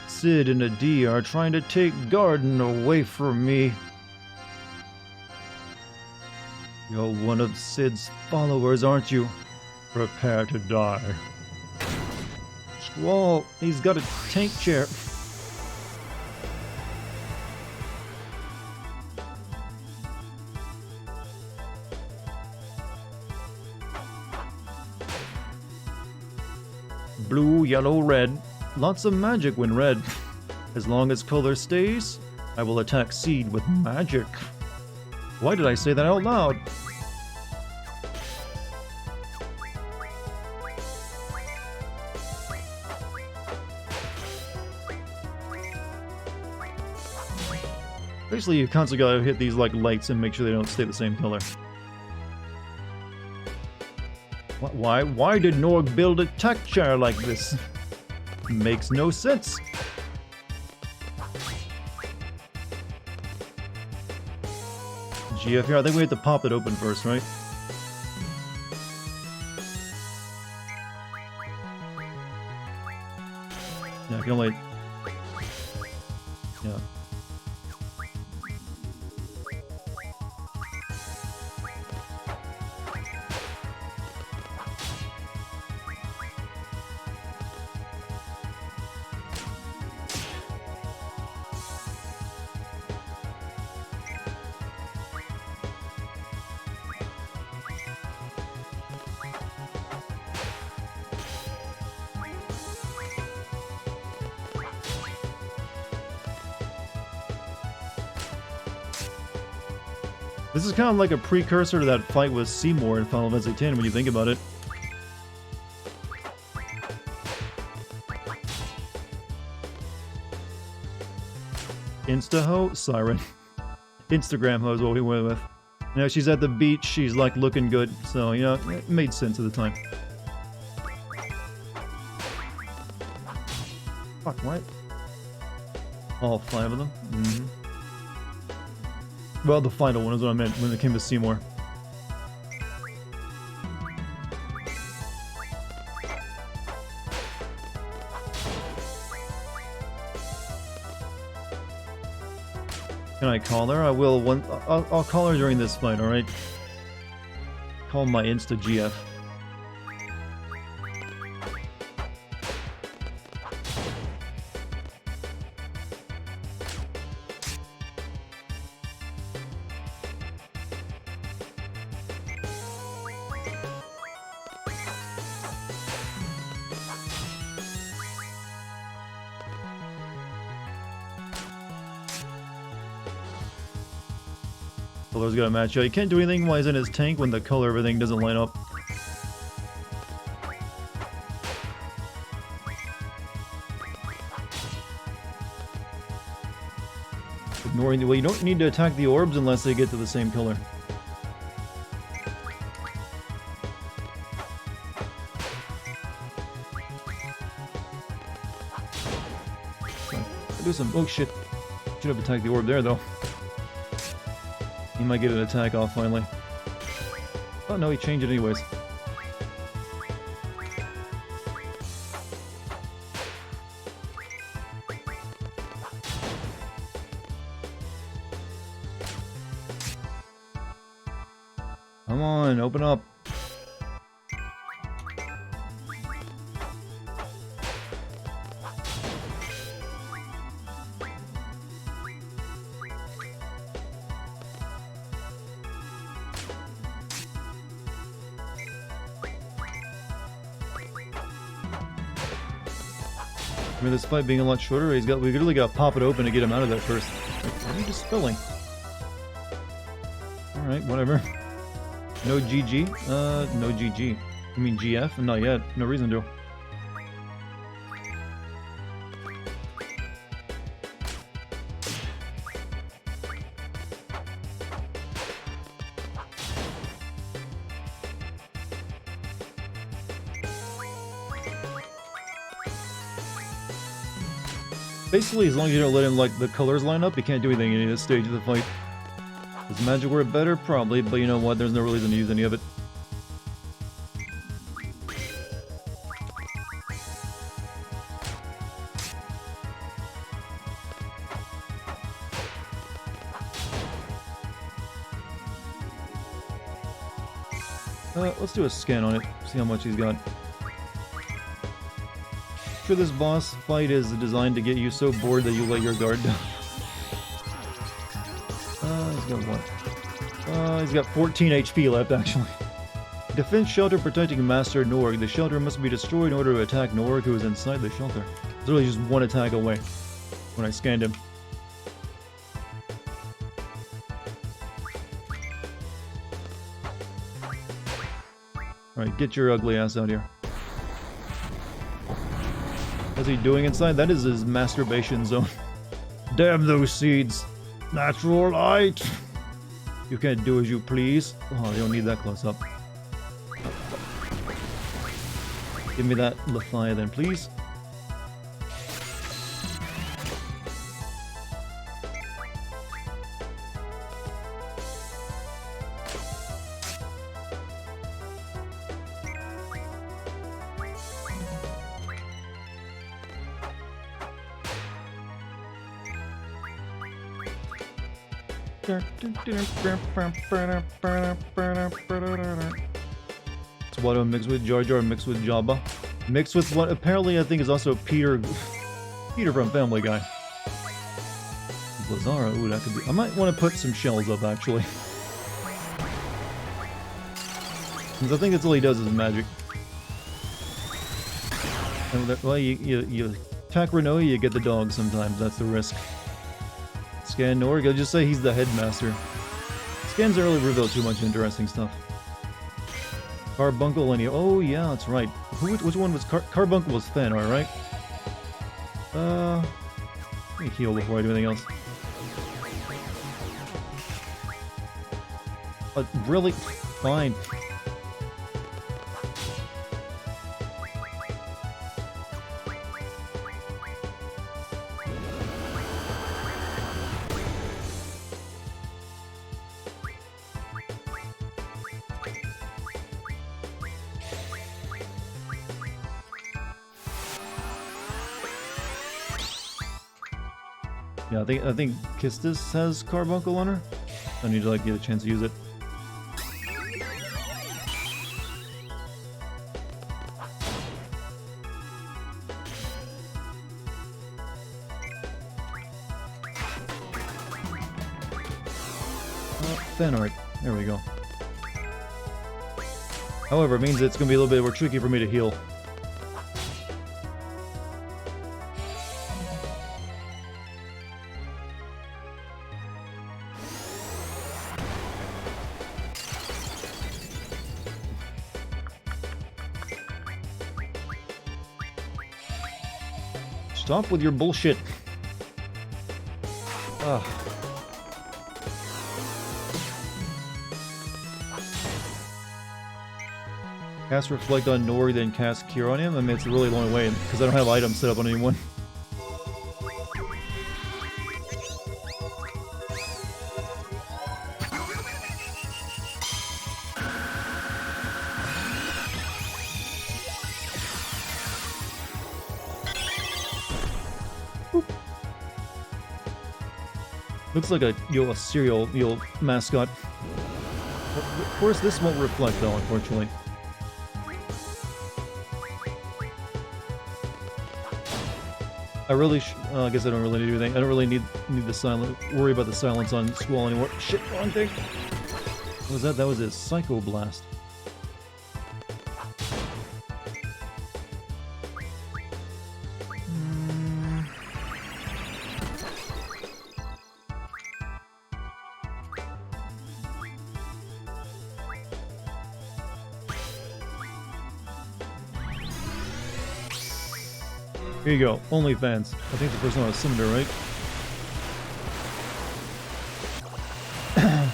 Sid and Adi are trying to take Garden away from me. You're one of Sid's followers, aren't you? Prepare to die. Squall, he's got a tank chair. Blue, yellow, red. Lots of magic when red. As long as color stays, I will attack Seed with magic. Why did I say that out loud? Basically, you constantly gotta hit these like lights and make sure they don't stay the same color. Why did Norg build a tech chair like this? Makes no sense. GF here, I think we have to pop it open first, right? Yeah, I can only... Yeah. This is kind of like a precursor to that fight with Seymour in Final Fantasy X when you think about it. Insta-ho? Siren. Instagram ho is what we went with. You know, she's at the beach, she's like looking good, so, you know, it made sense at the time. Fuck, what? All 5 of them? Mm-hmm. Well, the final one is what I meant when it came to Seymour. Can I call her? I will. I'll call her during this fight, alright? Call my Insta GF. Color's gotta match. You can't do anything while he's in his tank when the color of everything doesn't line up. Ignoring the way, you don't need to attack the orbs unless they get to the same color. Do some. Oh shit! Should have attacked the orb there though. He might get an attack off finally. Oh no, he changed it anyways. Come on, open up. I mean, this fight being a lot shorter, we really got to pop it open to get him out of there first. Like, what are you just spilling? Alright, whatever. No GG? No GG. I mean GF? Not yet. No reason to. Basically, as long as you don't let him, like, the colors line up, you can't do anything in any of this stage of the fight. Does magic work better? Probably, but you know what? There's no reason to use any of it. Let's do a scan on it, see how much he's got. Sure, this boss fight is designed to get you so bored that you let your guard down. He's got what? He's got 14 HP left, actually. Defense shelter protecting Master Norg. The shelter must be destroyed in order to attack Norg, who is inside the shelter. It's really just one attack away when I scanned him. Alright, get your ugly ass out here. What's he doing inside? That is his masturbation zone. Damn those seeds! Natural light! You can't do as you please. Oh, you don't need that close up. Give me that Leviathan, please. It's Watto mixed with Jar Jar mixed with Jabba. Mixed with what apparently I think is also Peter from Family Guy. Lazara, ooh, that could be. I might want to put some shells up actually. Because I think that's all he does is magic. And that, well, you attack Renault, you get the dog sometimes, that's the risk. Scan Norg, I'll just say he's the headmaster. Scans don't really reveal too much interesting stuff. Carbuncle and oh yeah, that's right. Which one was Carbuncle was Fenar, right? Let me heal before I do anything else. Really? Fine. Yeah, I think Kistis has Carbuncle on her. I need to like get a chance to use it. Fan art. There we go. However, it means it's going to be a little bit more tricky for me to heal. Stop with your bullshit. Ugh. Cast Reflect on Nori, then cast Cure on him? I mean, it's really the only way, because I don't have items set up on anyone. Looks like a cereal mascot. Of course, this won't reflect though, unfortunately. I really I guess I don't really need anything. I don't really need the silence. Worry about the silence on Squall anymore. Shit, wrong thing. What was that? That was his Psycho Blast. Here you go, OnlyFans. I think the first one was Cinder, right? I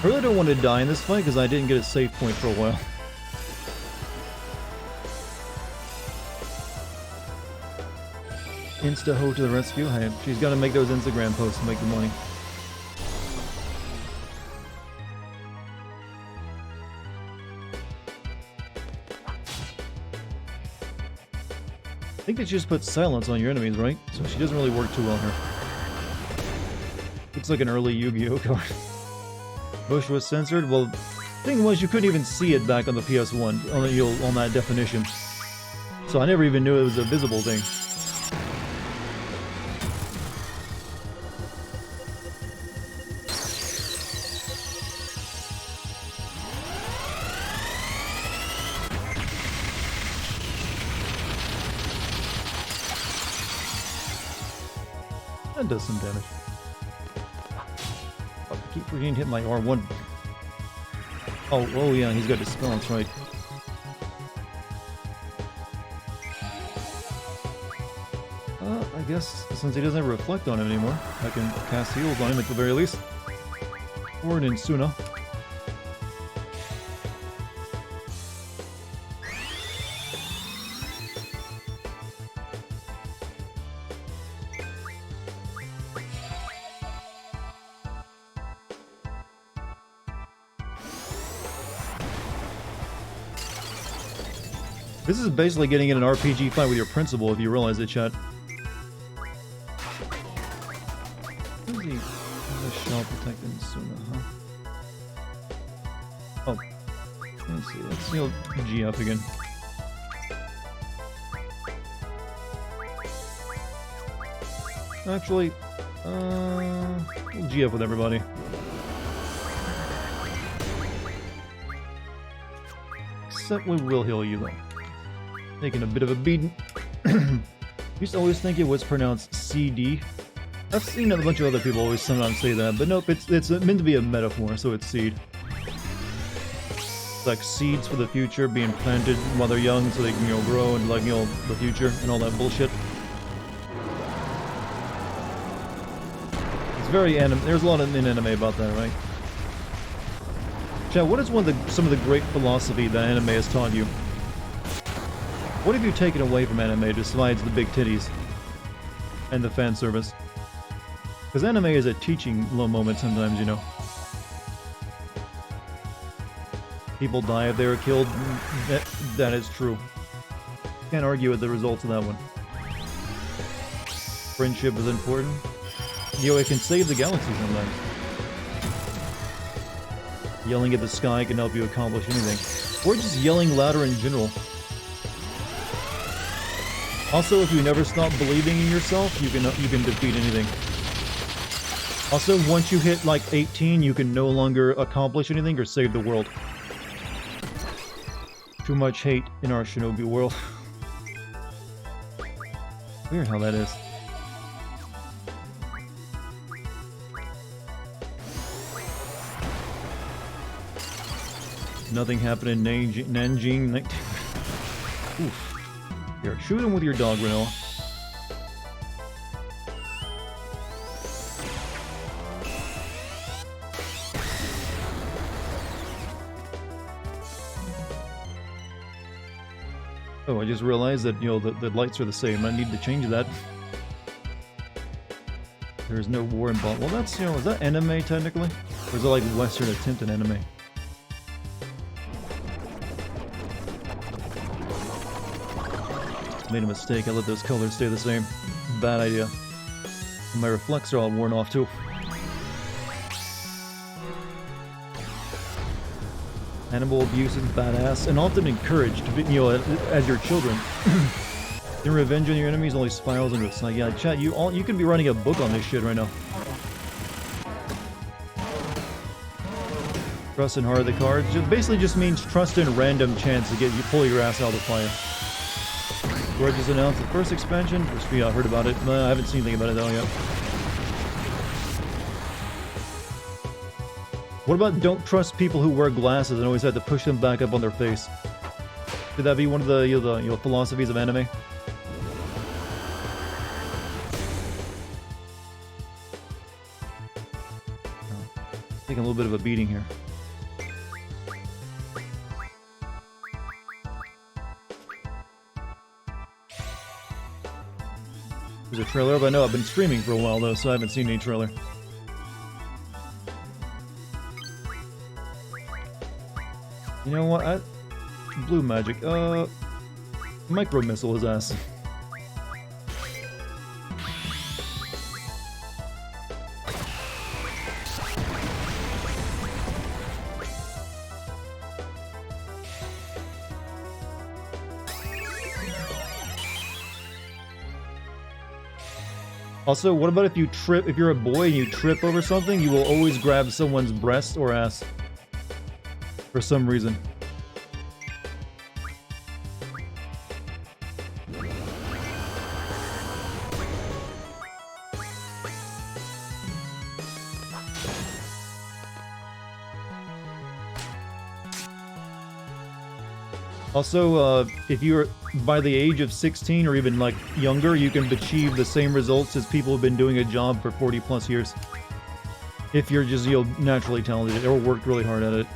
really don't want to die in this fight because I didn't get a save point for a while. Insta-ho to the rescue. Hey, she's got to make those Instagram posts to make the money. I think that she just puts silence on your enemies, right? So she doesn't really work too well here. Looks like an early Yu-Gi-Oh card. Bush was censored? Well, Thing was, you couldn't even see it back on the PS1 on that definition. So I never even knew it was a visible thing. That does some damage. Oh, I keep forgetting to hit my R1. Oh yeah, he's got his spell, that's right. I guess since he doesn't have reflect on him anymore, I can cast heals on him at the very least. Or an Insuna. This is basically getting in an RPG fight with your principal if you realize it, chat. Where's the shell protected Insuna, huh? Oh. Let's see, let's heal G up again. Actually, we'll G up with everybody. Except we will heal you though. Taking a bit of a beating. Used to always think it was pronounced CD. I've seen a bunch of other people always sometimes say that, but nope, it's meant to be a metaphor, so it's seed. It's like seeds for the future being planted while they're young so they can, you know, grow and, like, you know, the future and all that bullshit. It's very anime. There's a lot in anime about that, right? Chat, what is some of the great philosophy that anime has taught you? What have you taken away from anime besides the big titties and the fan service? Because anime is a teaching low moment sometimes, you know. People die if they were killed. That is true. Can't argue with the results of that one. Friendship is important. You know, it can save the galaxy sometimes. Yelling at the sky can help you accomplish anything. Or just yelling louder in general. Also, if you never stop believing in yourself, you can defeat anything. Also, once you hit like 18, you can no longer accomplish anything or save the world. Too much hate in our shinobi world. Weird how that is. Nothing happened in Nanjing. Oof. Here, shoot him with your dog, Renoa. Oh, I just realized that, you know, the lights are the same. I need to change that. There's no war involved. Well, that's, you know, is that anime technically? Or is it like Western attempt at anime? Made a mistake. I let those colors stay the same. Bad idea. And my reflex are all worn off too. Animal abuse is badass and often encouraged, you know, as your children. Your revenge on your enemies only spirals into a snake. Yeah, chat, you could be writing a book on this shit right now. Trust in heart of the cards. It basically just means trust in random chance to get you pull your ass out of the fire. George has announced the first expansion. I heard about it. I haven't seen anything about it though yet. What about don't trust people who wear glasses and always have to push them back up on their face? Could that be one of the, you know, philosophies of anime? Taking a little bit of a beating here. There's a trailer, but I know I've been streaming for a while though, so I haven't seen any trailer. You know what? Blue magic. Micro missile his ass. Also, what about if you trip, if you're a boy and you trip over something, you will always grab someone's breast or ass. For some reason. Also, if you're by the age of 16 or even like younger, you can achieve the same results as people who've been doing a job for 40 plus years. If you're just, you know, naturally talented or worked really hard at it.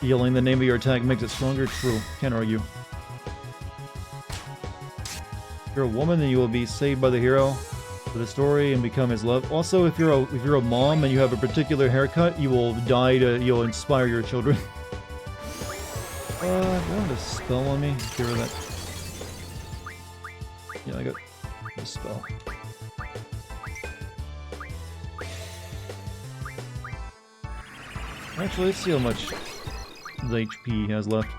Yelling the name of your attack makes it stronger? True. Can't argue. If you're a woman, then you will be saved by the hero for the story and become his love. Also, if you're a mom and you have a particular haircut, you will die to, you'll inspire your children. I want a spell on me. Get rid of that. Yeah, I got a spell. Actually, let's see how much the HP he has left.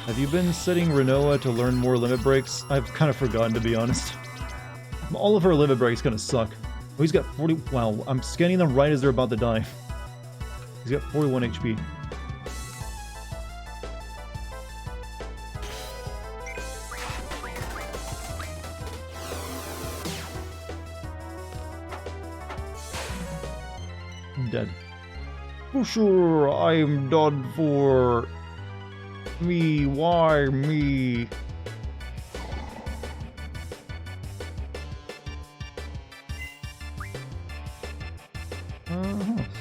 Have you been setting Renoa to learn more limit breaks? I've kind of forgotten, to be honest. All of her limit breaks gonna suck. Oh, he's got 40. Wow, I'm scanning them right as they're about to die. He's got 41 HP. I'm dead. For sure, I'm done for. Me, why me?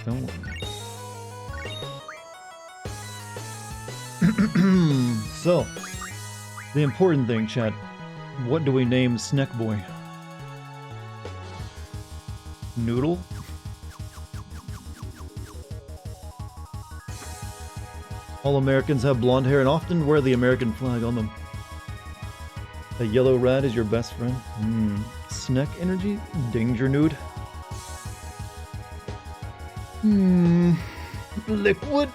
Don't. So, the important thing, chat. What do we name Snack Boy? Noodle? All Americans have blonde hair and often wear the American flag on them. A yellow rat is your best friend. Snack energy? Danger nude? Liquid?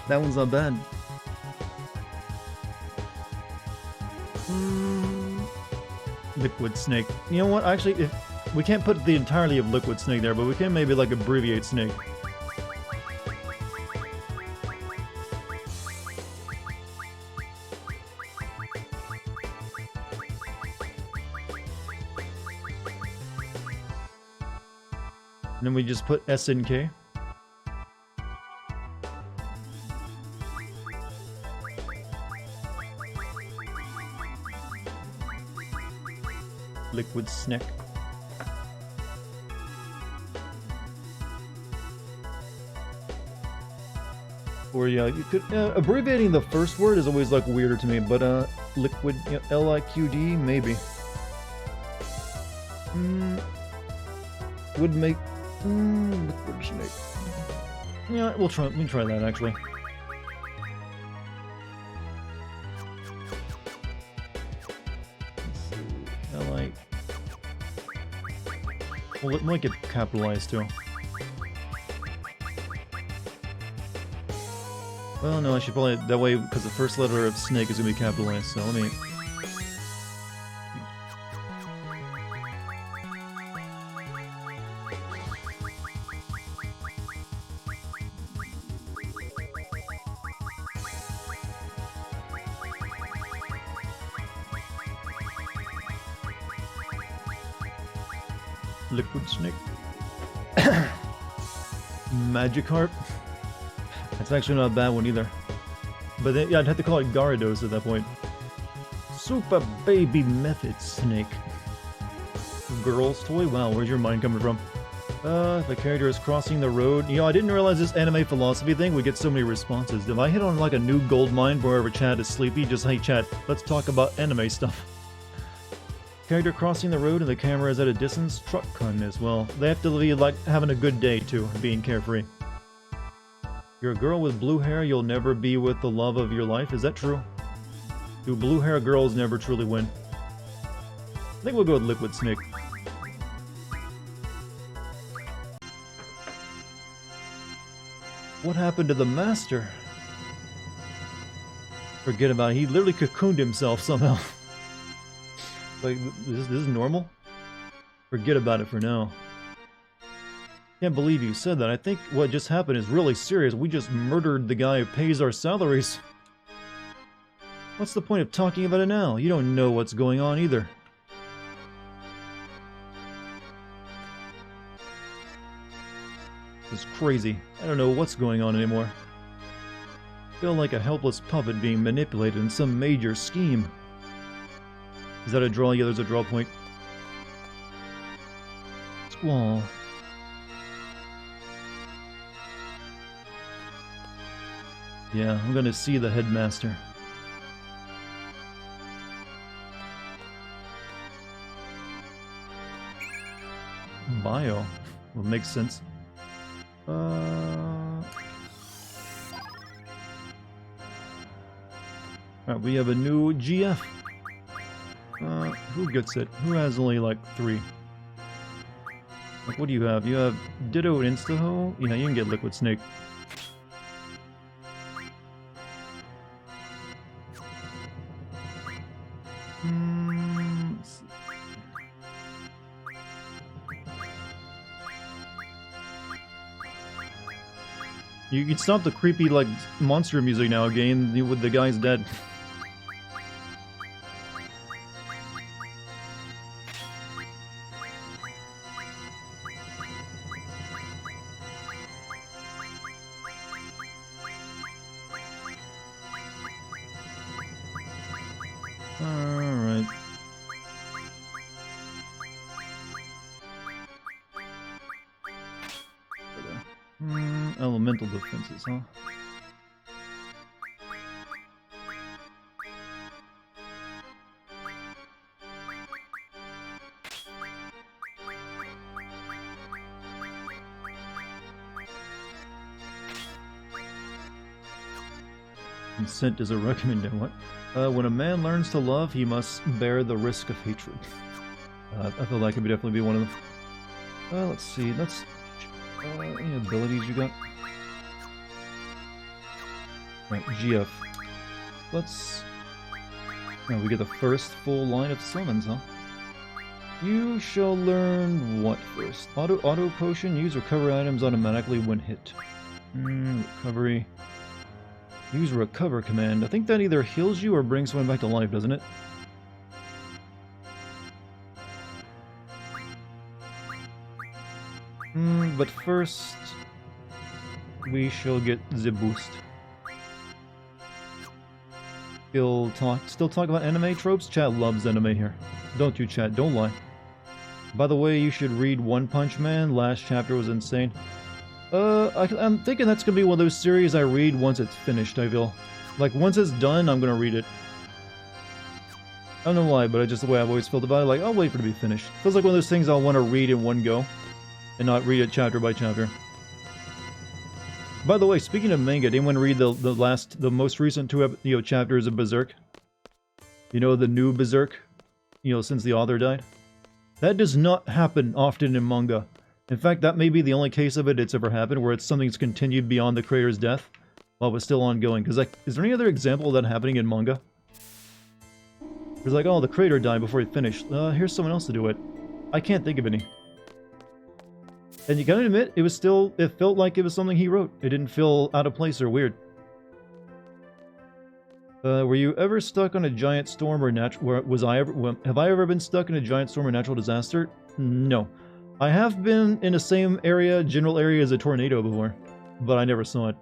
That one's not bad. Liquid snake. You know what? Actually, if we can't put the entirety of liquid snake there, but we can maybe like abbreviate snake. And then we just put SNK. Liquid snack. Or yeah, you could abbreviating the first word is always like weirder to me, but liquid, you know, LIQD maybe would make liquid snake. Yeah, we can try that actually. Well, it might get capitalized too. Well, no, I should probably that way because the first letter of snake is gonna be capitalized. So let me. Liquid snake. Magikarp. That's actually not a bad one either. But then, yeah, I'd have to call it Gyarados at that point. Super baby method snake. Girl's toy? Wow, where's your mind coming from? If a character is crossing the road... You know, I didn't realize this anime philosophy thing would get so many responses. If I hit on like a new gold mine wherever chat is sleepy, just, hey chat, let's talk about anime stuff. Character crossing the road and the camera is at a distance. Truck con as well. They have to be like having a good day too, being carefree. You're a girl with blue hair, you'll never be with the love of your life. Is that true? Do blue hair girls never truly win? I think we'll go with Liquid Snake. What happened to the master? Forget about it. He literally cocooned himself somehow. Like, this is normal? Forget about it for now. Can't believe you said that. I think what just happened is really serious. We just murdered the guy who pays our salaries. What's the point of talking about it now? You don't know what's going on either. It's crazy. I don't know what's going on anymore. I feel like a helpless puppet being manipulated in some major scheme. Is that a draw? Yeah, there's a draw point. Squall. Yeah, I'm gonna see the headmaster. Bio. Well, makes sense. Alright, we have a new GF. Who gets it? Who has only like 3? Like, what do you have? You have Ditto and Instaho? Yeah, you can get Liquid Snake. You can stop the creepy, like, monster music now, game, with the guy's dead. Alright. Elemental defenses, huh? Consent is a recommended what? When a man learns to love, he must bear the risk of hatred. I feel that could definitely be one of them. Let's see. Let's. Any abilities you got? Right, GF. Let's. Oh, we get the first full line of summons, huh? You shall learn what first? Auto potion. Use recovery items automatically when hit. Recovery. Use recover command. I think that either heals you or brings someone back to life, doesn't it? But first, we shall get the boost. Still talk about anime tropes? Chat loves anime here. Don't you, chat? Don't lie. By the way, you should read One Punch Man. Last chapter was insane. I'm thinking that's gonna be one of those series I read once it's finished, I feel. Like, once it's done, I'm gonna read it. I don't know why, but it's just the way I've always felt about it. Like, I'll wait for it to be finished. Feels like one of those things I'll want to read in one go. And not read it chapter by chapter. By the way, speaking of manga, did anyone read the most recent 2 chapters of Berserk? You know, the new Berserk? You know, since the author died? That does not happen often in manga. In fact, that may be the only case of it's ever happened, where it's something that's continued beyond the creator's death, while it was still ongoing. Because, like, is there any other example of that happening in manga? It's like, oh, the creator died before he finished. Here's someone else to do it. I can't think of any. And you gotta admit, it felt like it was something he wrote. It didn't feel out of place or weird. Were you ever stuck on a giant storm or have I ever been stuck in a giant storm or natural disaster? No. I have been in the same general area as a tornado before, but I never saw it.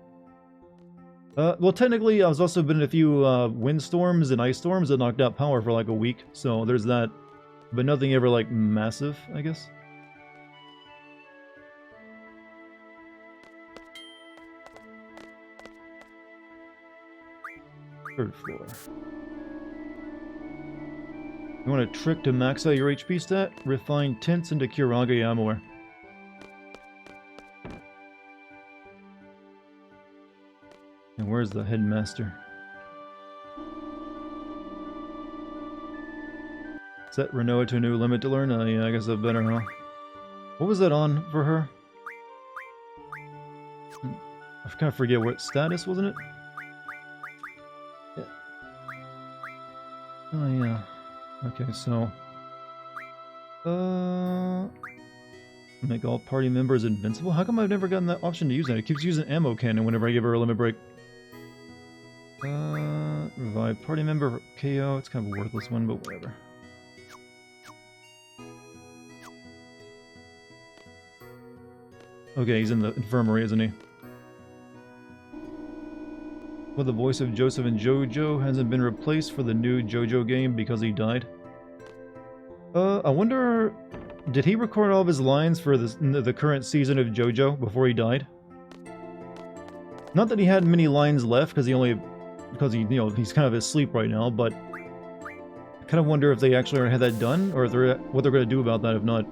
Well, technically, I've also been in a few windstorms and ice storms that knocked out power for like a week, so there's that. But nothing ever, like, massive, I guess. Third floor. You want a trick to max out your HP stat? Refine tints into Kurage Amor. And where's the headmaster? Set Renoa to a new limit to learn? Yeah, I guess that better, huh? What was that on for her? I kind of forget what status, wasn't it? Yeah. Oh, yeah. Okay, so... Make all party members invincible? How come I've never gotten that option to use that? It keeps using ammo cannon whenever I give her a limit break. Revive party member KO. It's kind of a worthless one, but whatever. Okay, he's in the infirmary, isn't he? Well, the voice of Joseph and JoJo hasn't been replaced for the new JoJo game because he died. I wonder... Did he record all of his lines for the current season of JoJo before he died? Not that he had many lines left, because he, you know, he's kind of asleep right now, but... I kind of wonder if they actually already had that done, or if what they're going to do about that if not.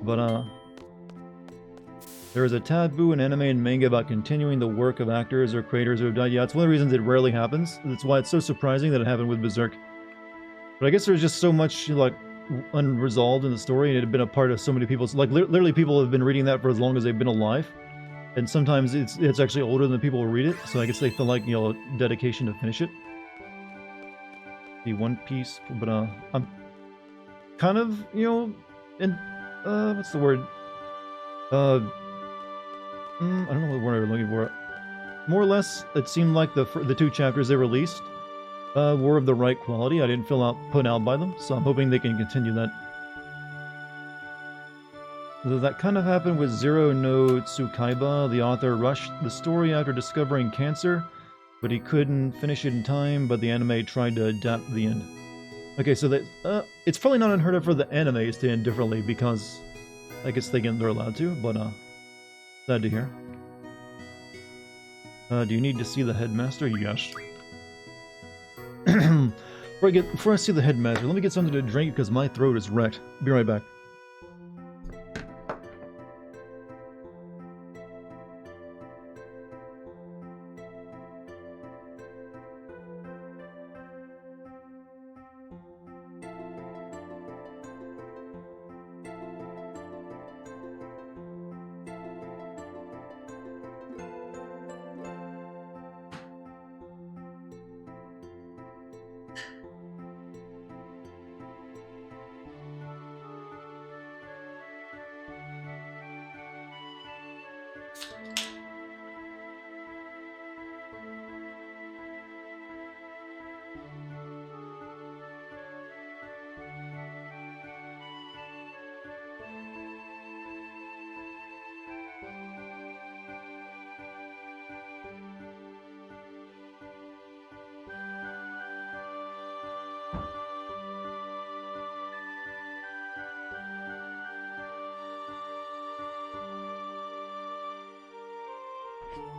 But, there is a taboo in anime and manga about continuing the work of actors or creators who have died. Yeah, it's one of the reasons it rarely happens. That's why it's so surprising that it happened with Berserk. But I guess there's just so much, like, unresolved in the story, and it had been a part of so many people's... Like, literally people have been reading that for as long as they've been alive. And sometimes it's actually older than the people who read it, so I guess they feel like, you know, dedication to finish it. The One Piece, but, I'm kind of, you know, in, what's the word? I don't know what word I'm looking for. More or less, it seemed like the two chapters they released were of the right quality. I didn't feel put out by them, so I'm hoping they can continue that. Though that kind of happened with Zero no Tsukaiba. The author rushed the story after discovering cancer, but he couldn't finish it in time, but the anime tried to adapt the end. Okay, so it's probably not unheard of for the animes to end differently, because I guess they're allowed to, but sad to hear. Do you need to see the headmaster? Yes. Before I see the headmaster, let me get something to drink because my throat is wrecked. Be right back.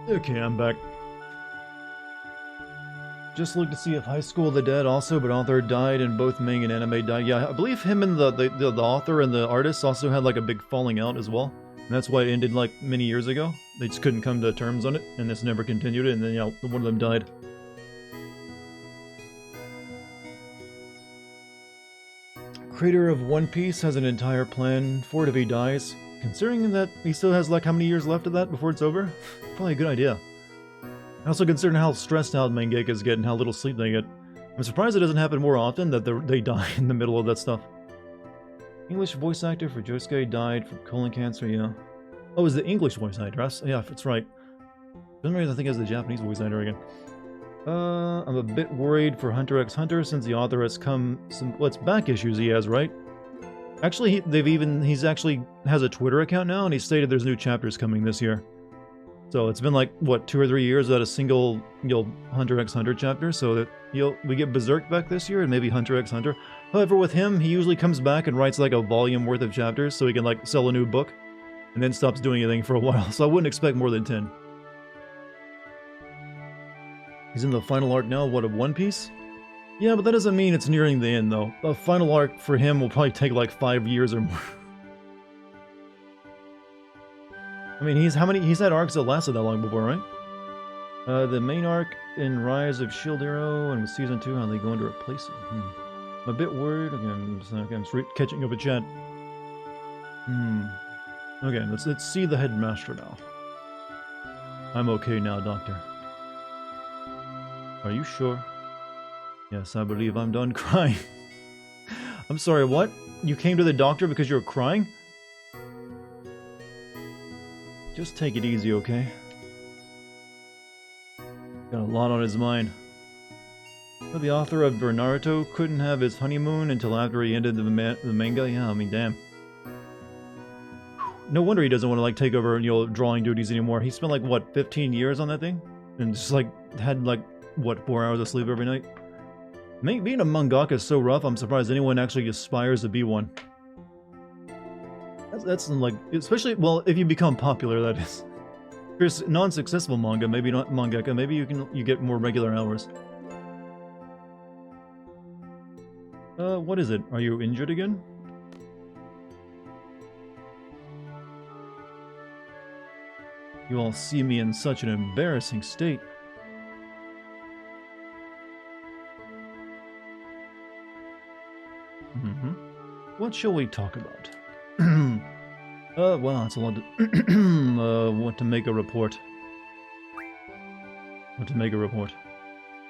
Okay, I'm back. Just looked to see if High School of the Dead also, but author died and both manga and anime died. Yeah, I believe him and the author and the artist also had like a big falling out as well. And that's why it ended like many years ago. They just couldn't come to terms on it, and this never continued it, and then, you know, one of them died. Creator of One Piece has an entire plan for it if he dies. Considering that he still has like how many years left of that before it's over? Probably a good idea. Also considering how stressed out mangakas get and how little sleep they get. I'm surprised it doesn't happen more often that they die in the middle of that stuff. English voice actor for Josuke died from colon cancer, yeah. Oh, it was the English voice actor. Yeah, that's right. For some reason I think it was the Japanese voice actor again. I'm a bit worried for Hunter x Hunter since the author has it's back issues he has, right? Actually, he's actually has a Twitter account now, and he stated there's new chapters coming this year. So it's been like, what, 2 or 3 years without a single, you know, Hunter x Hunter chapter, so that, you know, we get Berserk back this year, and maybe Hunter x Hunter. However, with him, he usually comes back and writes like a volume worth of chapters, so he can like sell a new book, and then stops doing anything for a while, so I wouldn't expect more than 10. He's in the final arc now, what, of One Piece? Yeah, but that doesn't mean it's nearing the end, though. The final arc for him will probably take like 5 years or more. I mean, he's had arcs that lasted that long before, right? The main arc in Rise of Shield Hero and with Season 2, how they going to replace it? I'm a bit worried. I'm just catching up a chat. Okay, let's see the headmaster now. I'm okay now, Doctor. Are you sure? Yes, I believe I'm done crying. I'm sorry, what? You came to the doctor because you were crying? Just take it easy, okay? Got a lot on his mind. But the author of Naruto couldn't have his honeymoon until after he ended the manga? Yeah, I mean, damn. No wonder he doesn't want to, like, take over, you know, drawing duties anymore. He spent, like, what, 15 years on that thing? And just, like, had, like, what, 4 hours of sleep every night? Being a mangaka is so rough, I'm surprised anyone actually aspires to be one. That's like, especially, well, if you become popular, that is. If you're non-successful manga, maybe not mangaka, maybe you get more regular hours. What is it? Are you injured again? You all see me in such an embarrassing state. What shall we talk about? Well, it's a lot to... want to make a report. Want to make a report.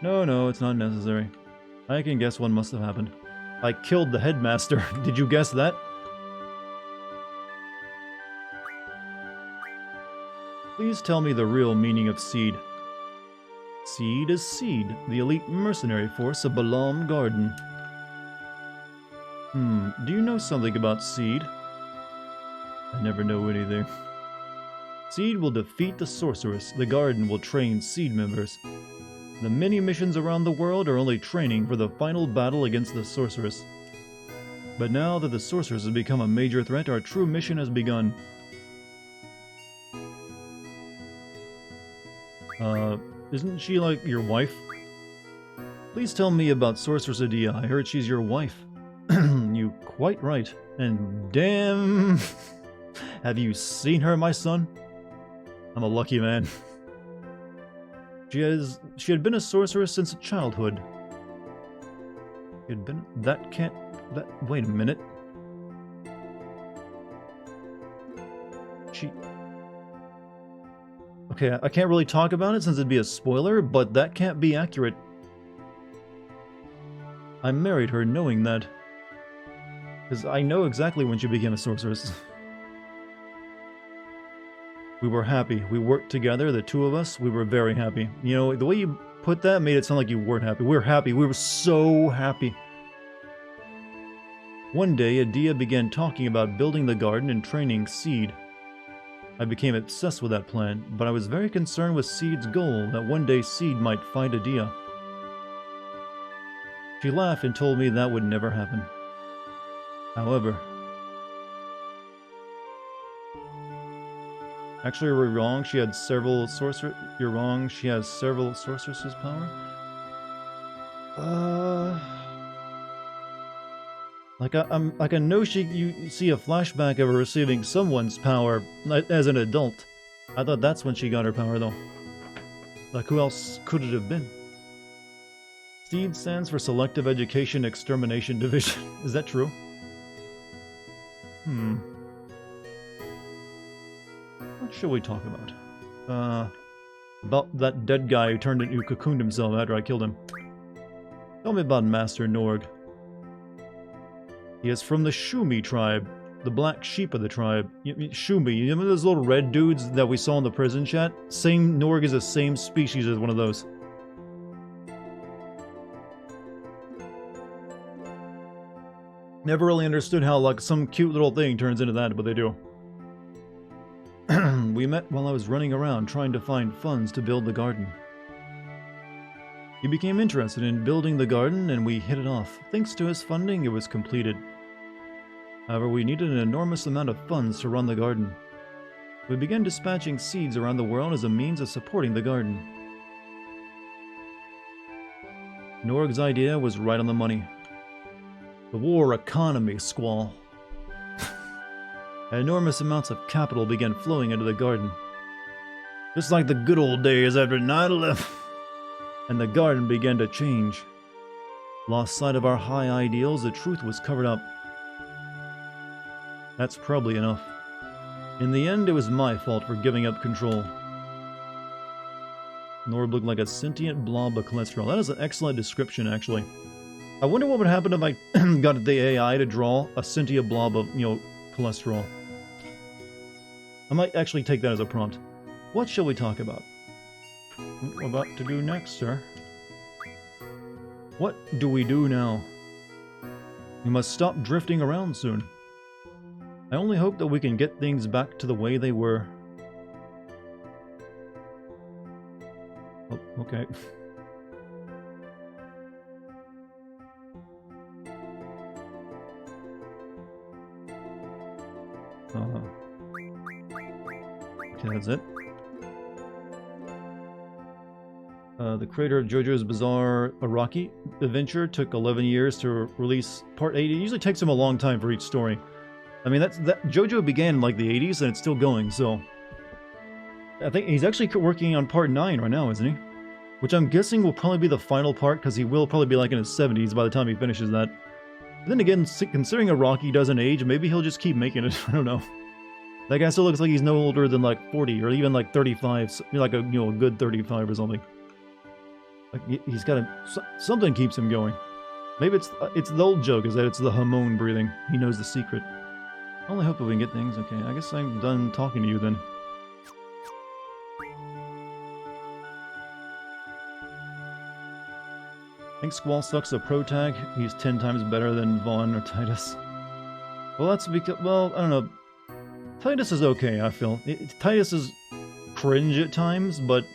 No, it's not necessary. I can guess what must have happened. I killed the headmaster. Did you guess that? Please tell me the real meaning of Seed. Seed is Seed, the elite mercenary force of Balam Garden. Do you know something about Seed? I never know anything. Seed will defeat the sorceress. The Garden will train Seed members. The many missions around the world are only training for the final battle against the sorceress. But now that the sorceress has become a major threat, our true mission has begun. Isn't she like your wife? Please tell me about Sorceress Adia. I heard she's your wife. You quite right. And damn... Have you seen her, my son? I'm a lucky man. She had been a sorceress since childhood. Wait a minute. Okay, I can't really talk about it since it'd be a spoiler, but that can't be accurate. I married her knowing that. Because I know exactly when she became a sorceress. We were happy. We worked together, the two of us. We were very happy. You know, the way you put that made it sound like you weren't happy. We were happy. We were so happy. One day, Adia began talking about building the garden and training Seed. I became obsessed with that plan, but I was very concerned with Seed's goal, that one day Seed might fight Adia. She laughed and told me that would never happen. However... Actually, are we wrong? She had several sorcerers... You're wrong, she has several sorceresses' power? Like I know you see a flashback of her receiving someone's power as an adult. I thought that's when she got her power, though. Like, who else could it have been? SEED stands for Selective Education Extermination Division. Is that true? What should we talk about? About that dead guy who cocooned himself after I killed him. Tell me about Master Norg. He is from the Shumi tribe, the black sheep of the tribe. Shumi, you remember those little red dudes that we saw in the prison chat? Norg is the same species as one of those. Never really understood how, like, some cute little thing turns into that, but they do. We met while I was running around trying to find funds to build the garden. He became interested in building the garden and we hit it off. Thanks to his funding, it was completed. However, we needed an enormous amount of funds to run the garden. We began dispatching seeds around the world as a means of supporting the garden. Norg's idea was right on the money. The war economy squall. Enormous amounts of capital began flowing into the garden. Just like the good old days after 9/11. And the garden began to change. Lost sight of our high ideals, the truth was covered up. That's probably enough. In the end, it was my fault for giving up control. Norb looked like a sentient blob of cholesterol. That is an excellent description, actually. I wonder what would happen if I got the AI to draw a sentient blob of, cholesterol. I might actually take that as a prompt. What shall we talk about? What we're about to do next, sir? What do we do now? We must stop drifting around soon. I only hope that we can get things back to the way they were. Oh, okay. Okay, that's it. The creator of JoJo's Bizarre Araki Adventure took 11 years to release Part 8. It usually takes him a long time for each story. I mean, that JoJo began in like the 80s and it's still going, so... I think he's actually working on Part 9 right now, isn't he? Which I'm guessing will probably be the final part, because he will probably be like in his 70s by the time he finishes that. But then again, considering Araki doesn't age, maybe he'll just keep making it. I don't know. That guy still looks like he's no older than like 40 or even like 35, like a a good 35 or something. Like he's got something keeps him going. Maybe it's the old joke is that it's the hormone breathing. He knows the secret. I only hope that we can get things. Okay, I guess I'm done talking to you then. I think Squall sucks a pro tag. He's 10 times better than Vaughn or Titus. Well, that's because, well, I don't know. Titus is okay, I feel. Titus is cringe at times, but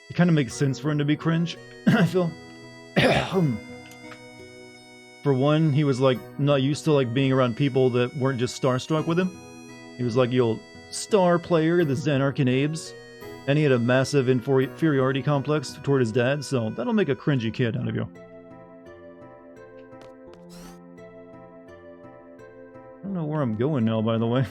it kind of makes sense for him to be cringe, I feel. For one, he was like not used to like being around people that weren't just starstruck with him. He was like the old star player, the Xanark and Abes, and he had a massive inferiority complex toward his dad, so that'll make a cringy kid out of you. I don't know where I'm going now, by the way.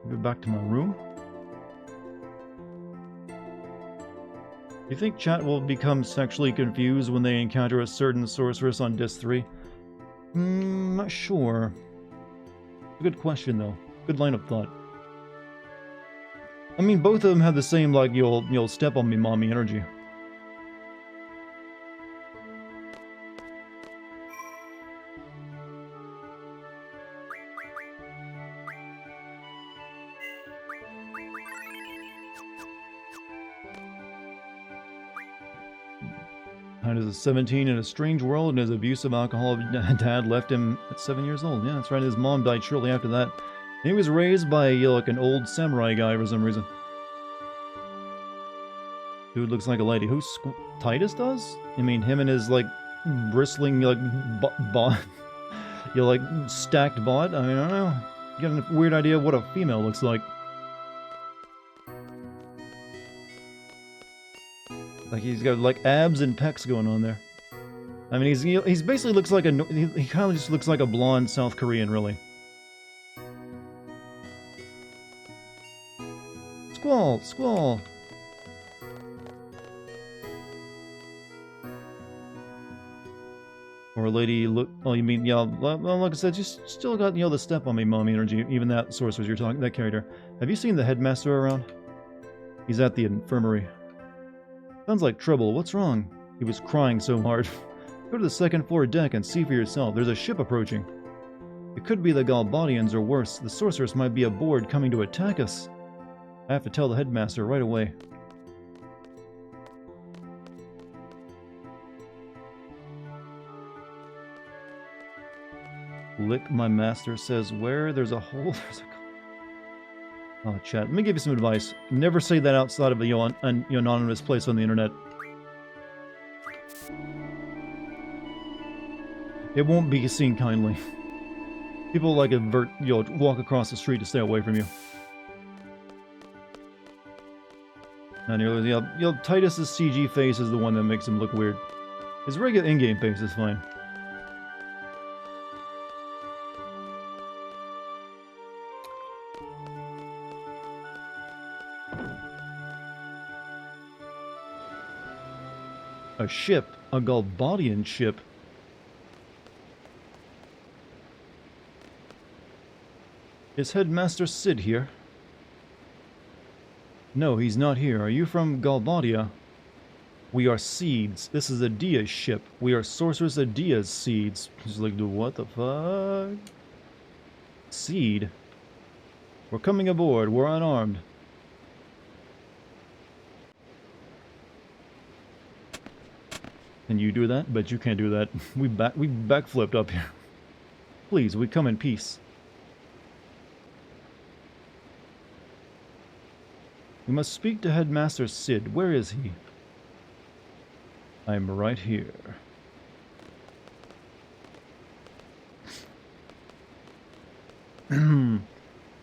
Go back to my room. You think chat will become sexually confused when they encounter a certain sorceress on Disc 3? Not sure. Good question, though. Good line of thought. I mean, both of them have the same, like, you'll step on me, mommy energy. Titus is 17 in a strange world, and his abusive alcoholic dad left him at 7 years old. Yeah, that's right. His mom died shortly after that. And he was raised by like an old samurai guy for some reason. Dude looks like a lady. Who Titus does? I mean, him and his like bristling like like stacked bod. I mean, I don't know. You got a weird idea of what a female looks like. Like he's got like abs and pecs going on there. I mean, he's basically looks like he kind of just looks like a blonde South Korean, really. Squall, squall. Or a lady look. Oh, you mean yeah? Well, like I said, you still got the step on me, mommy energy. Even that sorceress you're talking, that character. Have you seen the headmaster around? He's at the infirmary. Sounds like trouble. What's wrong? He was crying so hard. Go to the second floor deck and see for yourself. There's a ship approaching. It could be the Galbadians or worse. The sorceress might be aboard coming to attack us. I have to tell the headmaster right away. Lick my master says where there's a hole, there's a... Oh, chat. Let me give you some advice. Never say that outside of an anonymous place on the internet. It won't be seen kindly. People like walk across the street to stay away from you. Not nearly. Titus's CG face is the one that makes him look weird. His regular in-game face is fine. A ship, a Galbadian ship. Is Headmaster Sid here? No, he's not here. Are you from Galbadia? We are seeds. This is Adia's ship. We are Sorceress Adia's seeds. He's like, what the fuck? Seed? We're coming aboard. We're unarmed. Can you do that? But you can't do that. We backflipped up here. Please, we come in peace. We must speak to Headmaster Sid. Where is he? I'm right here.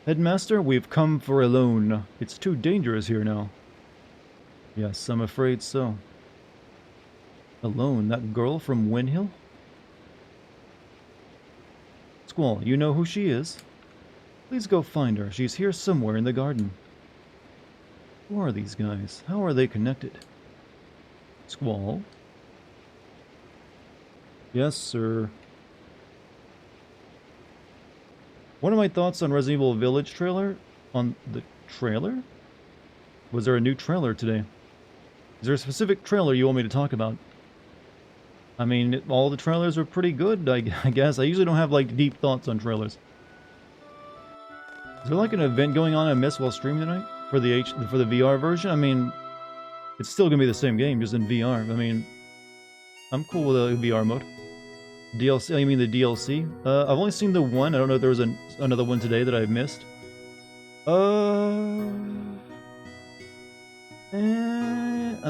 Headmaster, we've come for a loan. It's too dangerous here now. Yes, I'm afraid so. Alone? That girl from Windhill? Squall, you know who she is? Please go find her. She's here somewhere in the garden. Who are these guys? How are they connected? Squall? Yes, sir. What are my thoughts on Resident Evil Village trailer? On the trailer? Was there a new trailer today? Is there a specific trailer you want me to talk about? I mean, all the trailers are pretty good, I guess. I usually don't have, like, deep thoughts on trailers. Is there, like, an event going on I missed while streaming tonight? For the VR version? I mean, it's still gonna be the same game, just in VR. I mean, I'm cool with a VR mode. DLC? Oh, you mean the DLC? I've only seen the one. I don't know if there was another one today that I've missed. I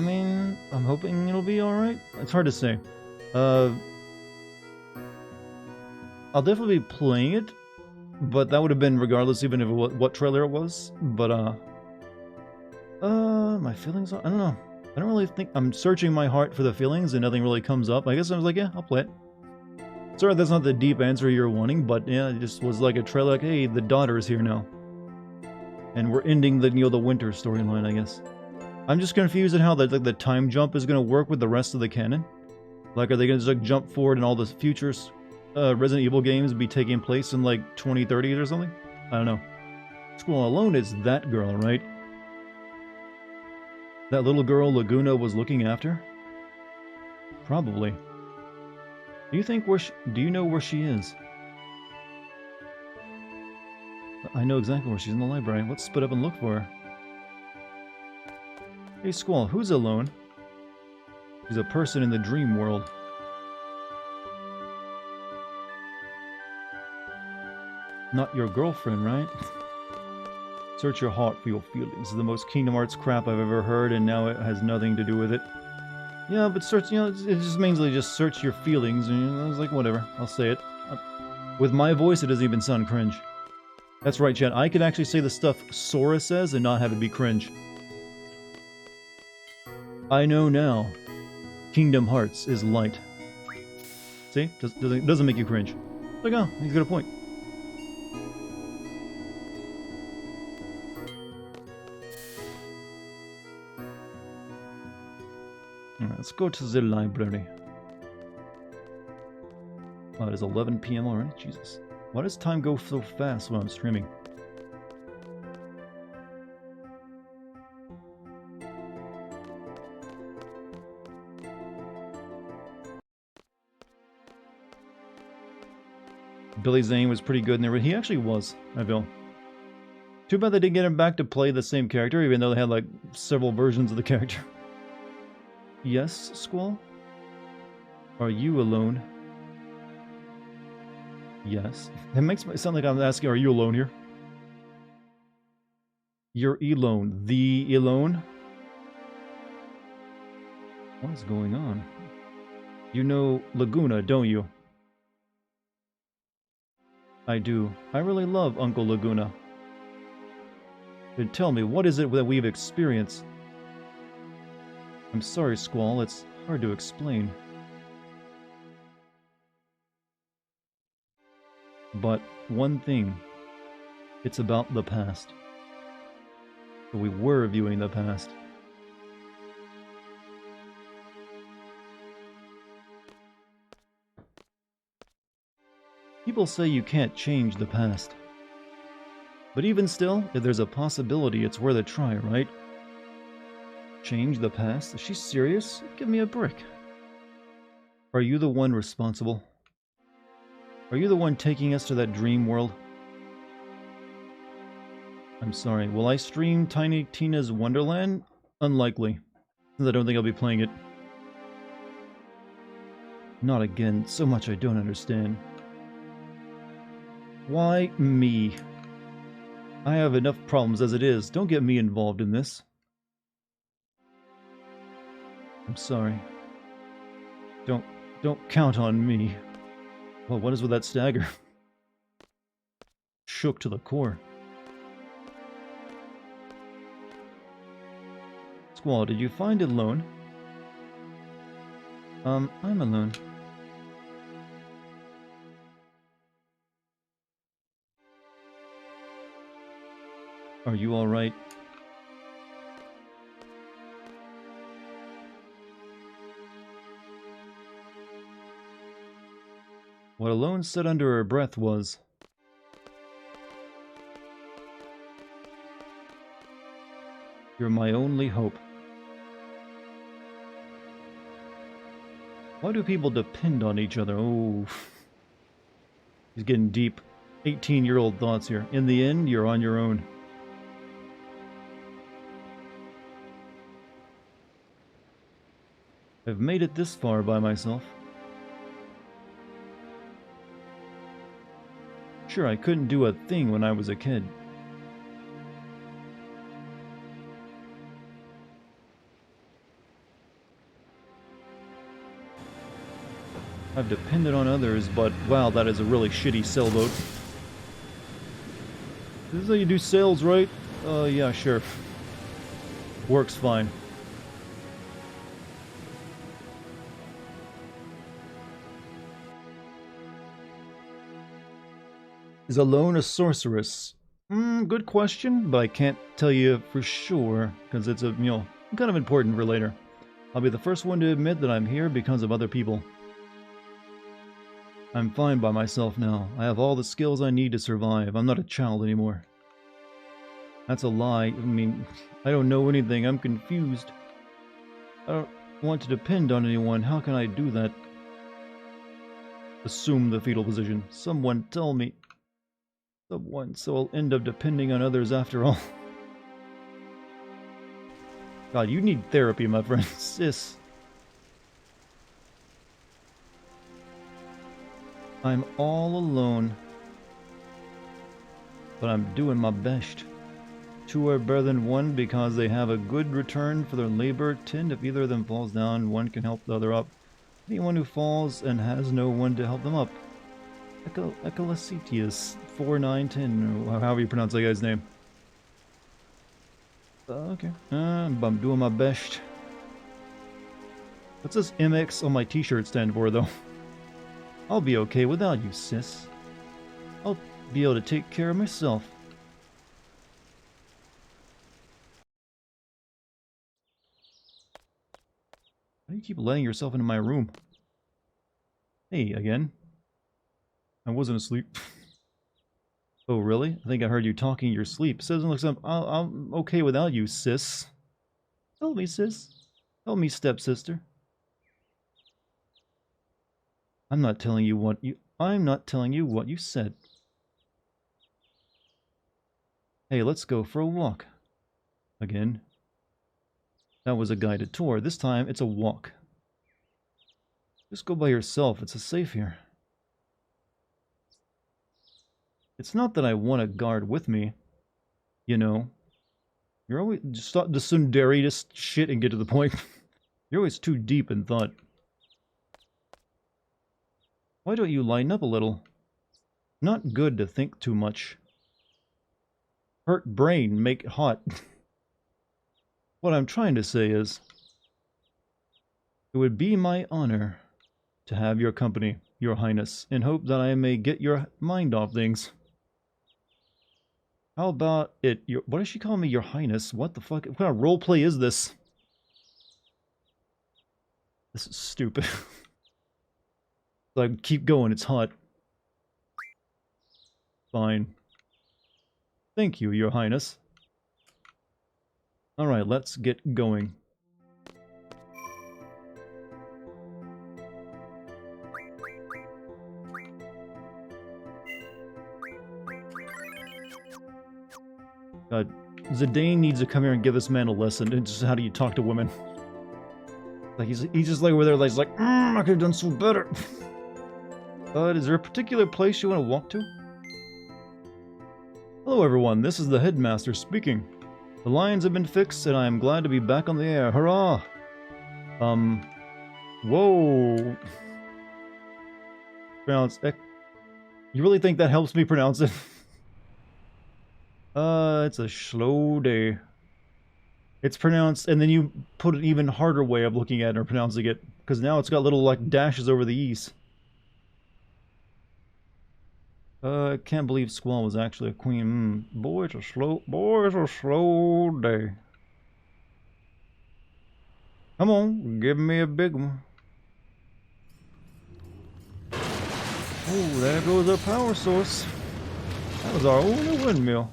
mean, I'm hoping it'll be alright. It's hard to say. I'll definitely be playing it, but that would have been regardless even of what trailer it was. But, my feelings are, I don't know. I don't really think, I'm searching my heart for the feelings and nothing really comes up. I guess I was like, yeah, I'll play it. Sorry, that's not the deep answer you're wanting, but yeah, it just was like a trailer, like, hey, the daughter is here now. And we're ending the, the winter storyline, I guess. I'm just confused at how the time jump is going to work with the rest of the canon. Like, are they going to just like jump forward and all the future Resident Evil games be taking place in like 2030 or something? I don't know. School Alone is that girl, right? That little girl Laguna was looking after? Probably. Do you think do you know where she is? I know exactly where she's in the library. Let's split up and look for her. Hey Squall, who's alone? She's a person in the dream world. Not your girlfriend, right? Search your heart for your feelings. This is the most Kingdom Hearts crap I've ever heard, and now it has nothing to do with it. Yeah, but search, it just means they just search your feelings, and I was like, whatever, I'll say it. With my voice, it doesn't even sound cringe. That's right, Chad, I could actually say the stuff Sora says and not have it be cringe. I know now. Kingdom Hearts is light. See? Doesn't make you cringe. Like, oh, he's got a point. Alright, let's go to the library. Oh, it is 11 PM already? Jesus. Why does time go so fast when I'm streaming? Billy Zane was pretty good in there. He actually was, I feel. Too bad they didn't get him back to play the same character, even though they had like several versions of the character. Yes, Squall? Are you alone? Yes. It makes me sound like I'm asking, are you alone here? You're alone. The alone? What is going on? You know Laguna, don't you? I do. I really love Uncle Laguna. Then tell me, what is it that we've experienced? I'm sorry, Squall, it's hard to explain. But one thing, it's about the past. So we were viewing the past. People say you can't change the past. But even still, if there's a possibility, it's worth a try, right? Change the past? Is she serious? Give me a break. Are you the one responsible? Are you the one taking us to that dream world? I'm sorry, will I stream Tiny Tina's Wonderland? Unlikely, since I don't think I'll be playing it. Not again, so much I don't understand. Why me? I have enough problems as it is. Don't get me involved in this. I'm sorry. Don't count on me. Well, what is with that stagger? Shook to the core. Squall, did you find it alone? I'm alone. Are you alright? What Alone said under her breath was, "You're my only hope." Why do people depend on each other? Oh, he's getting deep. 18-year-old thoughts here. In the end, you're on your own. I've made it this far by myself. Sure, I couldn't do a thing when I was a kid. I've depended on others, but wow, that is a really shitty sailboat. This is how you do sails, right? Yeah, sure. Works fine. Is Alone a sorceress? Good question, but I can't tell you for sure, because it's kind of important for later. I'll be the first one to admit that I'm here because of other people. I'm fine by myself now. I have all the skills I need to survive. I'm not a child anymore. That's a lie. I mean, I don't know anything. I'm confused. I don't want to depend on anyone. How can I do that? Assume the fetal position. Someone tell me. Someone, so I'll end up depending on others after all. God, you need therapy, my friend. Sis. I'm all alone. But I'm doing my best. Two are better than one because they have a good return for their labor. 10, if either of them falls down, one can help the other up. Anyone who falls and has no one to help them up. Echolacetius 4910, or however you pronounce that guy's name. Okay. I'm doing my best. What's this MX on my t-shirt stand for, though? I'll be okay without you, sis. I'll be able to take care of myself. Why do you keep letting yourself into my room? Hey, again. I wasn't asleep. Oh, really? I think I heard you talking in your sleep. Says and looks up. I'm okay without you, sis. Tell me, sis. Tell me, stepsister. I'm not telling you what you said. Hey, let's go for a walk. Again. That was a guided tour. This time, it's a walk. Just go by yourself. It's safe here. It's not that I want a guard with me. You know. You're always... Just stop the tsundere shit and get to the point. You're always too deep in thought. Why don't you lighten up a little? Not good to think too much. Hurt brain, make it hot. What I'm trying to say is, it would be my honor to have your company, your highness, in hope that I may get your mind off things. How about it? What does she call me, your highness? What the fuck? What kind of roleplay is this? This is stupid. Like, keep going, it's hot. Fine. Thank you, Your Highness. Alright, let's get going. God, Zidane needs to come here and give this man a lesson. It's just how do you talk to women. Like he's just like over there, like, he's like, I could have done so better. Is there a particular place you want to walk to? Hello everyone, this is the headmaster speaking. The lines have been fixed and I am glad to be back on the air. Hurrah! Whoa. Pronounce You really think that helps me pronounce it? It's a slow day. It's pronounced, and then you put an even harder way of looking at it or pronouncing it, because now it's got little, like, dashes over the E's. I can't believe Squall was actually a queen. Boy, it's a slow day. Come on, give me a big one. Oh, there goes our power source. That was our only windmill.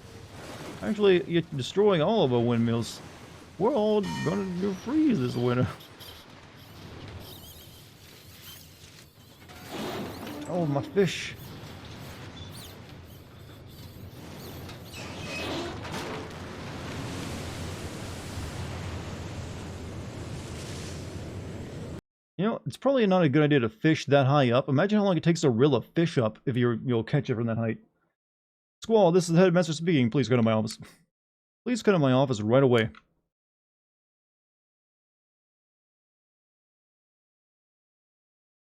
Actually, you're destroying all of our windmills. We're all gonna freeze this winter. Oh, my fish. You know, it's probably not a good idea to fish that high up. Imagine how long it takes to reel a fish up if you'll catch it from that height. Squall, this is the headmaster speaking. Please come to my office. Please come to my office right away.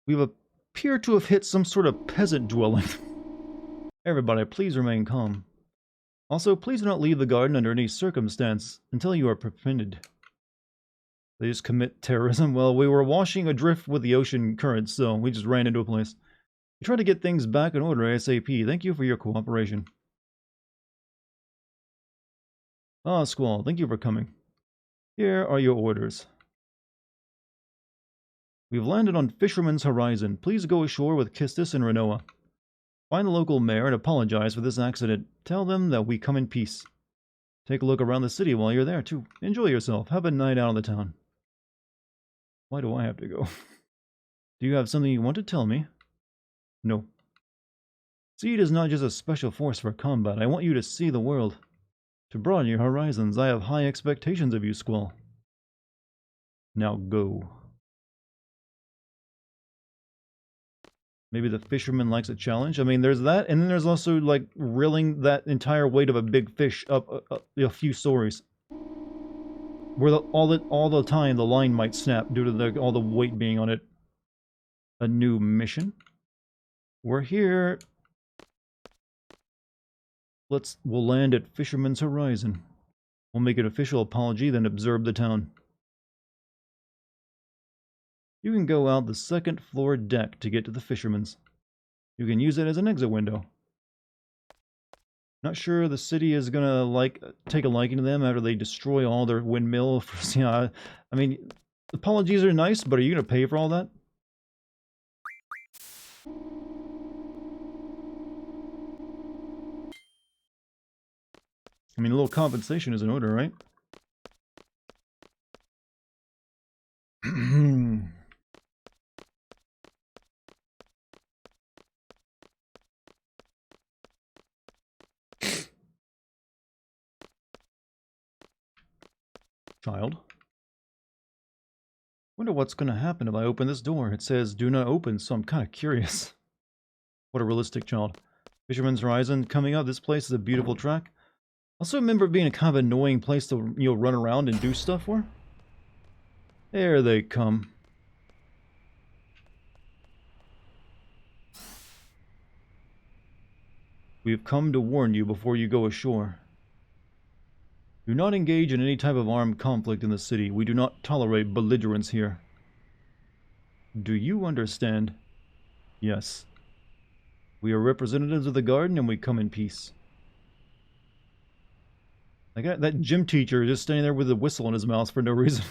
We appear to have hit some sort of peasant dwelling. Everybody, please remain calm. Also, please do not leave the garden under any circumstance until you are prevented. They just commit terrorism. Well, we were washing adrift with the ocean currents, so we just ran into a place. We tried to get things back in order ASAP. Thank you for your cooperation. Ah, Squall, thank you for coming. Here are your orders. We've landed on Fisherman's Horizon. Please go ashore with Kistis and Renoa. Find the local mayor and apologize for this accident. Tell them that we come in peace. Take a look around the city while you're there, too. Enjoy yourself. Have a night out in the town. Why do I have to go? Do you have something you want to tell me? No. Seed is not just a special force for combat. I want you to see the world. To broaden your horizons, I have high expectations of you, Squall. Now go. Maybe the fisherman likes a challenge. I mean, there's that, and then there's also, like, reeling that entire weight of a big fish up a few stories. Where all the time the line might snap due to all the weight being on it. A new mission. We're here. We'll land at Fisherman's Horizon. We'll make an official apology, then observe the town. You can go out the second floor deck to get to the Fisherman's. You can use it as an exit window. Not sure the city is gonna take a liking to them after they destroy all their windmill. Yeah, I mean, apologies are nice, but are you gonna pay for all that? I mean, a little compensation is in order, right? Child. Wonder what's gonna happen if I open this door. It says, do not open, so I'm kind of curious. What a realistic child. Fisherman's Horizon coming up. This place is a beautiful track. Also remember it being a kind of annoying place to, run around and do stuff for. There they come. We have come to warn you before you go ashore. Do not engage in any type of armed conflict in the city. We do not tolerate belligerence here. Do you understand? Yes. We are representatives of the garden and we come in peace. I got that gym teacher just standing there with a whistle in his mouth for no reason.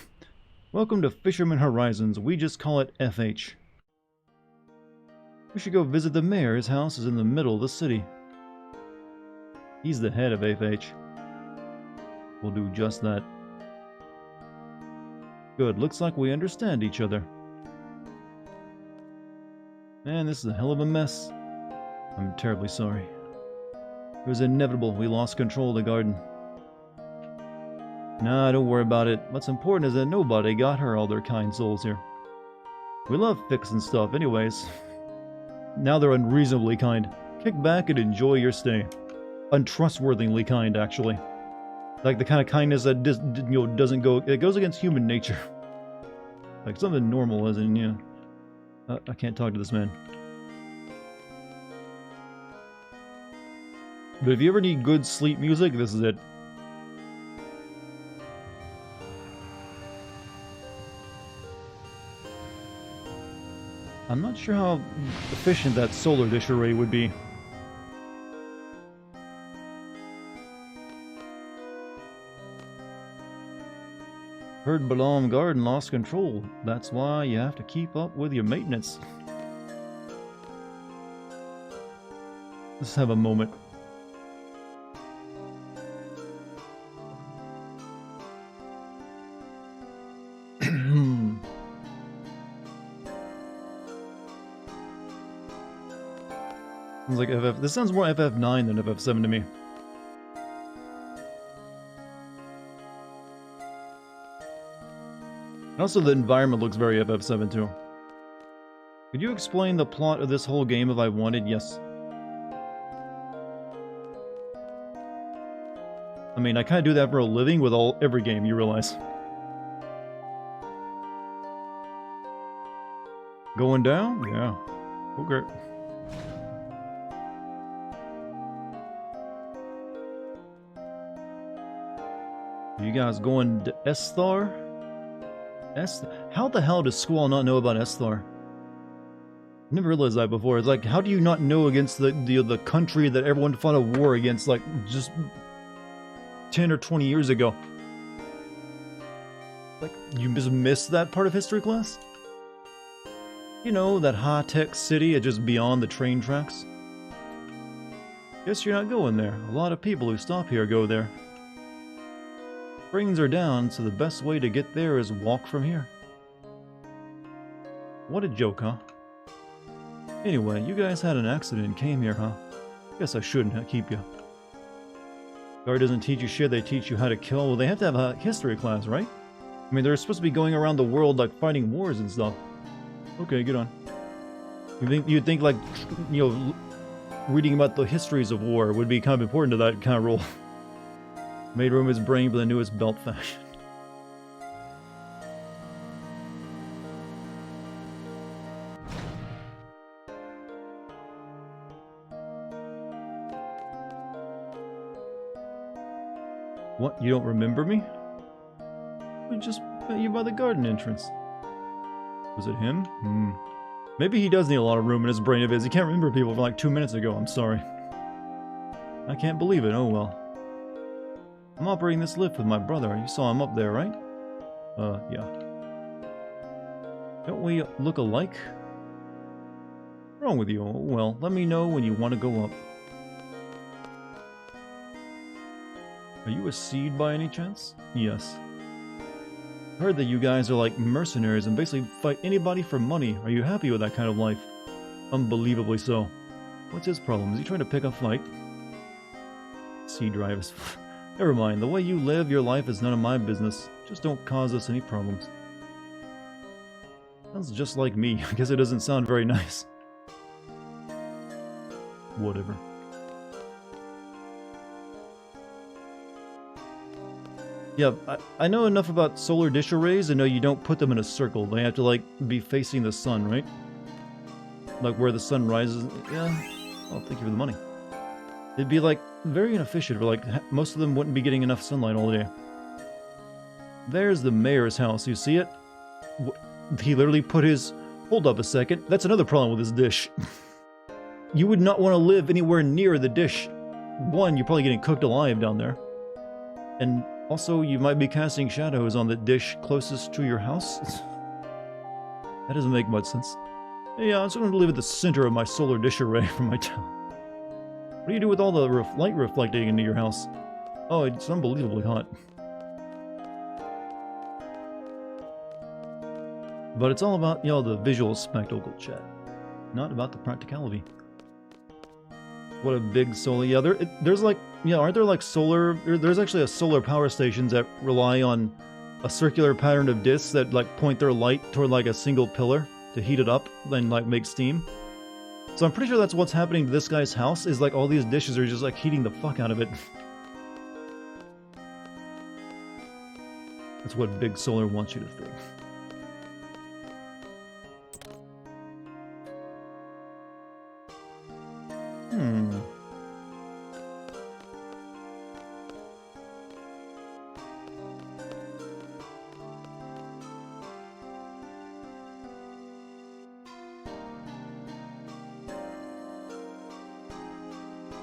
Welcome to Fisherman Horizons. We just call it FH. We should go visit the mayor. His house is in the middle of the city. He's the head of FH. We'll do just that. Good, looks like we understand each other. Man, this is a hell of a mess. I'm terribly sorry. It was inevitable we lost control of the garden. Nah, don't worry about it. What's important is that nobody got hurt, all their kind souls here. We love fixing stuff anyways. Now they're unreasonably kind. Kick back and enjoy your stay. Untrustworthily kind, actually. Like the kind of kindness that doesn't go... It goes against human nature. Like something normal as in, yeah. I can't talk to this man. But if you ever need good sleep music, this is it. I'm not sure how efficient that solar dish array would be. Heard Balam Garden lost control. That's why you have to keep up with your maintenance. Let's have a moment. Sounds like FF. This sounds more FF9 than FF7 to me. And also the environment looks very FF7 too. Could you explain the plot of this whole game if I wanted? Yes. I mean, I kind of do that for a living with every game, you realize. Going down? Yeah. Okay. You guys going to Esthar? How the hell does Squall not know about Esthar? Never realized that before. It's like, how do you not know against the country that everyone fought a war against, like, just 10 or 20 years ago? Like, you just missed that part of history class? You know, that high-tech city just beyond the train tracks? Guess you're not going there. A lot of people who stop here go there. Springs are down, so the best way to get there is walk from here. What a joke, huh? Anyway, you guys had an accident and came here, huh? Guess I shouldn't keep you. Guard doesn't teach you shit, they teach you how to kill. Well, they have to have a history class, right? I mean, they're supposed to be going around the world, like, fighting wars and stuff. Okay, get on. You'd think, like, you know, reading about the histories of war would be kind of important to that kind of role. Made room in his brain for the newest belt fashion. What? You don't remember me? We just met you by the garden entrance. Was it him? Maybe he does need a lot of room in his brain of his. He can't remember people from like 2 minutes ago. I'm sorry. I can't believe it. Oh well. I'm operating this lift with my brother. You saw him up there, right? Yeah. Don't we look alike? What's wrong with you? Oh, well, let me know when you want to go up. Are you a seed by any chance? Yes. I heard that you guys are like mercenaries and basically fight anybody for money. Are you happy with that kind of life? Unbelievably so. What's his problem? Is he trying to pick a fight? Seed drivers. Never mind, the way you live your life is none of my business. Just don't cause us any problems. Sounds just like me. I guess it doesn't sound very nice. Whatever. Yeah, I know enough about solar dish arrays to know you don't put them in a circle. They have to, like, be facing the sun, right? Like where the sun rises. Yeah. Well, thank you for the money. It'd be, like, very inefficient, but, like, most of them wouldn't be getting enough sunlight all day. There's the mayor's house, you see it? He literally put his... Hold up a second, that's another problem with this dish. You would not want to live anywhere near the dish. One, you're probably getting cooked alive down there. And also, you might be casting shadows on the dish closest to your house. That doesn't make much sense. Yeah, I'm just going to live at the center of my solar dish array for my town. What do you do with all the light reflecting into your house? Oh, it's unbelievably hot. But it's all about, you know, the visual spectacle, chat. Not about the practicality. What a big solar... Yeah, there's like... Yeah, aren't there like solar... There's actually a solar power stations that rely on a circular pattern of discs that like point their light toward like a single pillar to heat it up and like make steam. So I'm pretty sure that's what's happening to this guy's house, is like all these dishes are just like heating the fuck out of it. That's what Big Solar wants you to think.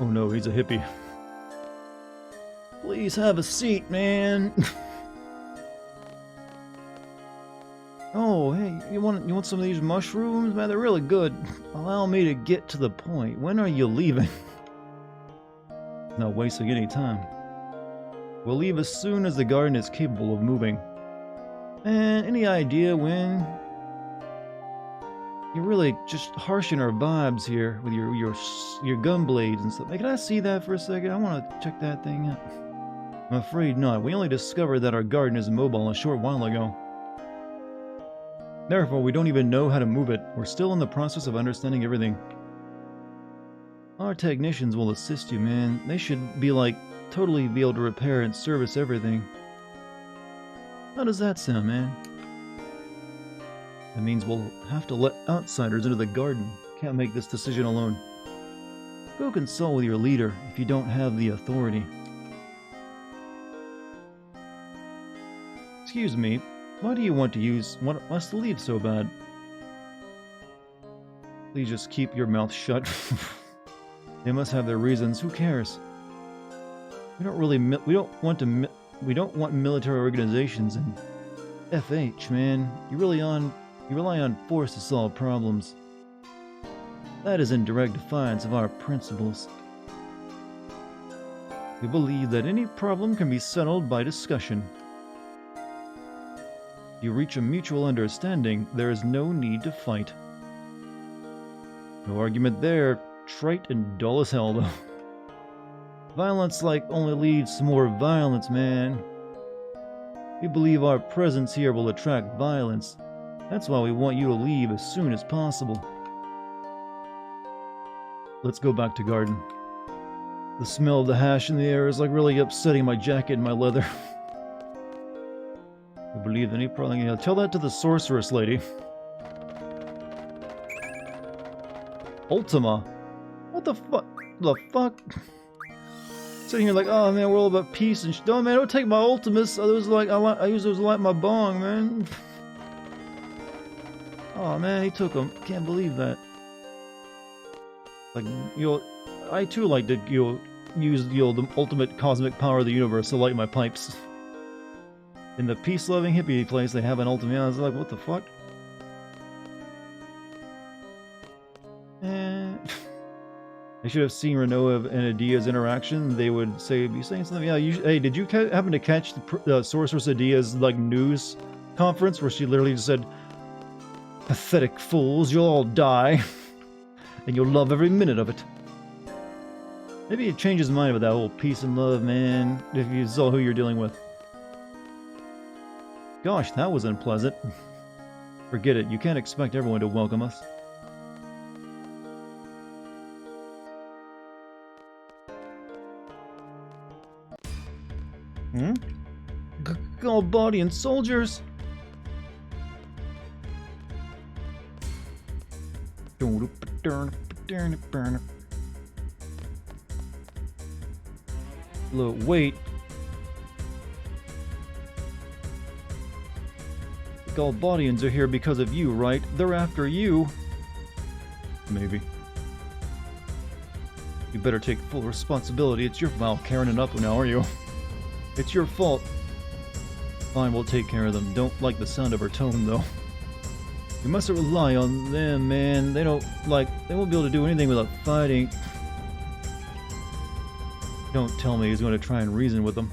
Oh no, he's a hippie. Please have a seat, man. Oh, hey, you want some of these mushrooms? Man, they're really good. Allow me to get to the point. When are you leaving? Not wasting any time. We'll leave as soon as the garden is capable of moving. And any idea when? You're really just harshing our vibes here with your gun blades and stuff. Hey, can I see that for a second? I want to check that thing out. I'm afraid not. We only discovered that our garden is mobile a short while ago. Therefore, we don't even know how to move it. We're still in the process of understanding everything. Our technicians will assist you, man. They should be like, totally be able to repair and service everything. How does that sound, man? That means we'll have to let outsiders into the garden. Can't make this decision alone. Go consult with your leader if you don't have the authority. Excuse me, why do you want us to leave so bad? Please just keep your mouth shut. They must have their reasons. Who cares? We don't want military organizations and FH, man. You rely on force to solve problems. That is in direct defiance of our principles. We believe that any problem can be settled by discussion. If you reach a mutual understanding, there is no need to fight. No argument there. Trite and dull as hell, though. Violence only leads to more violence, man. We believe our presence here will attract violence. That's why we want you to leave as soon as possible. Let's go back to garden. The smell of the hash in the air is like really upsetting my jacket and my leather. I believe any problem. Yeah, tell that to the sorceress lady. Ultima. What the fuck? The fuck? Sitting here like, oh man, we're all about peace and oh man, don't take my Ultimas. I use those to light my bong, man. Oh man, he took them. Can't believe that. Like, I too like to use the ultimate cosmic power of the universe to light my pipes. In the peace-loving hippie place, they have an ultimate. I was like, what the fuck? I should have seen Renault and Adia's interaction. They would be saying something. Yeah, hey, did you happen to catch the Sorceress Adia's news conference where she literally just said, "Pathetic fools, you'll all die, and you'll love every minute of it." Maybe it changed his mind about that whole peace and love, man. If you saw who you're dealing with. Gosh, that was unpleasant. Forget it. You can't expect everyone to welcome us. Galbadian soldiers! Look, wait. The Galbadians are here because of you, right? They're after you. Maybe. You better take full responsibility. It's your fault. Carrying it up now, are you? It's your fault. Fine, we'll take care of them. Don't like the sound of her tone, though. You mustn't rely on them, man. They won't be able to do anything without fighting. Don't tell me he's going to try and reason with them.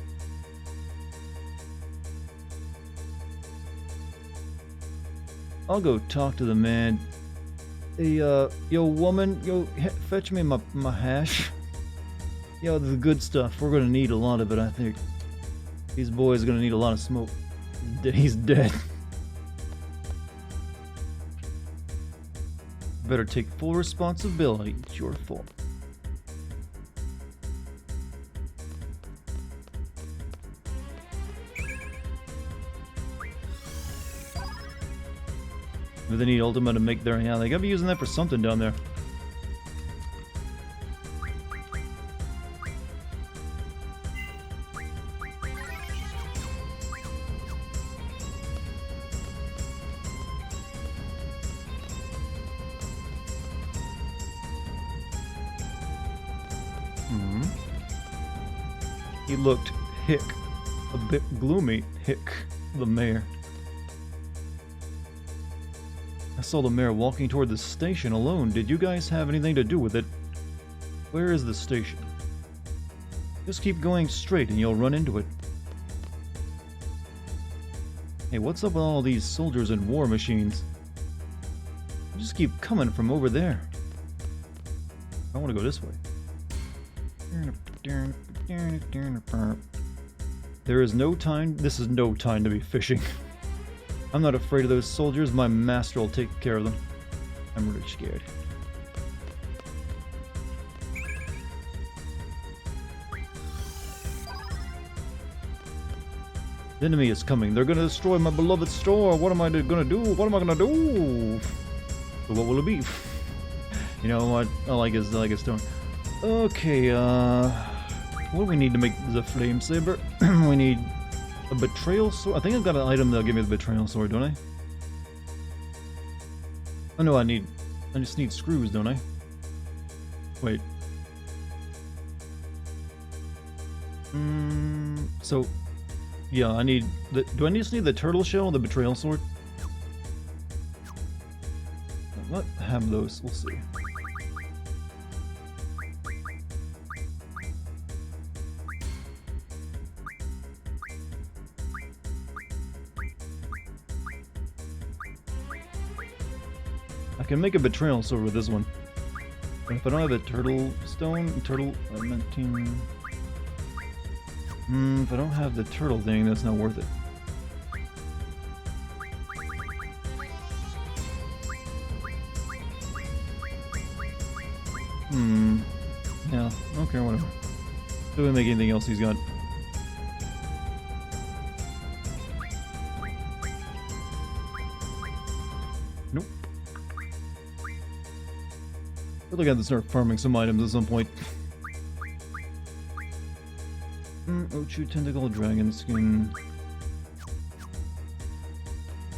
I'll go talk to the man. Hey, yo, woman, yo, fetch me my hash. Yo, the good stuff. We're gonna need a lot of it, I think. These boys are gonna need a lot of smoke. He's dead. Better take full responsibility. It's your fault. They need Ultima to make their... Yeah, they gotta be using that for something down there. He looked hick. A bit gloomy. Hick. The mayor. I saw the mayor walking toward the station alone. Did you guys have anything to do with it? Where is the station? Just keep going straight and you'll run into it. Hey, what's up with all these soldiers and war machines? They just keep coming from over there. I want to go this way. There is no time. This is no time to be fishing. I'm not afraid of those soldiers. My master will take care of them. I'm really scared. The enemy is coming. They're gonna destroy my beloved store. What am I gonna do? What am I gonna do? So what will it be? You know what? I like his stone. Okay, what do we need to make the flame saber? We need a betrayal sword. I think I've got an item that'll give me the betrayal sword, don't I? Oh no, I just need screws, don't I? Wait. So, yeah, I need the... Do I just need the turtle shell or the betrayal sword? What have those? We'll see. I can make a betrayal sword with this one. But if I don't have a turtle stone, if I don't have the turtle thing, that's not worth it. Yeah, okay, whatever. Do we make anything else he's got? Nope. We're looking to start farming some items at some point. Ochu tentacle, dragon skin.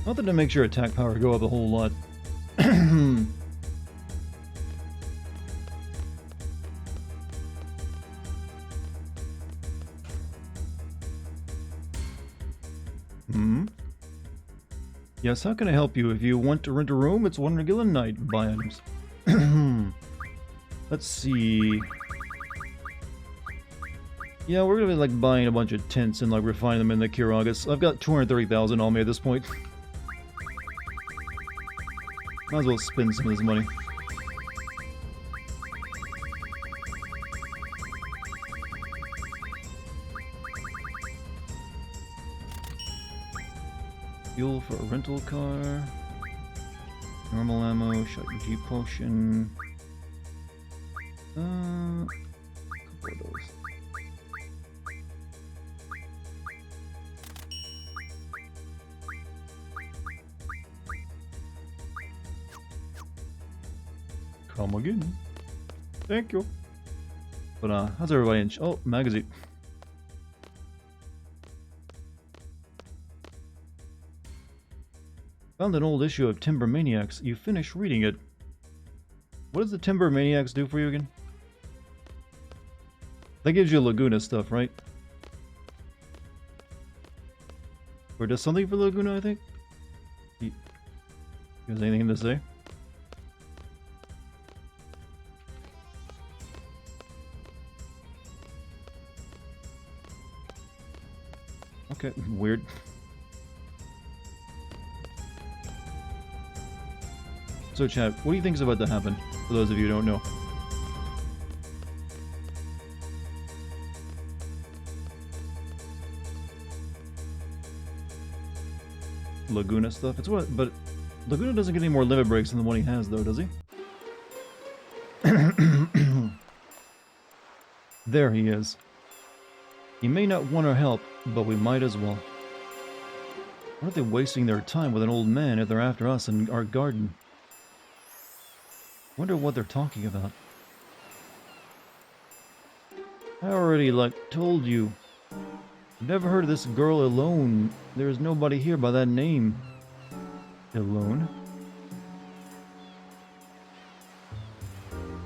Nothing to make sure attack power go up a whole lot. Yes, how can I help you? If you want to rent a room, it's one regular night. Buy items. Let's see. Yeah, we're gonna be like buying a bunch of tents and like refining them in the Kiragas. I've got 230,000 on me at this point. Might as well spend some of this money. Fuel for a rental car. Normal ammo, shot G potion. A couple of those. Come again. Thank you. But how's everybody in? Oh, magazine. Found an old issue of Timber Maniacs. You finished reading it. What does the Timber Maniacs do for you again? That gives you Laguna stuff, right? Or does something for Laguna, I think? You guys anything to say? Okay, weird. So chat, what do you think is about to happen? For those of you who don't know. Laguna stuff. It's what, but Laguna doesn't get any more limit breaks than the one he has, though, does he? There he is. He may not want our help, but we might as well. Why aren't they wasting their time with an old man if they're after us in our garden? Wonder what they're talking about. I already, told you. Never heard of this girl alone. There's nobody here by that name. Alone?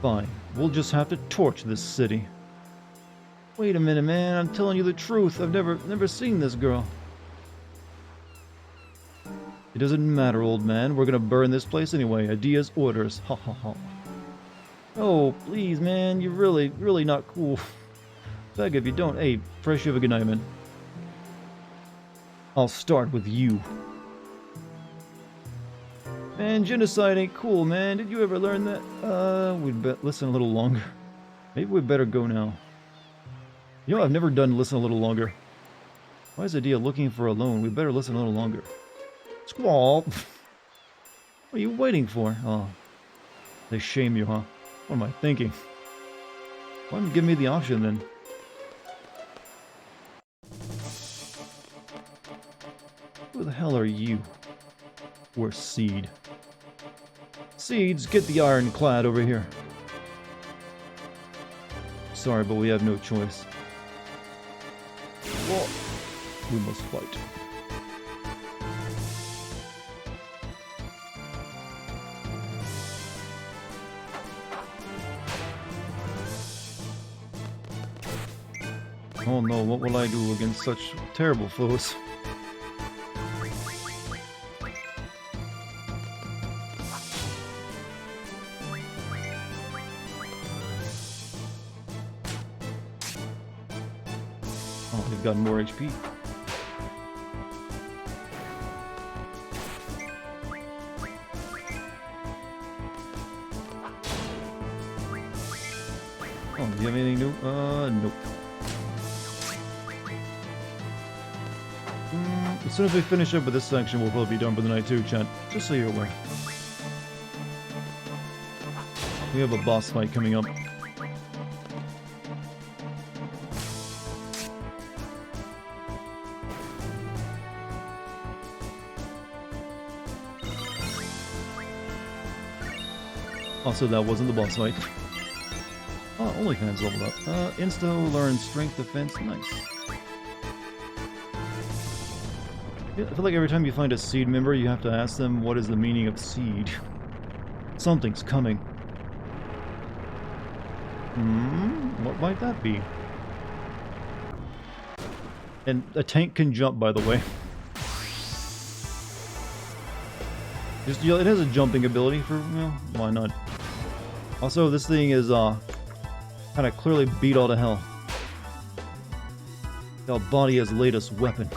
Fine. We'll just have to torch this city. Wait a minute, man. I'm telling you the truth. I've never seen this girl. It doesn't matter, old man. We're gonna burn this place anyway. Adia's orders. Ha ha ha. Oh, please, man. You're really not cool. Beg if you don't. Hey, fresh, you have a good night, man. I'll start with you. Man, genocide ain't cool, man. Did you ever learn that? We'd listen a little longer. Maybe we'd better go now. You know, I've never done listen a little longer. Why is Adia looking for a loan? We better listen a little longer. Squall! What are you waiting for? Oh. They shame you, huh? What am I thinking? Why don't you give me the option, then? Who the hell are you? We're Seed. Seeds, get the ironclad over here. Sorry, but we have no choice. Well, we must fight. Oh no, what will I do against such terrible foes? Oh, they've got more HP. Oh, do you have anything new? Nope. As soon as we finish up with this section, we'll probably be done for the night too, chat. Just so you're aware. We have a boss fight coming up. Also, that wasn't the boss fight. Oh, OnlyFans leveled up. Insto learns strength defense. Nice. Yeah, I feel like every time you find a Seed member, you have to ask them what is the meaning of Seed. Something's coming. What might that be? And a tank can jump, by the way. Just, you know, it has a jumping ability for, you know, why not? Also, this thing is, kind of clearly beat all to hell. Our body has latest weapon.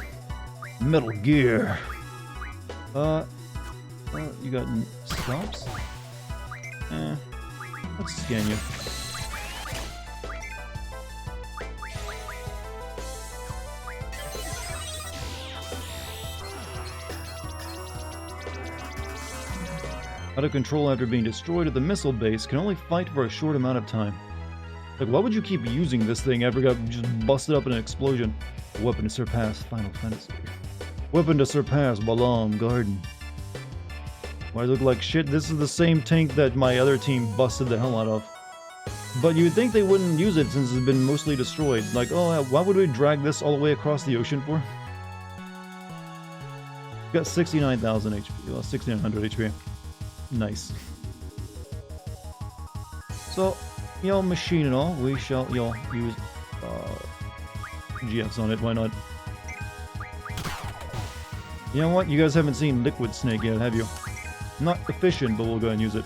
Metal Gear. You got stops? Let's scan you. Out of control after being destroyed at the missile base, can only fight for a short amount of time. Like, why would you keep using this thing after it got just busted up in an explosion? A weapon to surpass Final Fantasy. Weapon to surpass Balam Garden. Why look like shit? This is the same tank that my other team busted the hell out of. But you'd think they wouldn't use it since it's been mostly destroyed. Like, oh, why would we drag this all the way across the ocean for? Got 69,000 HP. Well, 6,900 HP. Nice. So, you know, machine and all, we shall, you know, use GFs on it. Why not? You know what? You guys haven't seen Liquid Snake yet, have you? Not efficient, but we'll go ahead and use it.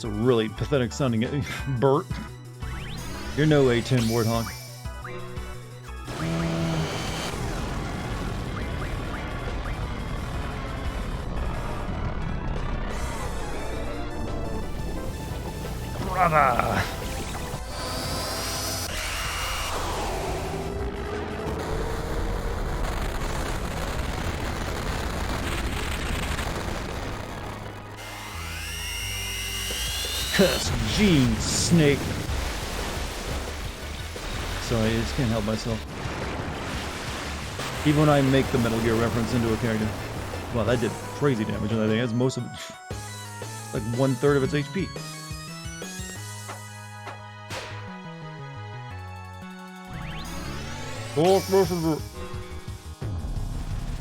That's a really pathetic sounding Bert. You're no A10 Warthog. Brother! Cuss, Gene, Snake. Sorry, I just can't help myself. Even when I make the Metal Gear reference into a character. Wow, that did crazy damage on that thing. That's most of it. Like 1/3 of its HP.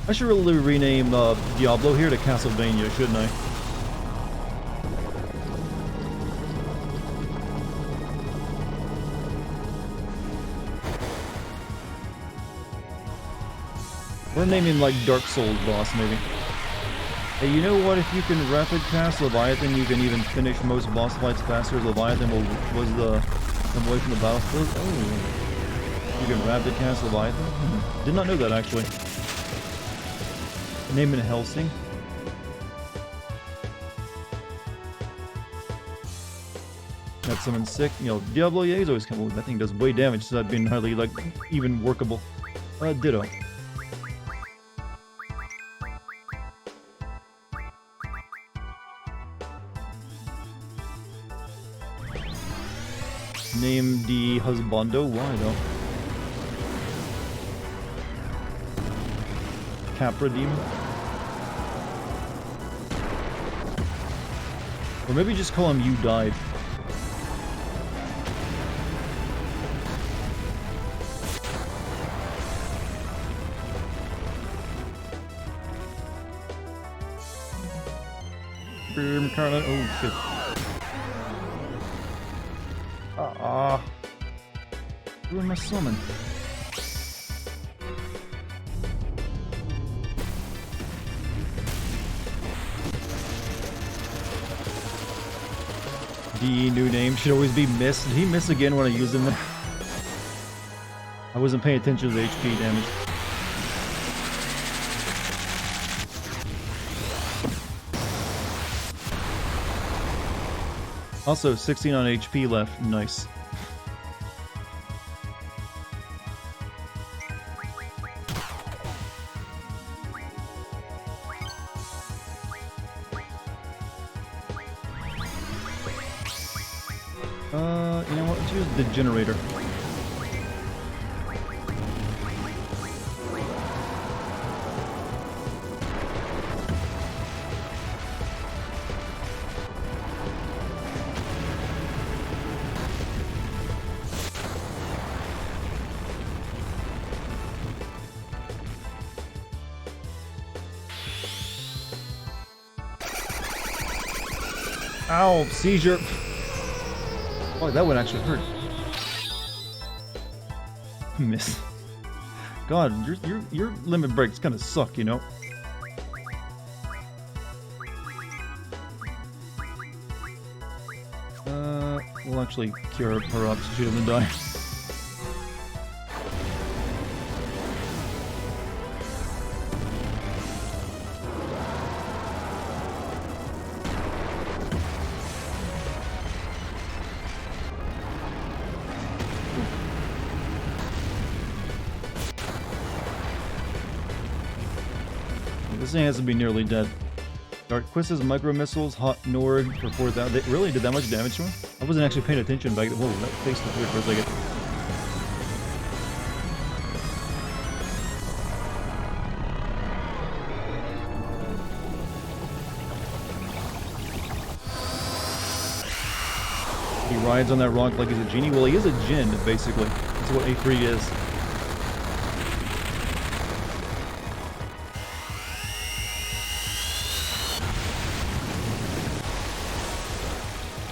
I should really rename Diablo here to Castlevania, shouldn't I? We're naming like Dark Souls boss, maybe. Hey, you know what? If you can rapid cast Leviathan, you can even finish most boss fights faster. Leviathan was the come away from the battlefield. Oh, you can rapid cast Leviathan. Did not know that actually. Naming Helsing. Got someone sick. You know, Diablo is always coming with that thing does way damage, so that'd been hardly like even workable. Ditto. Name the husbando. Why though? Capra Demon? Or maybe just call him You Died. Oh shit. Ruin my summon. DE new name should always be Miss. Did he miss again when I used him there? I wasn't paying attention to the HP damage. Also, 16 on HP left. Nice. You know what? Let's use the generator. Ow, seizure. Oh, that one actually hurt. Miss. God, your limit breaks kind of suck, you know. We'll actually cure her up so she doesn't die. This thing has to be nearly dead. Dark Quist's micro missiles, hot Nord for 4,000. They really did that much damage to him? I wasn't actually paying attention back then. Whoa, that face looked weird for a second. He rides on that rock like he's a genie. Well, he is a djinn, basically. That's what A3 is.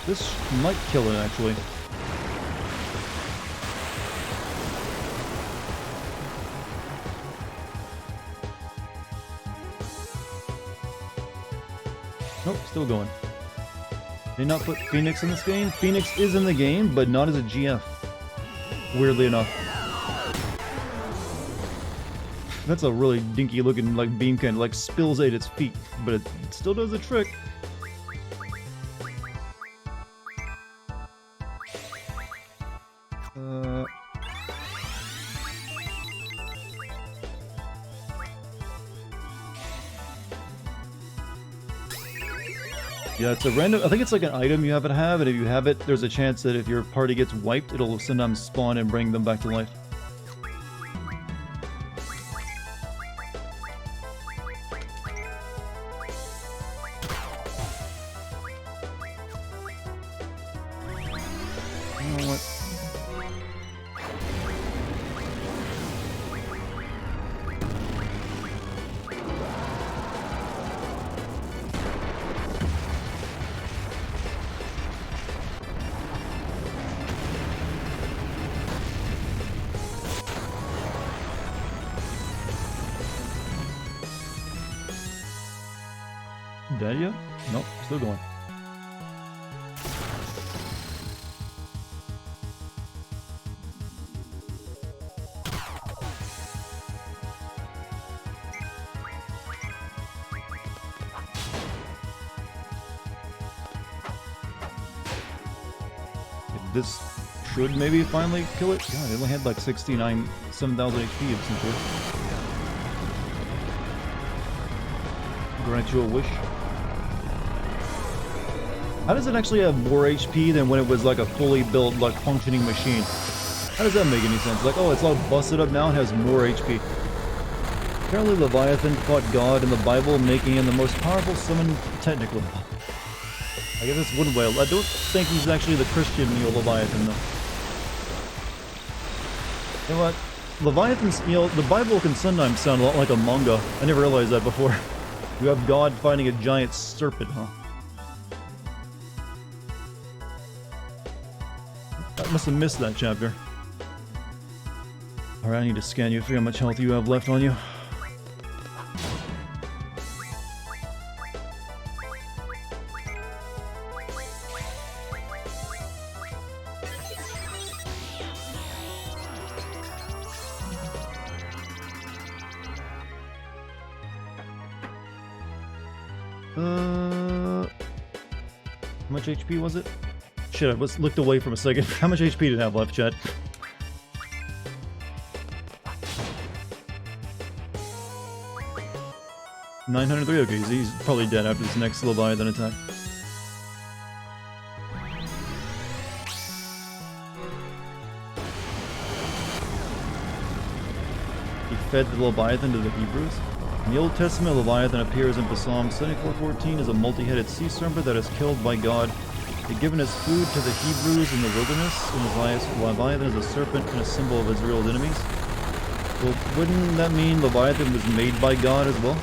This might kill it, actually. Nope, still going. They not put Phoenix in this game? Phoenix is in the game, but not as a GF. Weirdly enough. That's a really dinky looking like beam cannon, like spills at its feet, but it still does the trick. Yeah, it's a random, I think it's like an item you have to have, and if you have it, there's a chance that if your party gets wiped, it'll sometimes spawn and bring them back to life. You know what? Dead yet? Nope, still going. This should maybe finally kill it. God, it only had like 7,000 HP essentially. Grant you a wish. How does it actually have more HP than when it was like a fully built, like functioning machine? How does that make any sense? Like, oh, it's all busted up now and has more HP. Apparently Leviathan fought God in the Bible, making him the most powerful summon technically. I guess that's one way. I don't think he's actually the Christian Leviathan though. You know what? Leviathan's, the Bible can sometimes sound a lot like a manga. I never realized that before. You have God fighting a giant serpent, huh? I must have missed that chapter. Alright, I need to scan you, figure out how much health you have left on you. How much HP was it? Shit, I was looked away from a second. How much HP did it have left, chat? $903. Okay, he's probably dead after this next Leviathan attack. He fed the Leviathan to the Hebrews. In the Old Testament, Leviathan appears in Psalm 74:14 as a multi-headed sea serpent that is killed by God. He'd given his food to the Hebrews in the wilderness, and Leviathan is a serpent and a symbol of Israel's enemies. Well, wouldn't that mean Leviathan was made by God as well?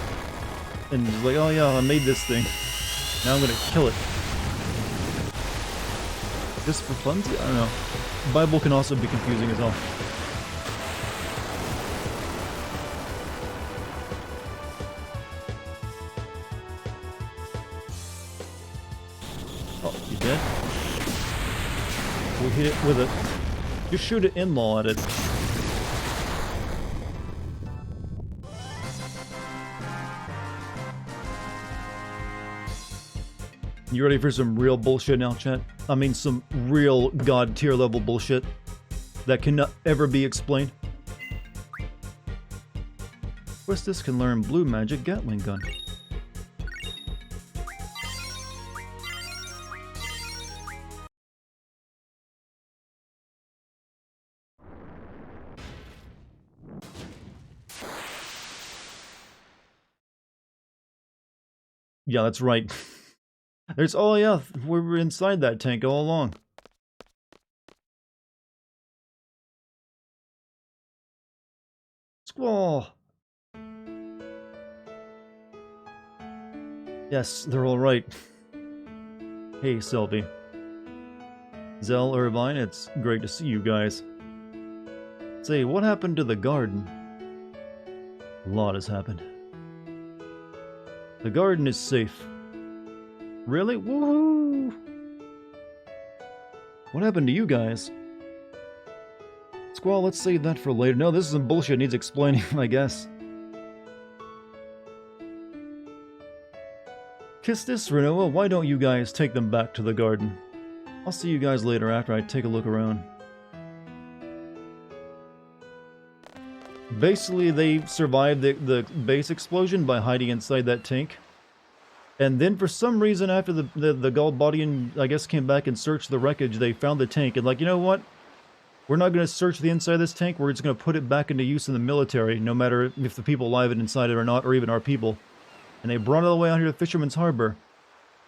And he's like, oh yeah, I made this thing. Now I'm gonna kill it. Just for funsies? I don't know. The Bible can also be confusing as hell. Oh, you dead? We hit it with it. Just shoot an in-law at it. You ready for some real bullshit now, chat? I mean some real god tier level bullshit that cannot ever be explained. Questus can learn blue magic Gatling gun. Yeah, that's right. There's, oh yeah, we were inside that tank all along. Squall! Yes, they're all right. Hey, Sylvie. Zell, Irvine, it's great to see you guys. Say, what happened to the garden? A lot has happened. The garden is safe. Really? Woohoo! What happened to you guys? Squall, let's save that for later. No, this is some bullshit. Needs explaining, I guess. Kiss this, Renoa. Why don't you guys take them back to the garden? I'll see you guys later after I take a look around. Basically, they survived the base explosion by hiding inside that tank. And then for some reason, after the Galbadian, I guess, came back and searched the wreckage, they found the tank. And like, you know what? We're not going to search the inside of this tank. We're just going to put it back into use in the military, no matter if the people alive inside it or not, or even our people. And they brought it all the way out here to Fisherman's Harbor.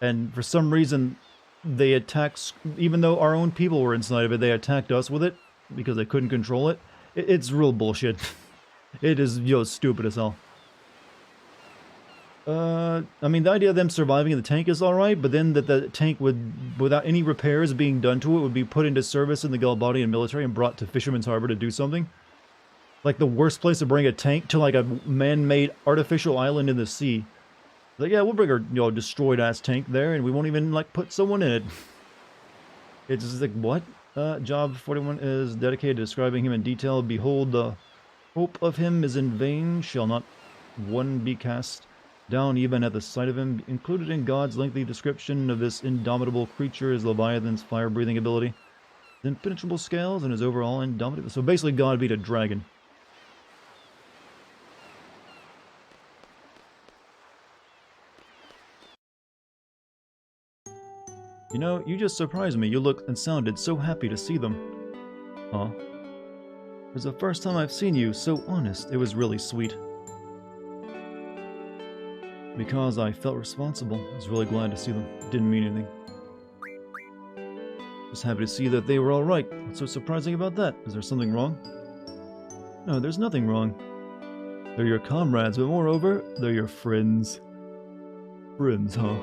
And for some reason, they attacked, even though our own people were inside of it, they attacked us with it because they couldn't control it. It's real bullshit. It is, stupid as hell. I mean, the idea of them surviving in the tank is alright, but then that the tank would, without any repairs being done to it, would be put into service in the Galbadian military and brought to Fisherman's Harbor to do something. Like the worst place to bring a tank to, like a man-made artificial island in the sea. Like, yeah, we'll bring our, destroyed-ass tank there, and we won't even, like, put someone in it. It's just like, what? Job 41 is dedicated to describing him in detail. Behold, the hope of him is in vain. Shall not one be cast down even at the sight of him? Included in God's lengthy description of this indomitable creature is Leviathan's fire-breathing ability, his impenetrable scales, and his overall indomitable... So basically, God beat a dragon. You know, you just surprised me. You looked and sounded so happy to see them. Huh? It was the first time I've seen you so honest. It was really sweet. Because I felt responsible. I was really glad to see them. It didn't mean anything. Just happy to see that they were alright. What's so surprising about that? Is there something wrong? No, there's nothing wrong. They're your comrades, but moreover, they're your friends. Friends, huh?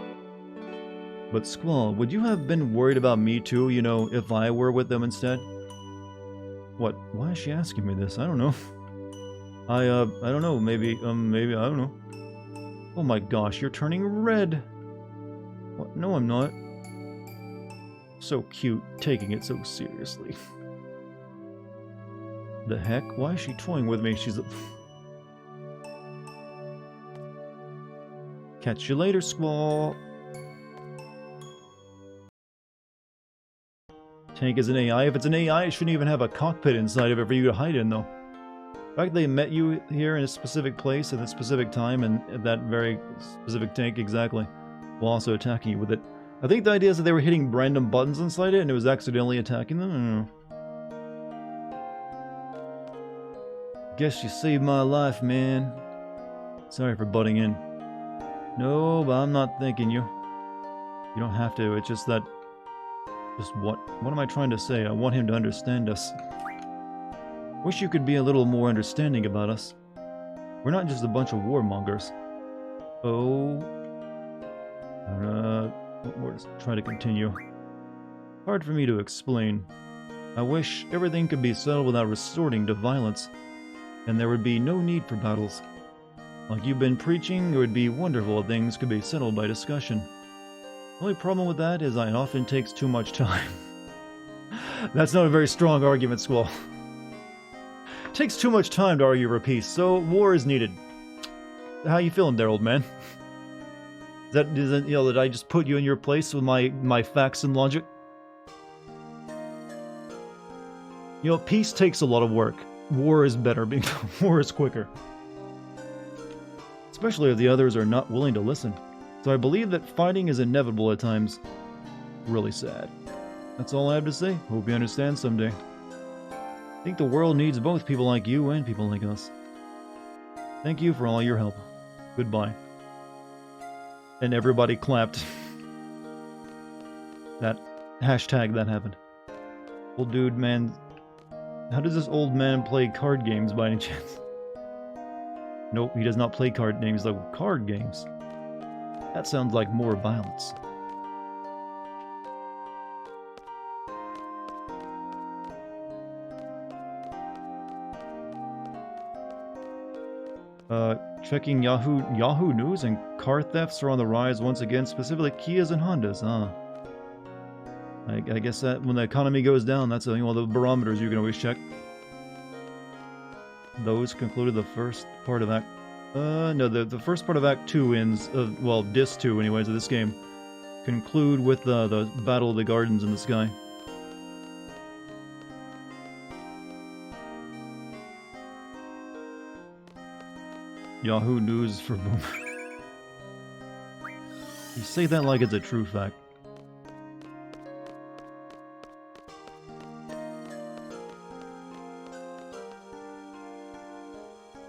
But Squall, would you have been worried about me too, if I were with them instead? What? Why is she asking me this? I don't know. I don't know. Maybe, I don't know. Oh my gosh, you're turning red. What? No, I'm not. So cute, taking it so seriously. The heck? Why is she toying with me? She's a... Catch you later, Squall. Tank is an AI. If it's an AI, it shouldn't even have a cockpit inside of it for you to hide in, though. The fact they met you here in a specific place at a specific time and at that very specific tank exactly, while also attacking you with it. I think the idea is that they were hitting random buttons inside it and it was accidentally attacking them. I don't know. Guess you saved my life, man. Sorry for butting in. No, but I'm not thanking you. You don't have to. It's just that... Just what am I trying to say? I want him to understand us. Wish you could be a little more understanding about us. We're not just a bunch of warmongers. Oh... we'll just try to continue. Hard for me to explain. I wish everything could be settled without resorting to violence, and there would be no need for battles. Like you've been preaching, it would be wonderful if things could be settled by discussion. The only problem with that is it often takes too much time. That's not a very strong argument, Squall. It takes too much time to argue for peace, so war is needed. How you feeling there, old man? Is that did I just put you in your place with my facts and logic? Peace takes a lot of work. War is better. War is quicker. Especially if the others are not willing to listen. So I believe that fighting is inevitable at times. Really sad. That's all I have to say. Hope you understand someday. I think the world needs both people like you and people like us. Thank you for all your help. Goodbye. And everybody clapped. That hashtag that happened. Old dude, man. How does this old man play card games by any chance? Nope, he does not play card games like card games. That sounds like more violence. Checking Yahoo News, and car thefts are on the rise once again, specifically Kias and Hondas, I guess that when the economy goes down, that's one of the barometers you can always check. Those concluded the first part of Act... no, the first part of Act 2 ends... well, Disc 2, anyways, of this game. Conclude with the Battle of the Gardens in the sky. Yahoo News for Boom. You say that like it's a true fact.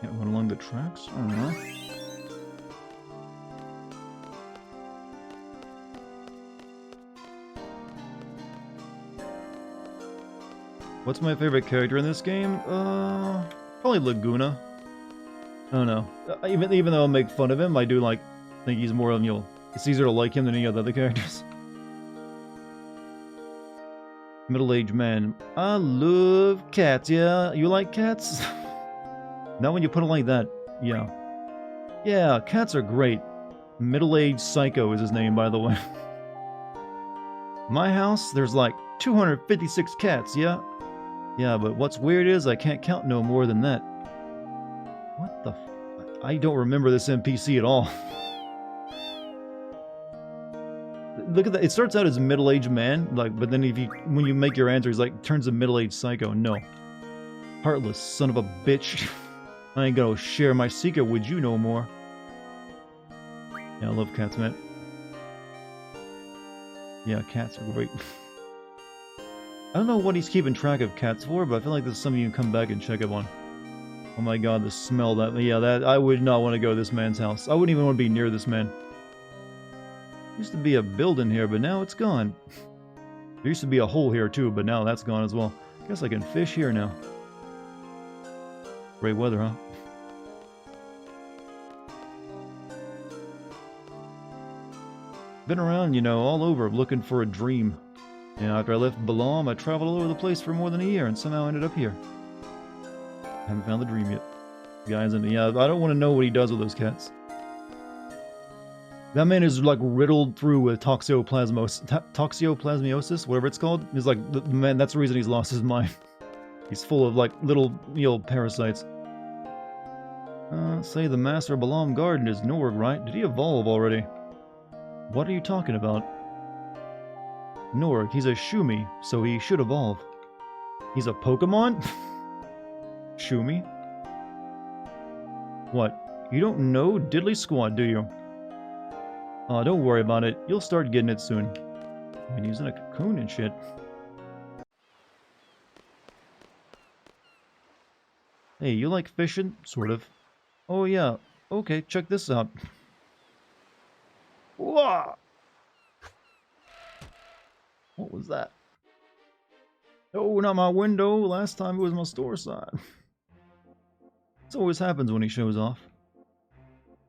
Can't run along the tracks? I don't know. What's my favorite character in this game? Probably Laguna. I don't know. Even though I'll make fun of him, I do think he's more of, it's easier to like him than any of the other characters. Middle-aged man. I love cats, yeah. You like cats? Not when you put it like that. Yeah. Yeah, cats are great. Middle-aged psycho is his name, by the way. My house, there's 256 cats, yeah? Yeah, but what's weird is I can't count no more than that. What the f... I don't remember this NPC at all. Look at that. It starts out as middle-aged man, but then when you make your answer, he's turns a middle-aged psycho. No. Heartless son of a bitch. I ain't gonna share my secret with you no more. Yeah, I love cats, man. Yeah, cats are great. I don't know what he's keeping track of cats for, but I feel like this is something you can come back and check up on. Oh my god, the smell that... Yeah, I would not want to go to this man's house. I wouldn't even want to be near this man. Used to be a building here, but now it's gone. There used to be a hole here too, but now that's gone as well. Guess I can fish here now. Great weather, huh? Been around, all over looking for a dream. Yeah, after I left Balam, I traveled all over the place for more than a year and somehow ended up here. Haven't found the dream yet. Guys, and yeah, I don't want to know what he does with those cats. That man is riddled through with toxoplasmosis, whatever it's called. He's man, that's the reason he's lost his mind. He's full of little, parasites. Say the master of Balam Garden is Norg, right? Did he evolve already? What are you talking about? Norg, he's a Shumi, so he should evolve. He's a Pokemon? Shumi? What? You don't know Diddly Squat, do you? Oh, don't worry about it. You'll start getting it soon. I mean, he's in a cocoon and shit. Hey, you like fishing? Sort of. Oh yeah. Okay, check this out. Whoa! What was that? Oh, not my window. Last time it was my store side. This always happens when he shows off.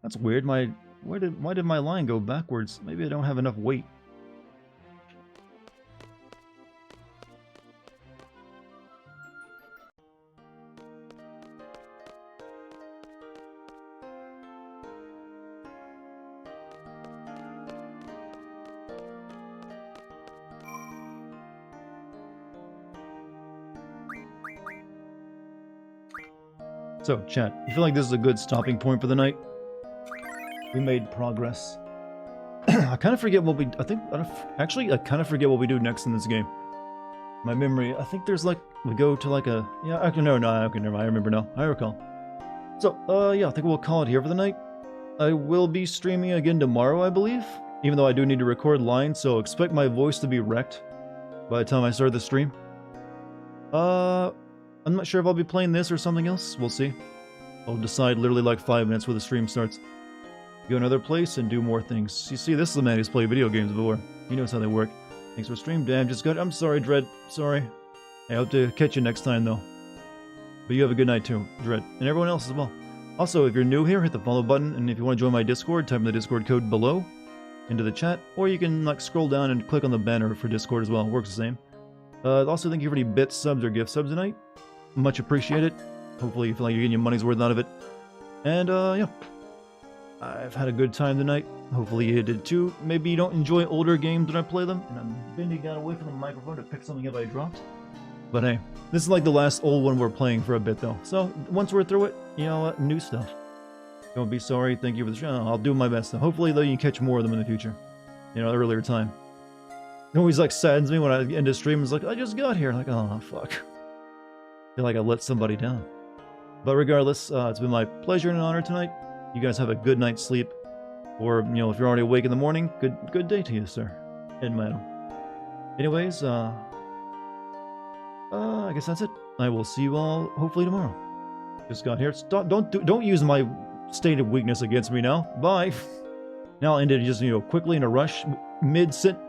That's weird. Why did my line go backwards? Maybe I don't have enough weight. So, chat, you feel like this is a good stopping point for the night? We made progress. I kind of forget what we... Actually, I kind of forget what we do next in this game. My memory... I think there's we go to a... Yeah, okay, no, okay, never mind. I remember now. I recall. So, yeah, I think we'll call it here for the night. I will be streaming again tomorrow, I believe. Even though I do need to record lines, so expect my voice to be wrecked by the time I start the stream. I'm not sure if I'll be playing this or something else. We'll see. I'll decide literally 5 minutes where the stream starts. Go another place and do more things. You see, this is the man who's played video games before. He knows how they work. Thanks for stream. Damn, just got... I'm sorry, Dread. Sorry. I hope to catch you next time, though. But you have a good night, too, Dread. And everyone else as well. Also, if you're new here, hit the follow button. And if you want to join my Discord, type in the Discord code below into the chat. Or you can, scroll down and click on the banner for Discord as well. It works the same. Also, thank you for any bits, subs, or gift subs tonight. Much appreciated. Hopefully you feel like you're getting your money's worth out of it. And, yeah. I've had a good time tonight. Hopefully you did too. Maybe you don't enjoy older games when I play them, and I'm bending down away from the microphone to pick something up I dropped. But hey, this is like the last old one we're playing for a bit though. So once we're through it, you know what, new stuff. Don't be sorry, thank you for the show. I'll do my best though. Hopefully though you can catch more of them in the future. You know, earlier time. It always like saddens me when I end a stream. It's like, I just got here. Like, oh fuck. I feel like I let somebody down. But regardless, it's been my pleasure and an honor tonight. You guys have a good night's sleep. Or, you know, if you're already awake in the morning, good day to you, sir. And madam. Anyways, I guess that's it. I will see you all hopefully tomorrow. Just got here. Don't use my state of weakness against me now. Bye. Now I'll end it just, you know, quickly in a rush, mid sentence.